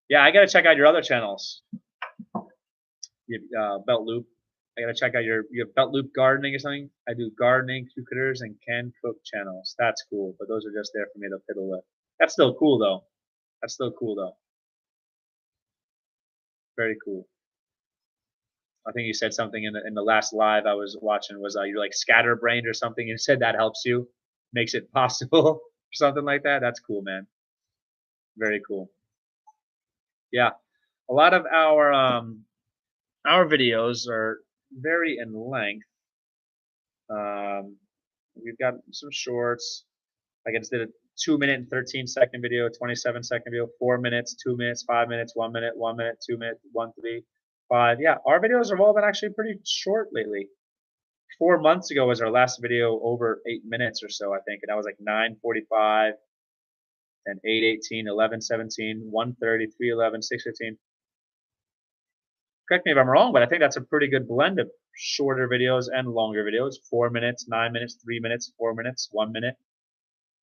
Yeah, I got to check out your other channels. Belt Loop. I got to check out your Belt Loop gardening or something. I do gardening, cucumbers, and canned cook channels. That's cool. But those are just there for me to fiddle with. That's still cool, though. That's still cool, though. Very cool. I think you said something in the last live I was watching was you're like scatterbrained or something. You said that helps you, makes it possible or something like that. That's cool, man. Very cool. Yeah, a lot of our our videos are vary in length. Um, we've got some shorts. Like I just did a 2 minute and 13-second video, 27-second video, 4 minutes, 2 minutes, 5 minutes, 1 minute, 1 minute, 2 minutes, 1, 3, 5. Yeah, our videos have all been actually pretty short lately. 4 months ago was our last video over 8 minutes or so, I think, and that was like 9:45, and 8:18, 11:17, 1:30, 3:11, 6:15. Correct me if I'm wrong, but I think that's a pretty good blend of shorter videos and longer videos. 4 minutes, 9 minutes, 3 minutes, 4 minutes, 1 minute,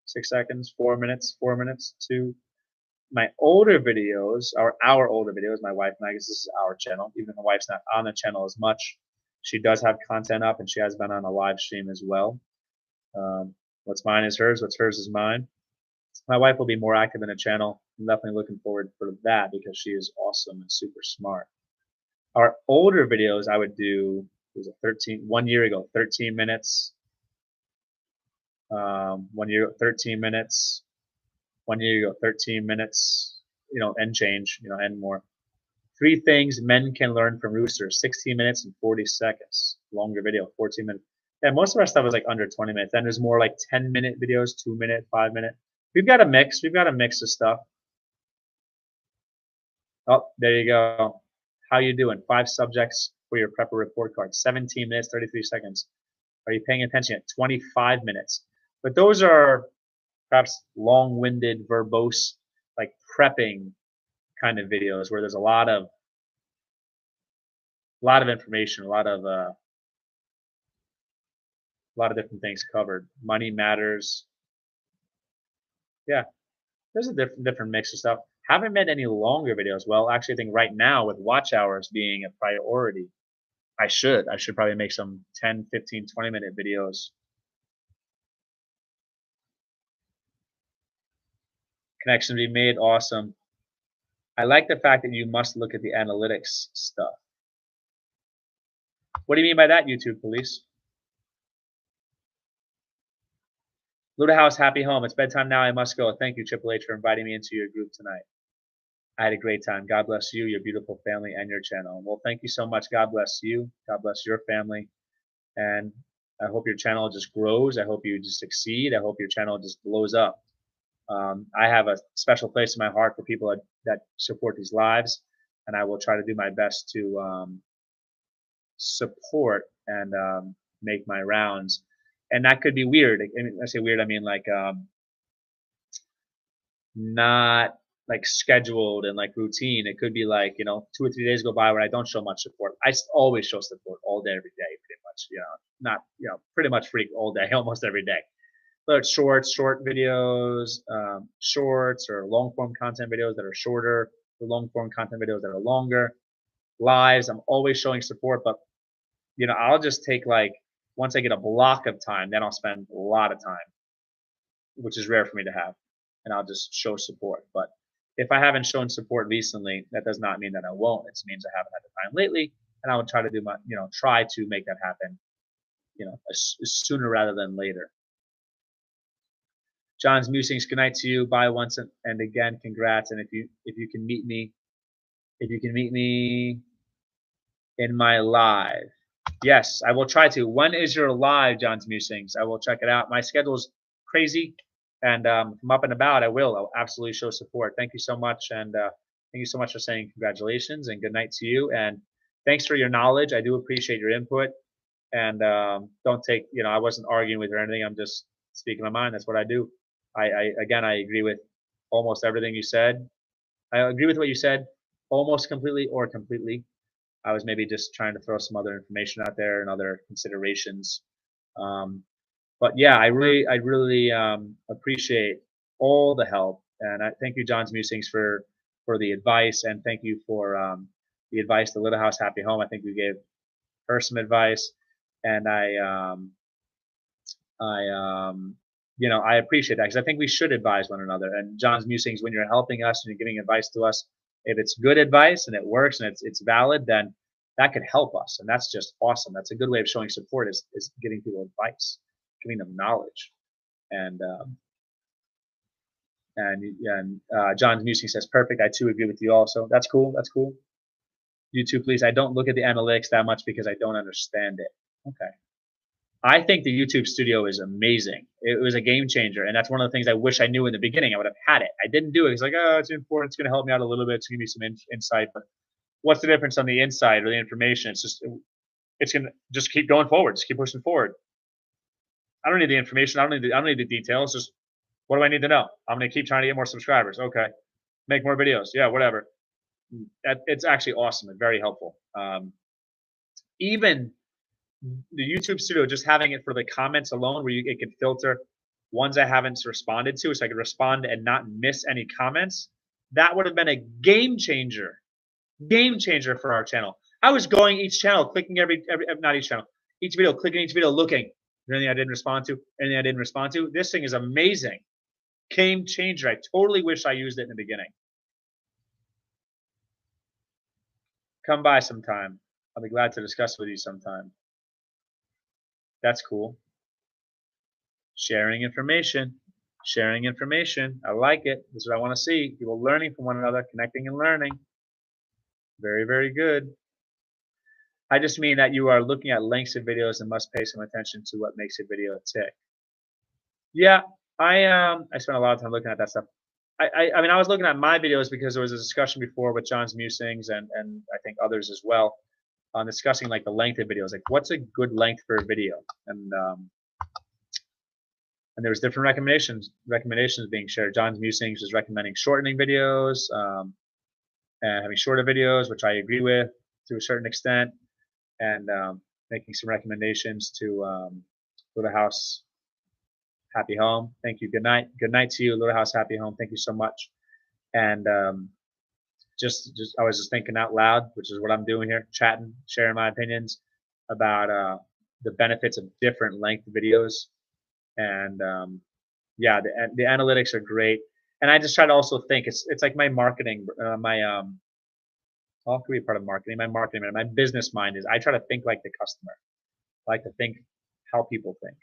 6 seconds, 4 minutes, 4 minutes, two. My older videos, or our older videos, my wife and I guess this is our channel, even though my wife's not on the channel as much. She does have content up, and she has been on a live stream as well. What's mine is hers, what's hers is mine. My wife will be more active in the channel. I'm definitely looking forward for that because she is awesome and super smart. Our older videos I would do, it was a 1 year ago, 13 minutes. 1 year, 13 minutes. 1 year ago, 13 minutes, and change, and more. 3 things men can learn from roosters, 16 minutes and 40 seconds. Longer video, 14 minutes. Yeah, most of our stuff is like under 20 minutes. Then there's more like 10-minute videos, 2-minute, 5-minute. We've got a mix. We've got a mix of stuff. Oh, there you go. How you doing? 5 subjects for your prepper report card. 17 minutes, 33 seconds. Are you paying attention? At 25 minutes. But those are perhaps long-winded, verbose, like prepping kind of videos where there's a lot of information, a lot of different things covered. Money matters. Yeah, there's a different mix of stuff. Haven't made any longer videos. Well, actually, I think right now with watch hours being a priority, I should probably make some 10, 15, 20-minute videos. Connection to be made. Awesome. I like the fact that you must look at the analytics stuff. What do you mean by that, YouTube police? Luda House, happy home. It's bedtime now. I must go. Thank you, Triple H, for inviting me into your group tonight. I had a great time. God bless you, your beautiful family, and your channel. Well, thank you so much. God bless you. God bless your family. And I hope your channel just grows. I hope you just succeed. I hope your channel just blows up. I have a special place in my heart for people that support these lives, and I will try to do my best to support and make my rounds. And that could be weird. I mean, I say weird, I mean like not like scheduled and like routine. It could be like 2 or 3 days go by where I don't show much support. I always show support all day, every day, pretty much. Not pretty much freak all day, almost every day. But short videos, shorts or long form content videos that are shorter, or long form content videos that are longer. Lives, I'm always showing support, but I'll just take like once I get a block of time, then I'll spend a lot of time, which is rare for me to have, and I'll just show support. But if I haven't shown support recently, that does not mean that I won't. It means I haven't had the time lately, and I would try to do my, try to make that happen, sooner rather than later. John's musings. Good night to you. Bye once and again. Congrats. And if you can meet me, in my live, yes, I will try to. When is your live, John's musings? I will check it out. My schedule's crazy, and if I'm up and about, I'll absolutely show support. Thank you so much, and thank you so much for saying congratulations and good night to you. And thanks for your knowledge. I do appreciate your input. And don't take, I wasn't arguing with you or anything. I'm just speaking my mind. That's what I do. I agree with almost everything you said. I agree with what you said almost completely or completely. I was maybe just trying to throw some other information out there and other considerations. But yeah, I really appreciate all the help, and I thank you, John's Musings, for the advice, and thank you for the advice to Little House Happy Home. I think you gave her some advice, and I appreciate that because I think we should advise one another. And John's Musings, when you're helping us and you're giving advice to us, if it's good advice and it works and it's valid, then that could help us, and that's just awesome. That's a good way of showing support is giving people advice, giving them knowledge, and John's Musing says perfect. I too agree with you. Also, that's cool. That's cool. YouTube, please. I don't look at the analytics that much because I don't understand it. Okay. I think the YouTube Studio is amazing. It was a game changer, and that's one of the things I wish I knew in the beginning. I would have had it. I didn't do it. It's like, oh, it's important. It's going to help me out a little bit. It's going to give me some insight. But what's the difference on the inside or the information? It's going to just keep going forward. Just keep pushing forward. I don't need the information. I don't need the details. Just what do I need to know? I'm going to keep trying to get more subscribers. Okay, make more videos. Yeah, whatever. It's actually awesome and very helpful. Even the YouTube Studio, just having it for the comments alone, where it can filter ones I haven't responded to, so I could respond and not miss any comments. That would have been a game changer for our channel. I was going each channel, clicking not each channel, each video, clicking each video, looking. Anything I didn't respond to, anything I didn't respond to. This thing is amazing. Game changer. I totally wish I used it in the beginning. Come by sometime. I'll be glad to discuss with you sometime. That's cool. Sharing information. Sharing information. I like it. This is what I want to see. People learning from one another, connecting and learning. Very, very good. I just mean that you are looking at lengths of videos and must pay some attention to what makes a video tick. Yeah, I spent a lot of time looking at that stuff. I mean, I was looking at my videos because there was a discussion before with John's musings and I think others as well on discussing like the length of videos, like what's a good length for a video, and there was different recommendations being shared. John's musings was recommending shortening videos and having shorter videos, which I agree with to a certain extent, and making some recommendations to Little House Happy Home. Thank you. Good night to you, Little House Happy Home. Thank you so much. And just I was just thinking out loud, which is what I'm doing here, chatting, sharing my opinions about the benefits of different length videos. And yeah, the analytics are great. And I just try to also think it's like my marketing, all could be part of marketing. My business mind is I try to think like the customer. I like to think how people think,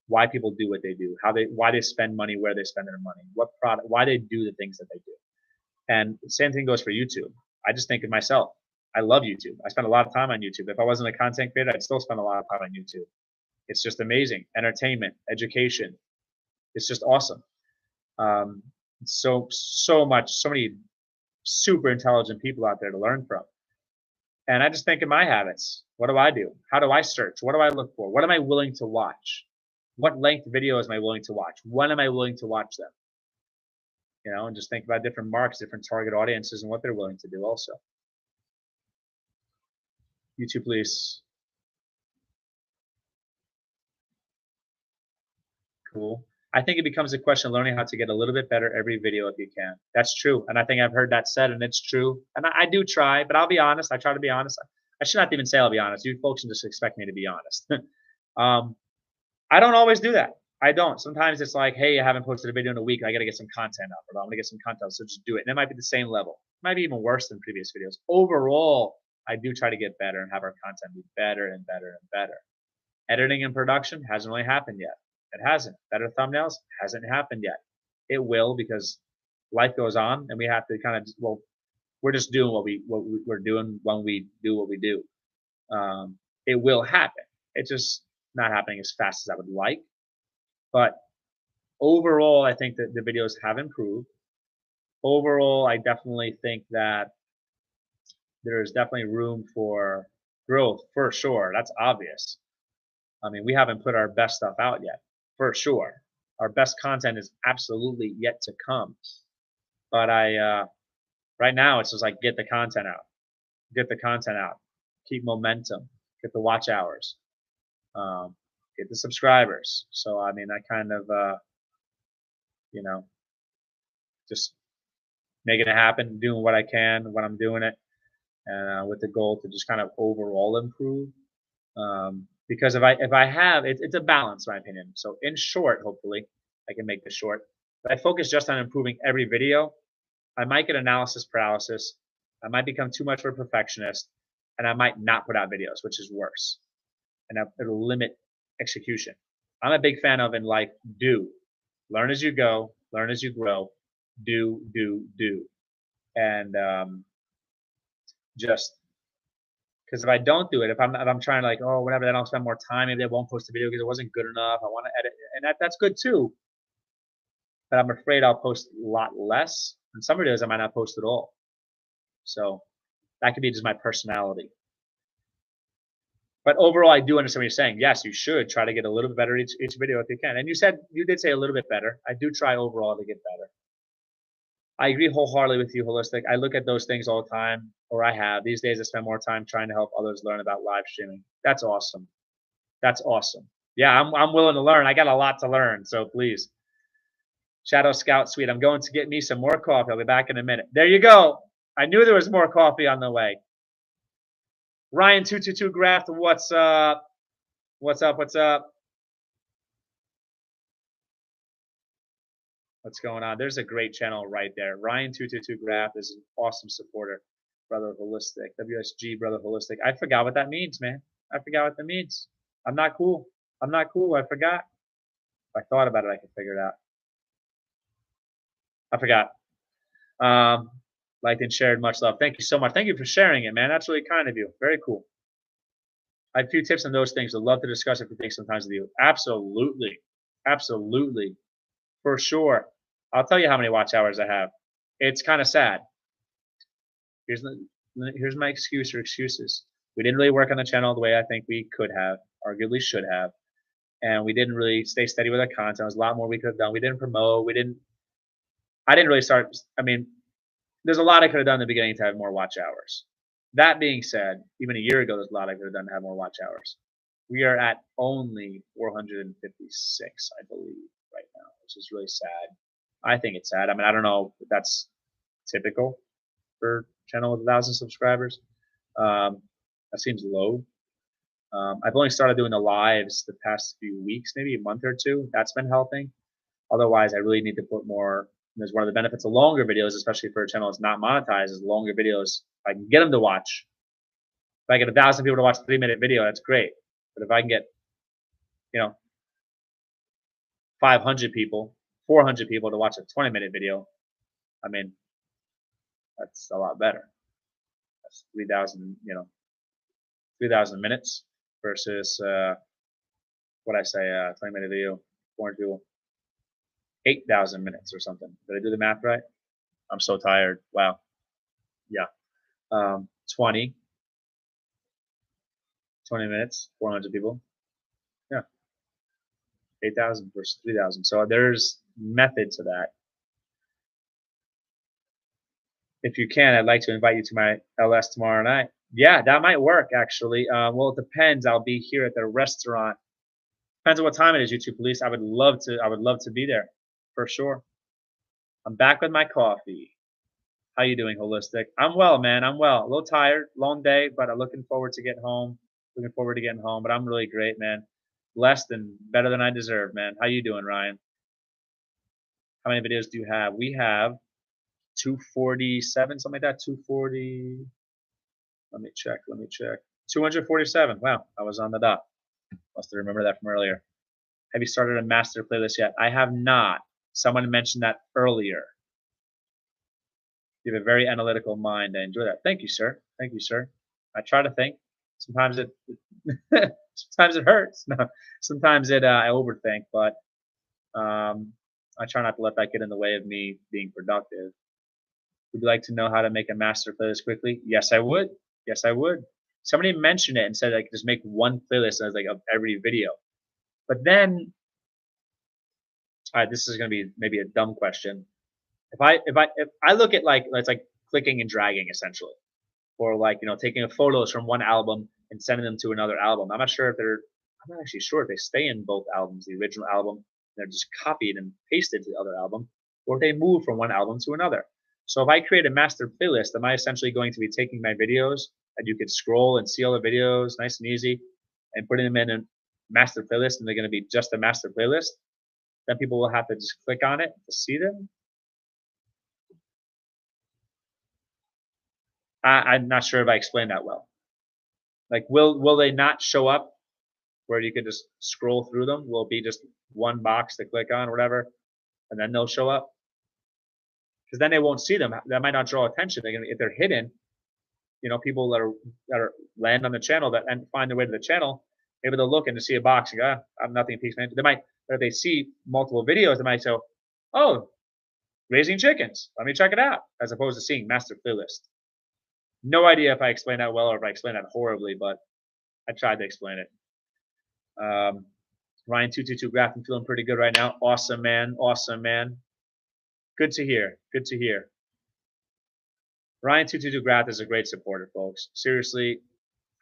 why people do what they do, why they spend money, where they spend their money, what product, why they do the things that they do. And the same thing goes for YouTube. I just think of myself. I love YouTube. I spend a lot of time on YouTube. If I wasn't a content creator, I'd still spend a lot of time on YouTube. It's just amazing. Entertainment, education. It's just awesome. So many super intelligent people out there to learn from. And I just think of my habits. What do I do? How do I search? What do I look for? What am I willing to watch? What length videos am I willing to watch? When am I willing to watch them? You know, and just think about different marks, different target audiences, and what they're willing to do also. YouTube, please. Cool. I think it becomes a question of learning how to get a little bit better every video if you can. That's true. And I think I've heard that said, and it's true. And I do try, but I'll be honest. I try to be honest. I should not even say I'll be honest. You folks can just expect me to be honest. I don't always do that. I don't. Sometimes it's like, hey, I haven't posted a video in a week. I got to get some content up, or I'm going to get some content, so just do it. And it might be the same level. It might be even worse than previous videos. Overall, I do try to get better and have our content be better and better and better. Editing and production hasn't really happened yet. It hasn't. Better thumbnails hasn't happened yet. It will, because life goes on, and we have to kind of, well, we're just doing what we're doing when we do what we do. It will happen. It's just not happening as fast as I would like. But overall, I think that the videos have improved. Overall, I definitely think that there's definitely room for growth, for sure. That's obvious. I mean, we haven't put our best stuff out yet, for sure. Our best content is absolutely yet to come. But right now, it's just like, get the content out. Get the content out. Keep momentum. Get the watch hours. Get the subscribers. So, I mean, I kind of, you know, just making it happen, doing what I can when I'm doing it, and with the goal to just kind of overall improve. Because if I have, it's a balance, in my opinion. So in short, hopefully, I can make this short. If I focus just on improving every video, I might get analysis paralysis. I might become too much of a perfectionist, and I might not put out videos, which is worse. And it'll limit execution. I'm a big fan of in life, do. Learn as you go, learn as you grow, do. And just Because if I don't do it, if I'm trying to like, oh, whatever, then I'll spend more time. Maybe I won't post a video because it wasn't good enough. I want to edit, and that's good too. But I'm afraid I'll post a lot less. And some videos I might not post at all. So that could be just my personality. But overall, I do understand what you're saying. Yes, you should try to get a little bit better each video if you can. And you did say a little bit better. I do try overall to get better. I agree wholeheartedly with you, Holistic. I look at those things all the time, or I have. These days, I spend more time trying to help others learn about live streaming. That's awesome. That's awesome. Yeah, I'm willing to learn. I got a lot to learn, so please. Shadow Scout Suite. I'm going to get me some more coffee. I'll be back in a minute. There you go. I knew there was more coffee on the way. Ryan222 Graft, what's up? What's up? What's up? What's going on? There's a great channel right there. Ryan222 Graft is an awesome supporter. Brother Holistic. WSG Brother Holistic. I forgot what that means, man. I forgot what that means. I'm not cool. I'm not cool. I forgot. If I thought about it, I could figure it out. I forgot. Liked and shared. Much love. Thank you so much. Thank you for sharing it, man. That's really kind of you. Very cool. I have a few tips on those things. I'd love to discuss a few things sometimes with you. Absolutely. Absolutely. For sure. I'll tell you how many watch hours I have. It's kind of sad. Here's my excuse or excuses. We didn't really work on the channel the way I think we could have, arguably should have. And we didn't really stay steady with our content. There's a lot more we could have done. We didn't promote. I didn't really start. I mean, there's a lot I could have done in the beginning to have more watch hours. That being said, even a year ago, there's a lot I could have done to have more watch hours. We are at only 456, I believe, right now, which is really sad. I think it's sad. I mean, I don't know if that's typical for a channel with 1,000 subscribers. That seems low. I've only started doing the lives the past few weeks, maybe a month or two. That's been helping. Otherwise, I really need to put more. There's one of the benefits of longer videos, especially for a channel that's not monetized, is longer videos. If I can get them to watch. If I get 1,000 people to watch a 3-minute video, that's great. But if I can get, 500 people, 400 people to watch a 20-minute video, I mean, that's a lot better. That's 3,000, 3,000 minutes versus what I say, 20-minute video, 400 people, 8,000 minutes or something. Did I do the math right? I'm so tired. Wow. Yeah. 20 minutes, 400 people. Yeah. 8,000 versus 3,000. So there's method to that. If you can, I'd like to invite you to my LS tomorrow night. Yeah, that might work actually. Well, it depends. I'll be here at the restaurant. Depends on what time it is, YouTube Police. I would love to be there for sure. I'm back with my coffee. How you doing, Holistic? I'm well, man. I'm well. A little tired, long day, but I'm looking forward to getting home. But I'm really great, man. Blessed and better than I deserve, man. How you doing, Ryan? How many videos do you have? We have 247, something like that. 240. Let me check. 247. Wow, I was on the dot. Must have remembered that from earlier. Have you started a master playlist yet? I have not. Someone mentioned that earlier. You have a very analytical mind. I enjoy that. Thank you, sir. Thank you, sir. I try to think. Sometimes it sometimes it hurts. No, sometimes I overthink, but I try not to let that get in the way of me being productive. Would you like to know how to make a master playlist quickly? Yes, I would. Yes, I would. Somebody mentioned it and said I could just make one playlist as like of every video. But then, all right, this is going to be maybe a dumb question. If I look at it's like clicking and dragging essentially, or like taking photos from one album and sending them to another album. I'm not actually sure if they stay in both albums, the original album, and they're just copied and pasted to the other album, or if they move from one album to another. So if I create a master playlist, am I essentially going to be taking my videos and you could scroll and see all the videos nice and easy and putting them in a master playlist and they're going to be just a master playlist? Then people will have to just click on it to see them. I'm not sure if I explained that well. Like, will they not show up where you could just scroll through them? Will it be just one box to click on or whatever, and then they'll show up? Because then they won't see them. That might not draw attention. If they're hidden, people that are land on the channel that and find their way to the channel. Maybe they'll look and to see a box and go, I have nothing in peace management. They might, or if they see multiple videos, they might say, oh, raising chickens. Let me check it out, as opposed to seeing master playlist. No idea if I explained that well or if I explained that horribly, but I tried to explain it. Ryan222 Graft, I'm feeling pretty good right now. Awesome, man. Awesome, man. Good to hear. Good to hear. Ryan222 Graft is a great supporter, folks. Seriously,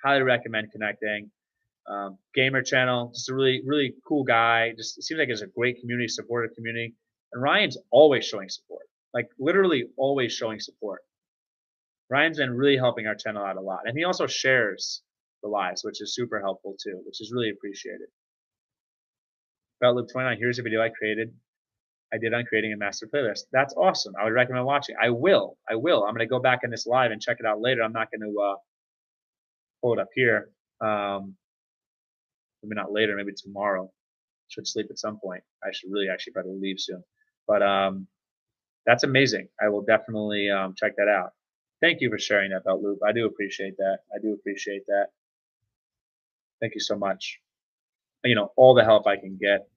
highly recommend connecting. Gamer channel, just a really, really cool guy. Just, it seems like it's a great community, supportive community. And Ryan's always showing support, like literally always showing support. Ryan's been really helping our channel out a lot. And he also shares the lives, which is super helpful too, which is really appreciated. Loop29, here's a video I did on creating a master playlist. That's awesome. I would recommend watching. I will. I'm going to go back in this live and check it out later. I'm not going to pull it up here. Maybe not later, maybe tomorrow. Should sleep at some point. I should really actually probably leave soon. But that's amazing. I will definitely check that out. Thank you for sharing that, Belt Loop. I do appreciate that. I do appreciate that. Thank you so much. All the help I can get.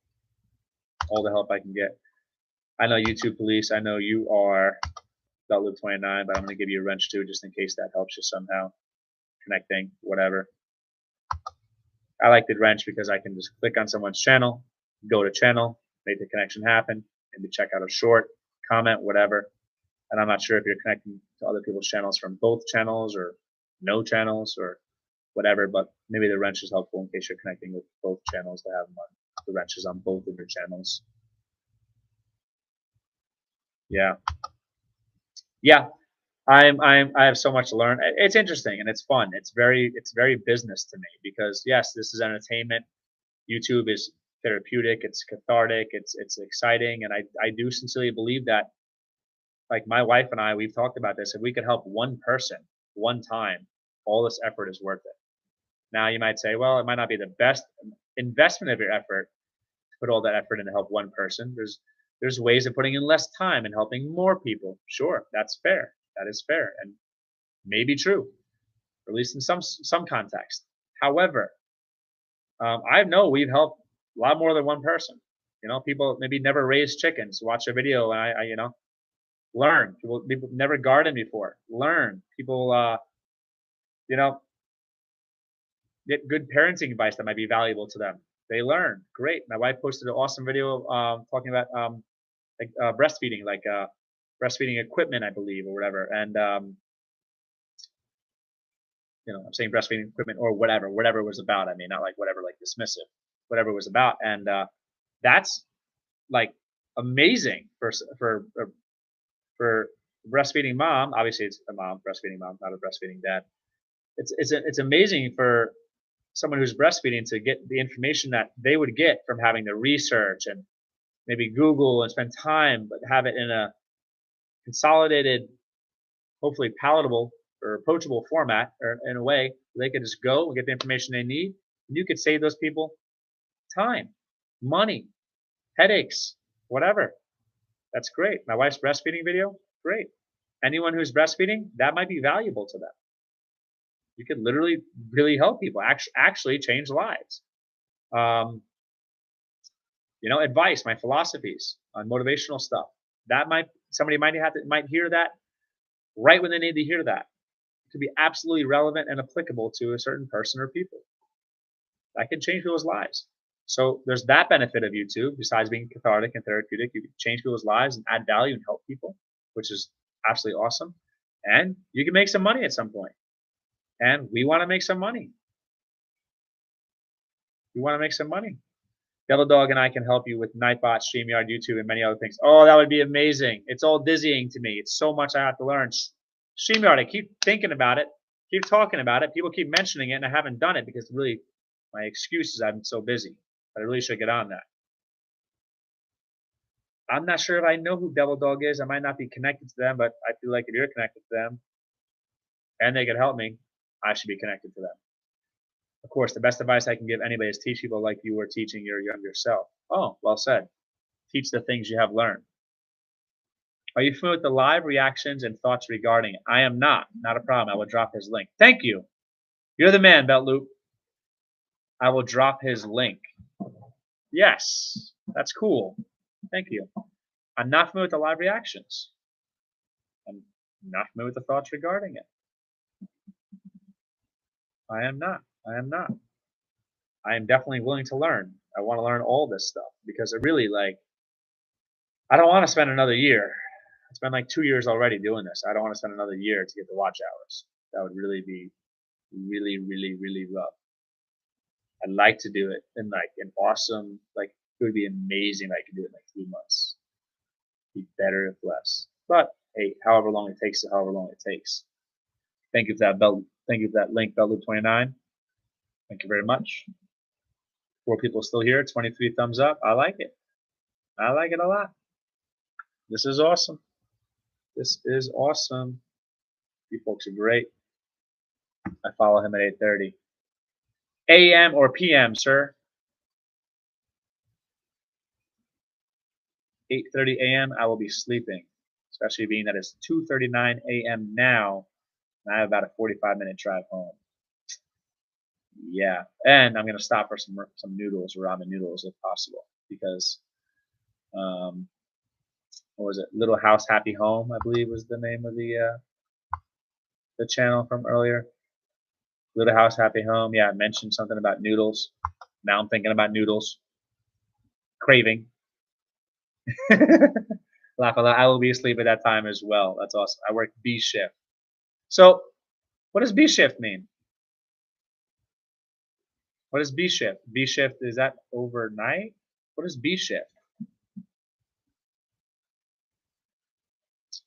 All the help I can get. I know YouTube Police. I know you are Belt Loop 29, but I'm going to give you a wrench too, just in case that helps you somehow. Connecting, whatever. I like the wrench because I can just click on someone's channel, go to channel, make the connection happen, maybe check out a short, comment, whatever. And I'm not sure if you're connecting to other people's channels from both channels or no channels or whatever, but maybe the wrench is helpful in case you're connecting with both channels to have the wrenches on both of your channels. Yeah. I have so much to learn. It's interesting and it's fun. It's very business to me because yes, this is entertainment. YouTube is therapeutic. It's cathartic. It's exciting, and I do sincerely believe that. Like my wife and I, we've talked about this. If we could help one person one time, all this effort is worth it. Now you might say, well, it might not be the best investment of your effort to put all that effort in to help one person. There's ways of putting in less time and helping more people. Sure, that's fair. That is fair and maybe true, or at least in some context. However, I know we've helped a lot more than one person. People maybe never raised chickens, watch a video, and I learn. People never gardened before. Learn. People, get good parenting advice that might be valuable to them. They learn. Great. My wife posted an awesome video talking about breastfeeding, breastfeeding equipment, I believe, or whatever. And I'm saying breastfeeding equipment or whatever it was about. I mean, not like whatever, like dismissive, whatever it was about. And that's like amazing for breastfeeding mom. Obviously, it's a mom, breastfeeding mom, not a breastfeeding dad. It's amazing for someone who's breastfeeding to get the information that they would get from having to research and maybe Google and spend time, but have it in a consolidated, hopefully palatable or approachable format, or in a way they could just go and get the information they need. And you could save those people time, money, headaches, whatever. That's great. My wife's breastfeeding video, great. Anyone who's breastfeeding, that might be valuable to them. You could literally really help people, actually change lives. Advice, my philosophies on motivational stuff. That somebody might hear that right when they need to hear that. It could be absolutely relevant and applicable to a certain person or people. That can change people's lives. So there's that benefit of YouTube. Besides being cathartic and therapeutic, you can change people's lives and add value and help people, which is absolutely awesome. And you can make some money at some point. And we want to make some money. We want to make some money. Devil Dog and I can help you with Nightbot, StreamYard, YouTube, and many other things. Oh, that would be amazing. It's all dizzying to me. It's so much I have to learn. StreamYard, I keep thinking about it, keep talking about it. People keep mentioning it, and I haven't done it because really my excuse is I've been so busy. But I really should get on that. I'm not sure if I know who Devil Dog is. I might not be connected to them, but I feel like if you're connected to them and they could help me, I should be connected to them. Of course, the best advice I can give anybody is teach people like you are teaching your younger self. Oh, well said. Teach the things you have learned. Are you familiar with the live reactions and thoughts regarding it? I am not. Not a problem. I will drop his link. Thank you. You're the man, Beltloop. I will drop his link. Yes, that's cool. Thank you. I'm not familiar with the live reactions. I'm not familiar with the thoughts regarding it. I am not. I am not. I am definitely willing to learn. I want to learn all this stuff because it really I don't want to spend another year. It's been like 2 years already doing this. I don't want to spend another year to get the watch hours. That would really be really rough. I'd like to do it in like an awesome, it would be amazing if I could do it in like 3 months. Be better if less. But hey, however long it takes, however long it takes. Thank you for that belt. Thank you for that link, Beltloop29. Thank you very much. 4 people still here. 23 thumbs up. I like it. I like it a lot. This is awesome. This is awesome. You folks are great. I follow him at 8:30 a.m. or p.m., sir. 8:30 a.m. I will be sleeping, especially being that it's 2:39 a.m. now, and I have about a 45-minute drive home. Yeah, and I'm gonna stop for some noodles, ramen noodles, if possible, because what was it? Little House Happy Home, I believe, was the name of the channel from earlier. Little House Happy Home. Yeah, I mentioned something about noodles. Now I'm thinking about noodles. Craving. I will be asleep at that time as well. That's awesome. I work B shift. So, what does B shift mean? What is B shift? B shift, is that overnight? What is B shift?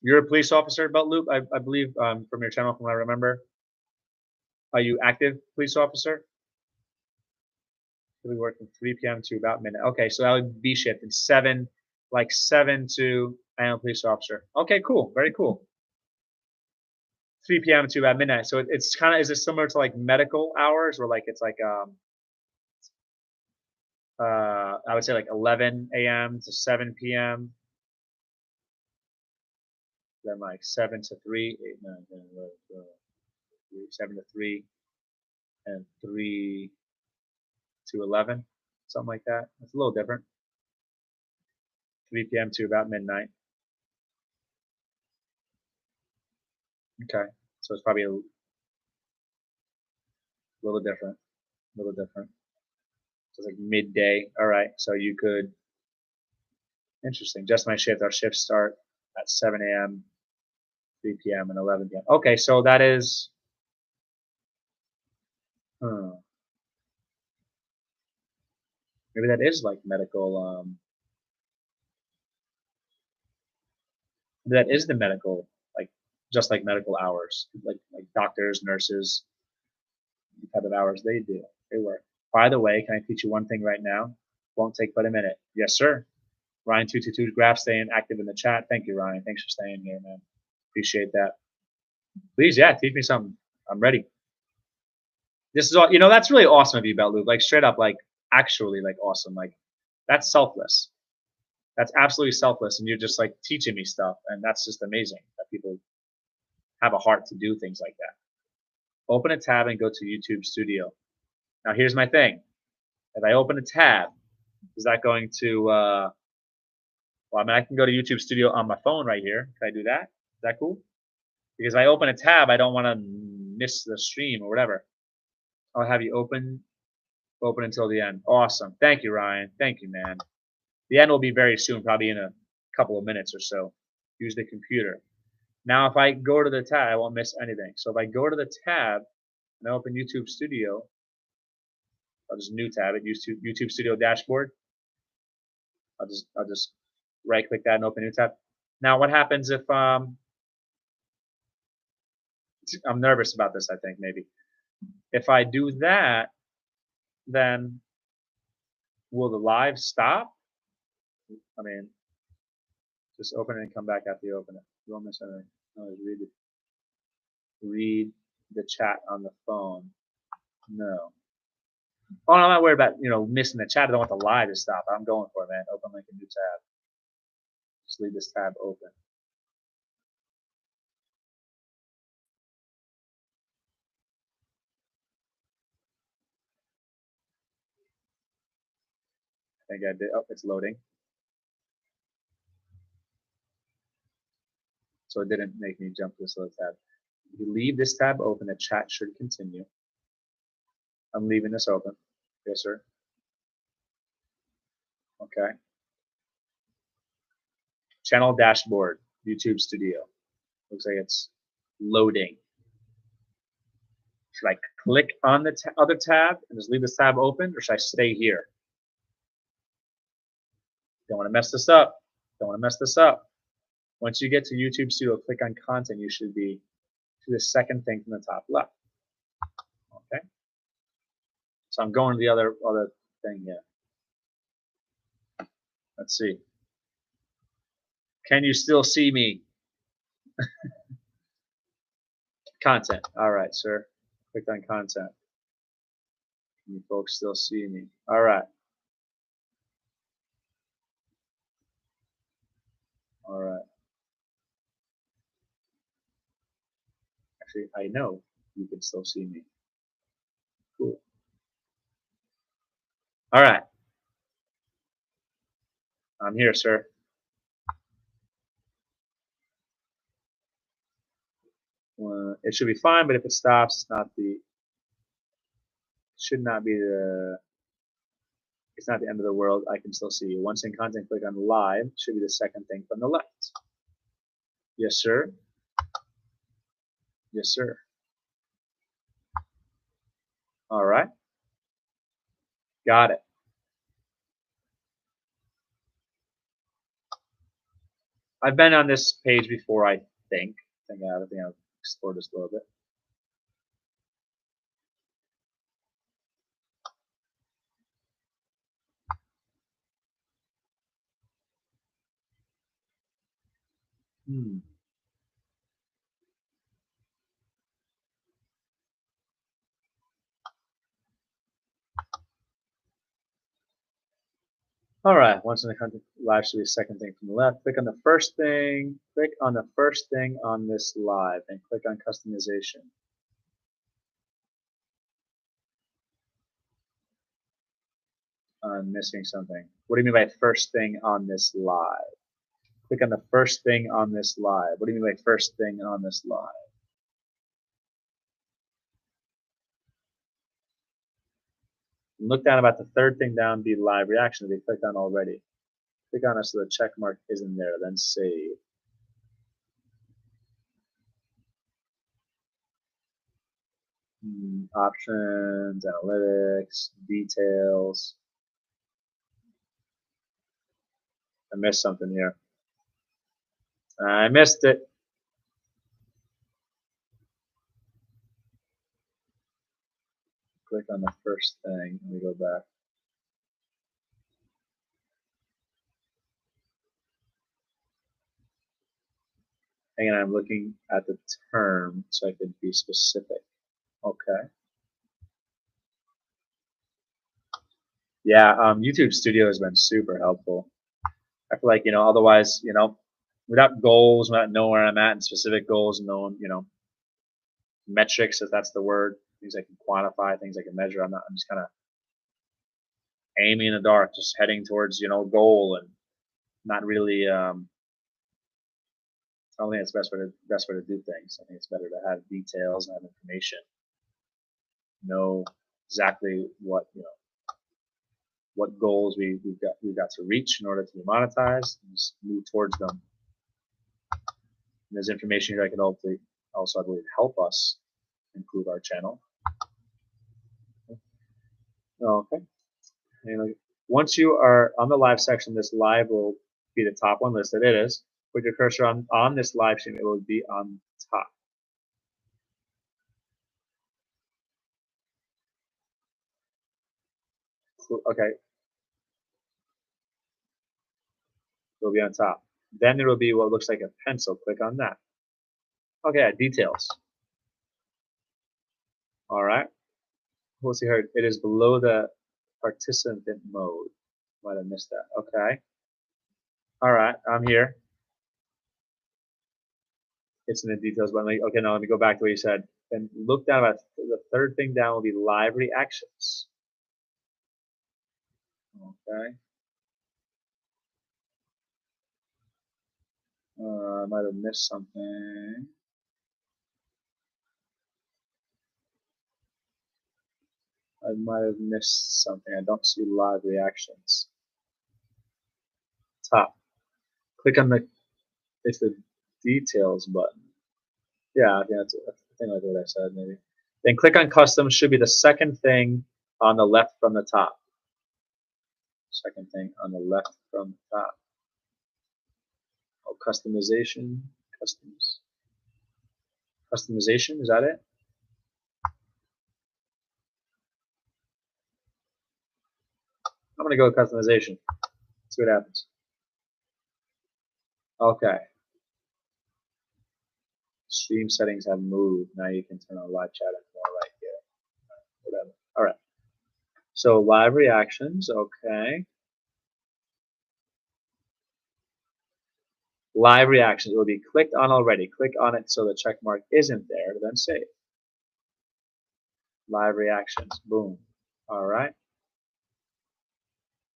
You're a police officer, Beltloop, I believe, from your channel, from what I remember. Are you active police officer? We work from 3 p.m. to about midnight. Okay, so that would be shift. It's 7, like 7 to I am a police officer. Okay, cool. Very cool. 3 p.m. to about midnight. So it's kind of, is it similar to like medical hours, or like it's like I would say like 11 a.m. to 7 p.m. Then like 7 to 3, 8, 9, 10, 11, 12, 7 to 3, and 3 to 11, something like that. It's a little different. 3 p.m. to about midnight. Okay, so it's probably a little different. A little different. So it's like midday. All right, so you could. Interesting. Just my shift. Our shifts start at 7 a.m., 3 p.m., and 11 p.m. Okay, so that is. Maybe that is like medical. That is the medical, like just like medical hours, like doctors, nurses, the type of hours they do. They work. By the way, can I teach you one thing right now? Won't take but a minute. Yes, sir. Ryan222 Graph staying active in the chat. Thank you, Ryan. Thanks for staying here, man. Appreciate that. Please, yeah, teach me something. I'm ready. This is all, that's really awesome of you, Beltloop. Like straight up, like actually like awesome. Like that's selfless. That's absolutely selfless. And you're just like teaching me stuff. And that's just amazing that people have a heart to do things like that. Open a tab and go to YouTube Studio. Now here's my thing. If I open a tab, is that going to, well, I mean, I can go to YouTube Studio on my phone right here. Can I do that? Is that cool? Because if I open a tab, I don't want to miss the stream or whatever. I'll have you open until the end. Awesome. Thank you, Ryan. Thank you, man. The end will be very soon, probably in a couple of minutes or so. Use the computer. Now, if I go to the tab, I won't miss anything. So if I go to the tab and I open YouTube Studio, I'll just new tab it, YouTube Studio dashboard. I'll just right click that and open new tab. Now, what happens if I'm nervous about this? I think maybe if I do that, then will the live stop? I mean, just open it and come back after you open it. You won't miss anything. No, read the chat on the phone. No. Oh, no, I'm not worried about missing the chat. I don't want the live to stop. I'm going for it, man. Open like a new tab. Just leave this tab open. I think I did. Oh, it's loading. So it didn't make me jump to this other tab. If you leave this tab open, the chat should continue. I'm leaving this open. Yes, sir. Okay. Channel dashboard, YouTube Studio. Looks like it's loading. Should I click on the other tab and just leave this tab open, or should I stay here? Don't want to mess this up. Don't want to mess this up. Once you get to YouTube Studio, click on content. You should be to the second thing from the top left. Okay. So I'm going to the other thing here. Let's see. Can you still see me? Content. All right, sir. Click on content. Can you folks still see me? All right. All right. Actually, I know you can still see me. Cool. All right. I'm here, sir. It should be fine, but if it stops, should not be it's not the end of the world. I can still see you. Once in content, click on live. Should be the second thing from the left. Yes, sir. Yes, sir. All right. Got it. I've been on this page before, I think. I think I've explored this a little bit. All right. Once in the content live should be the second thing from the left. Click on the first thing. Click on the first thing on this live and click on customization. I'm missing something. What do you mean by first thing on this live? Click on the first thing on this live. What do you mean by first thing on this live? And look down about the third thing down, be live reaction that we clicked on already. Click on it so the check mark isn't there, then save. Options, analytics, details. I missed something here. I missed it. Click on the first thing. Let me go back. Hang on, I'm looking at the term so I can be specific. Okay. Yeah, YouTube Studio has been super helpful. I feel like, otherwise, without goals, without knowing where I'm at and specific goals, knowing, metrics, if that's the word, things I can quantify, things I can measure. I'm just kind of aiming in the dark, just heading towards, a goal and not really, I don't think it's the best way to do things. I think it's better to have details and have information. Know exactly what, what goals we've got to reach in order to be monetized and just move towards them. And there's information here that can hopefully also, I believe, help us improve our channel. Okay. And once you are on the live section, this live will be the top one listed. It is. Put your cursor on this live stream. It will be on top. Okay. It will be on top. Then there will be what looks like a pencil. Click on that. Okay, details. All right. We'll see here. It is below the participant mode. Might have missed that. Okay. All right. I'm here. It's in the details button. Okay, now let me go back to what you said. Then look down about the third thing down will be live reactions. Okay. I might have missed something. I might have missed something. I don't see live reactions. Top. Click on it's the details button. Yeah, I think that's what I said maybe. Then click on custom. Should be the second thing on the left from the top. Second thing on the left from the top. Oh, customization. Customization. Is that it? I'm gonna go with customization. See what happens. Okay. Stream settings have moved. Now you can turn on live chat and more right here. Whatever. All right. So live reactions. Okay. Live reactions will be clicked on already. Click on it so the check mark isn't there, then save. Live reactions. Boom. All right.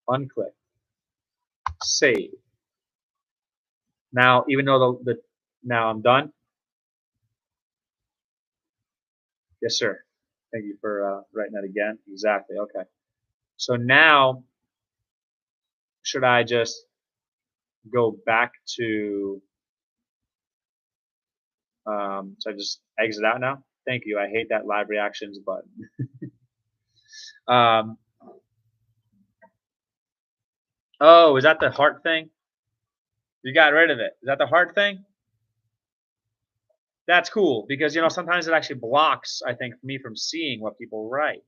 Unclick. Save. Now, even though now I'm done. Yes, sir. Thank you for writing that again. Exactly. Okay. So now, should I just go back to? So I just exit out now. Thank you. I hate that live reactions button. Oh, is that the heart thing? You got rid of it. Is that the heart thing? That's cool because sometimes it actually blocks, I think, me from seeing what people write.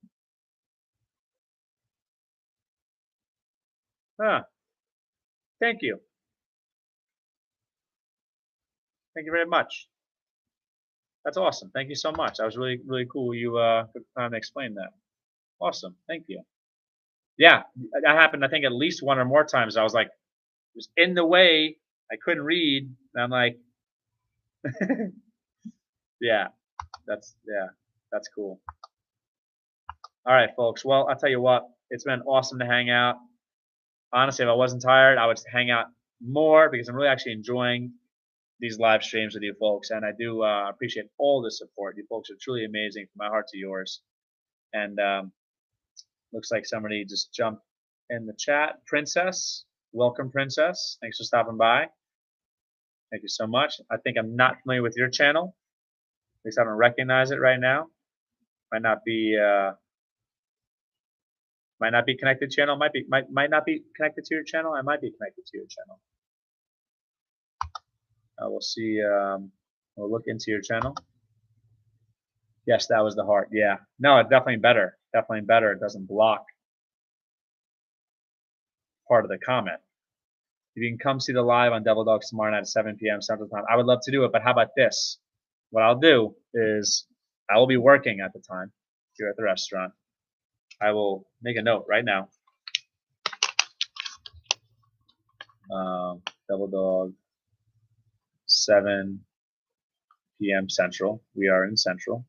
Huh. Thank you. Thank you very much. That's awesome. Thank you so much. That was really, really cool. You took the time to explain that. Awesome. Thank you. Yeah, that happened, I think, at least one or more times. I was like, it was in the way. I couldn't read. And I'm like, yeah, that's cool. All right, folks. Well, I'll tell you what, it's been awesome to hang out. Honestly, if I wasn't tired, I would hang out more because I'm really actually enjoying these live streams with you folks, and I do appreciate all the support. You folks are truly amazing. From my heart to yours. And looks like somebody just jumped in the chat. Princess, welcome, Princess. Thanks for stopping by. Thank you so much. I think I'm not familiar with your channel. At least I don't recognize it right now. Might not be connected to your channel. Might not be connected to your channel. I might be connected to your channel. We'll see. We'll look into your channel. Yes, that was the heart. Yeah. No, it's definitely better. Definitely better. It doesn't block part of the comment. If you can come see the live on Devil Dogs tomorrow night at 7 p.m. Central Time, I would love to do it. But how about this? What I'll do is I will be working at the time here at the restaurant. I will make a note right now. Devil Dog, 7 p.m. Central. We are in Central.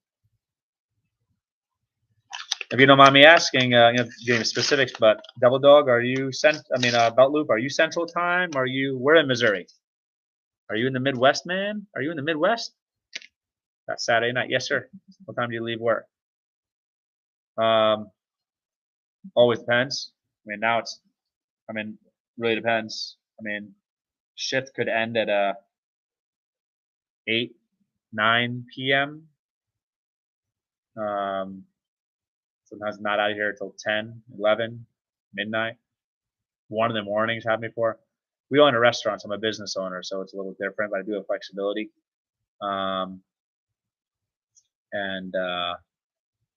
If you don't mind me asking, getting specifics, but Devil Dog, are you Belt Loop? Are you Central Time? We're in Missouri. Are you in the Midwest, man? Are you in the Midwest? That's Saturday night. Yes, sir. What time do you leave work? Always depends. Really depends. Shift could end at 8, 9 p.m. Sometimes not out of here until 10, 11, midnight. 1 in the mornings happened before. We own a restaurant, so I'm a business owner, so it's a little different, but I do have flexibility.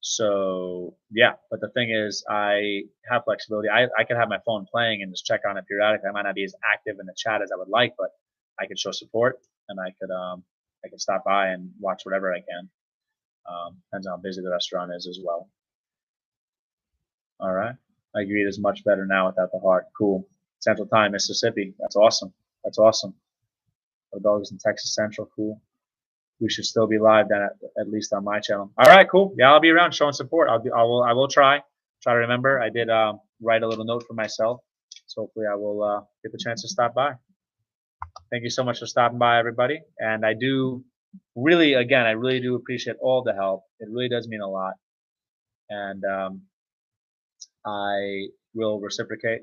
So yeah, but the thing is, I have flexibility. I could have my phone playing and just check on it periodically. I might not be as active in the chat as I would like, but I could show support and I could stop by and watch whatever I can. Depends on how busy the restaurant is as well. All right, I agree. It is much better now without the heart. Cool. Central Time, Mississippi. That's awesome. That's awesome. The dogs in Texas Central. Cool. We should still be live then, at least on my channel. All right, cool. Yeah, I'll be around showing support. I will try to remember. I did write a little note for myself, so hopefully I will get the chance to stop by. Thank you so much for stopping by, everybody. And I do really, again, I really do appreciate all the help. It really does mean a lot. And I will reciprocate.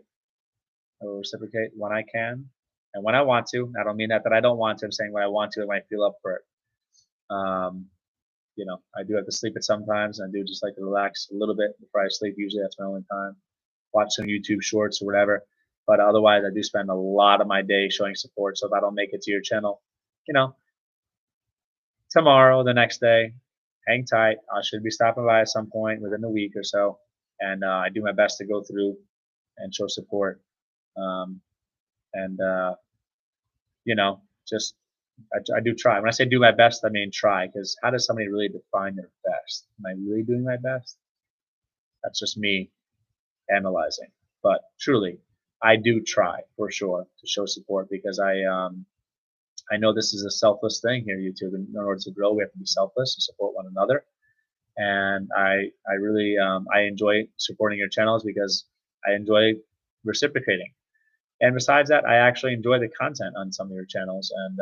I will reciprocate when I can and when I want to. I don't mean that I don't want to. I'm saying when I want to and when I feel up for it. Um, I do have to sleep at sometimes. I do just like to relax a little bit before I sleep. Usually that's my only time. Watch some YouTube shorts or whatever. But otherwise, I do spend a lot of my day showing support. So if I don't make it to your channel, you know, tomorrow, the next day, hang tight. I should be stopping by at some point within a week or so. And I do my best to go through and show support. Um, and, just I do try. When I say do my best, I mean try. Because how does somebody really define their best? Am I really doing my best? That's just me analyzing. But truly, I do try for sure to show support because I know this is a selfless thing here, YouTube. In order to grow, we have to be selfless and support one another. And I really I enjoy supporting your channels because I enjoy reciprocating. And besides that, I actually enjoy the content on some of your channels, and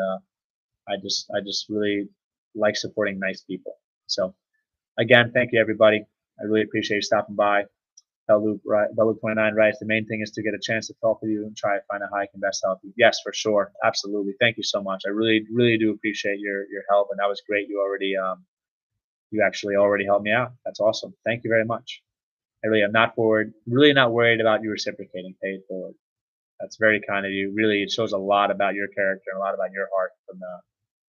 I just really like supporting nice people. So again, thank you everybody. I really appreciate you stopping by. Belloop 29 writes, the main thing is to get a chance to talk with you and try to find out how I can best help you. Yes, for sure. Absolutely. Thank you so much. I really, really do appreciate your help, and that was great. You actually already helped me out. That's awesome. Thank you very much. I really am really not worried about you reciprocating. Pay it forward. That's very kind of you. Really, it shows a lot about your character and a lot about your heart from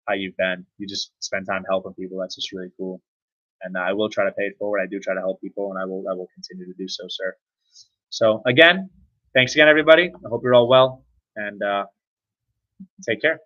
how you've been. You just spend time helping people. That's just really cool. And I will try to pay it forward. I do try to help people, and I will continue to do so, sir. So again, thanks again, everybody. I hope you're all well, and take care.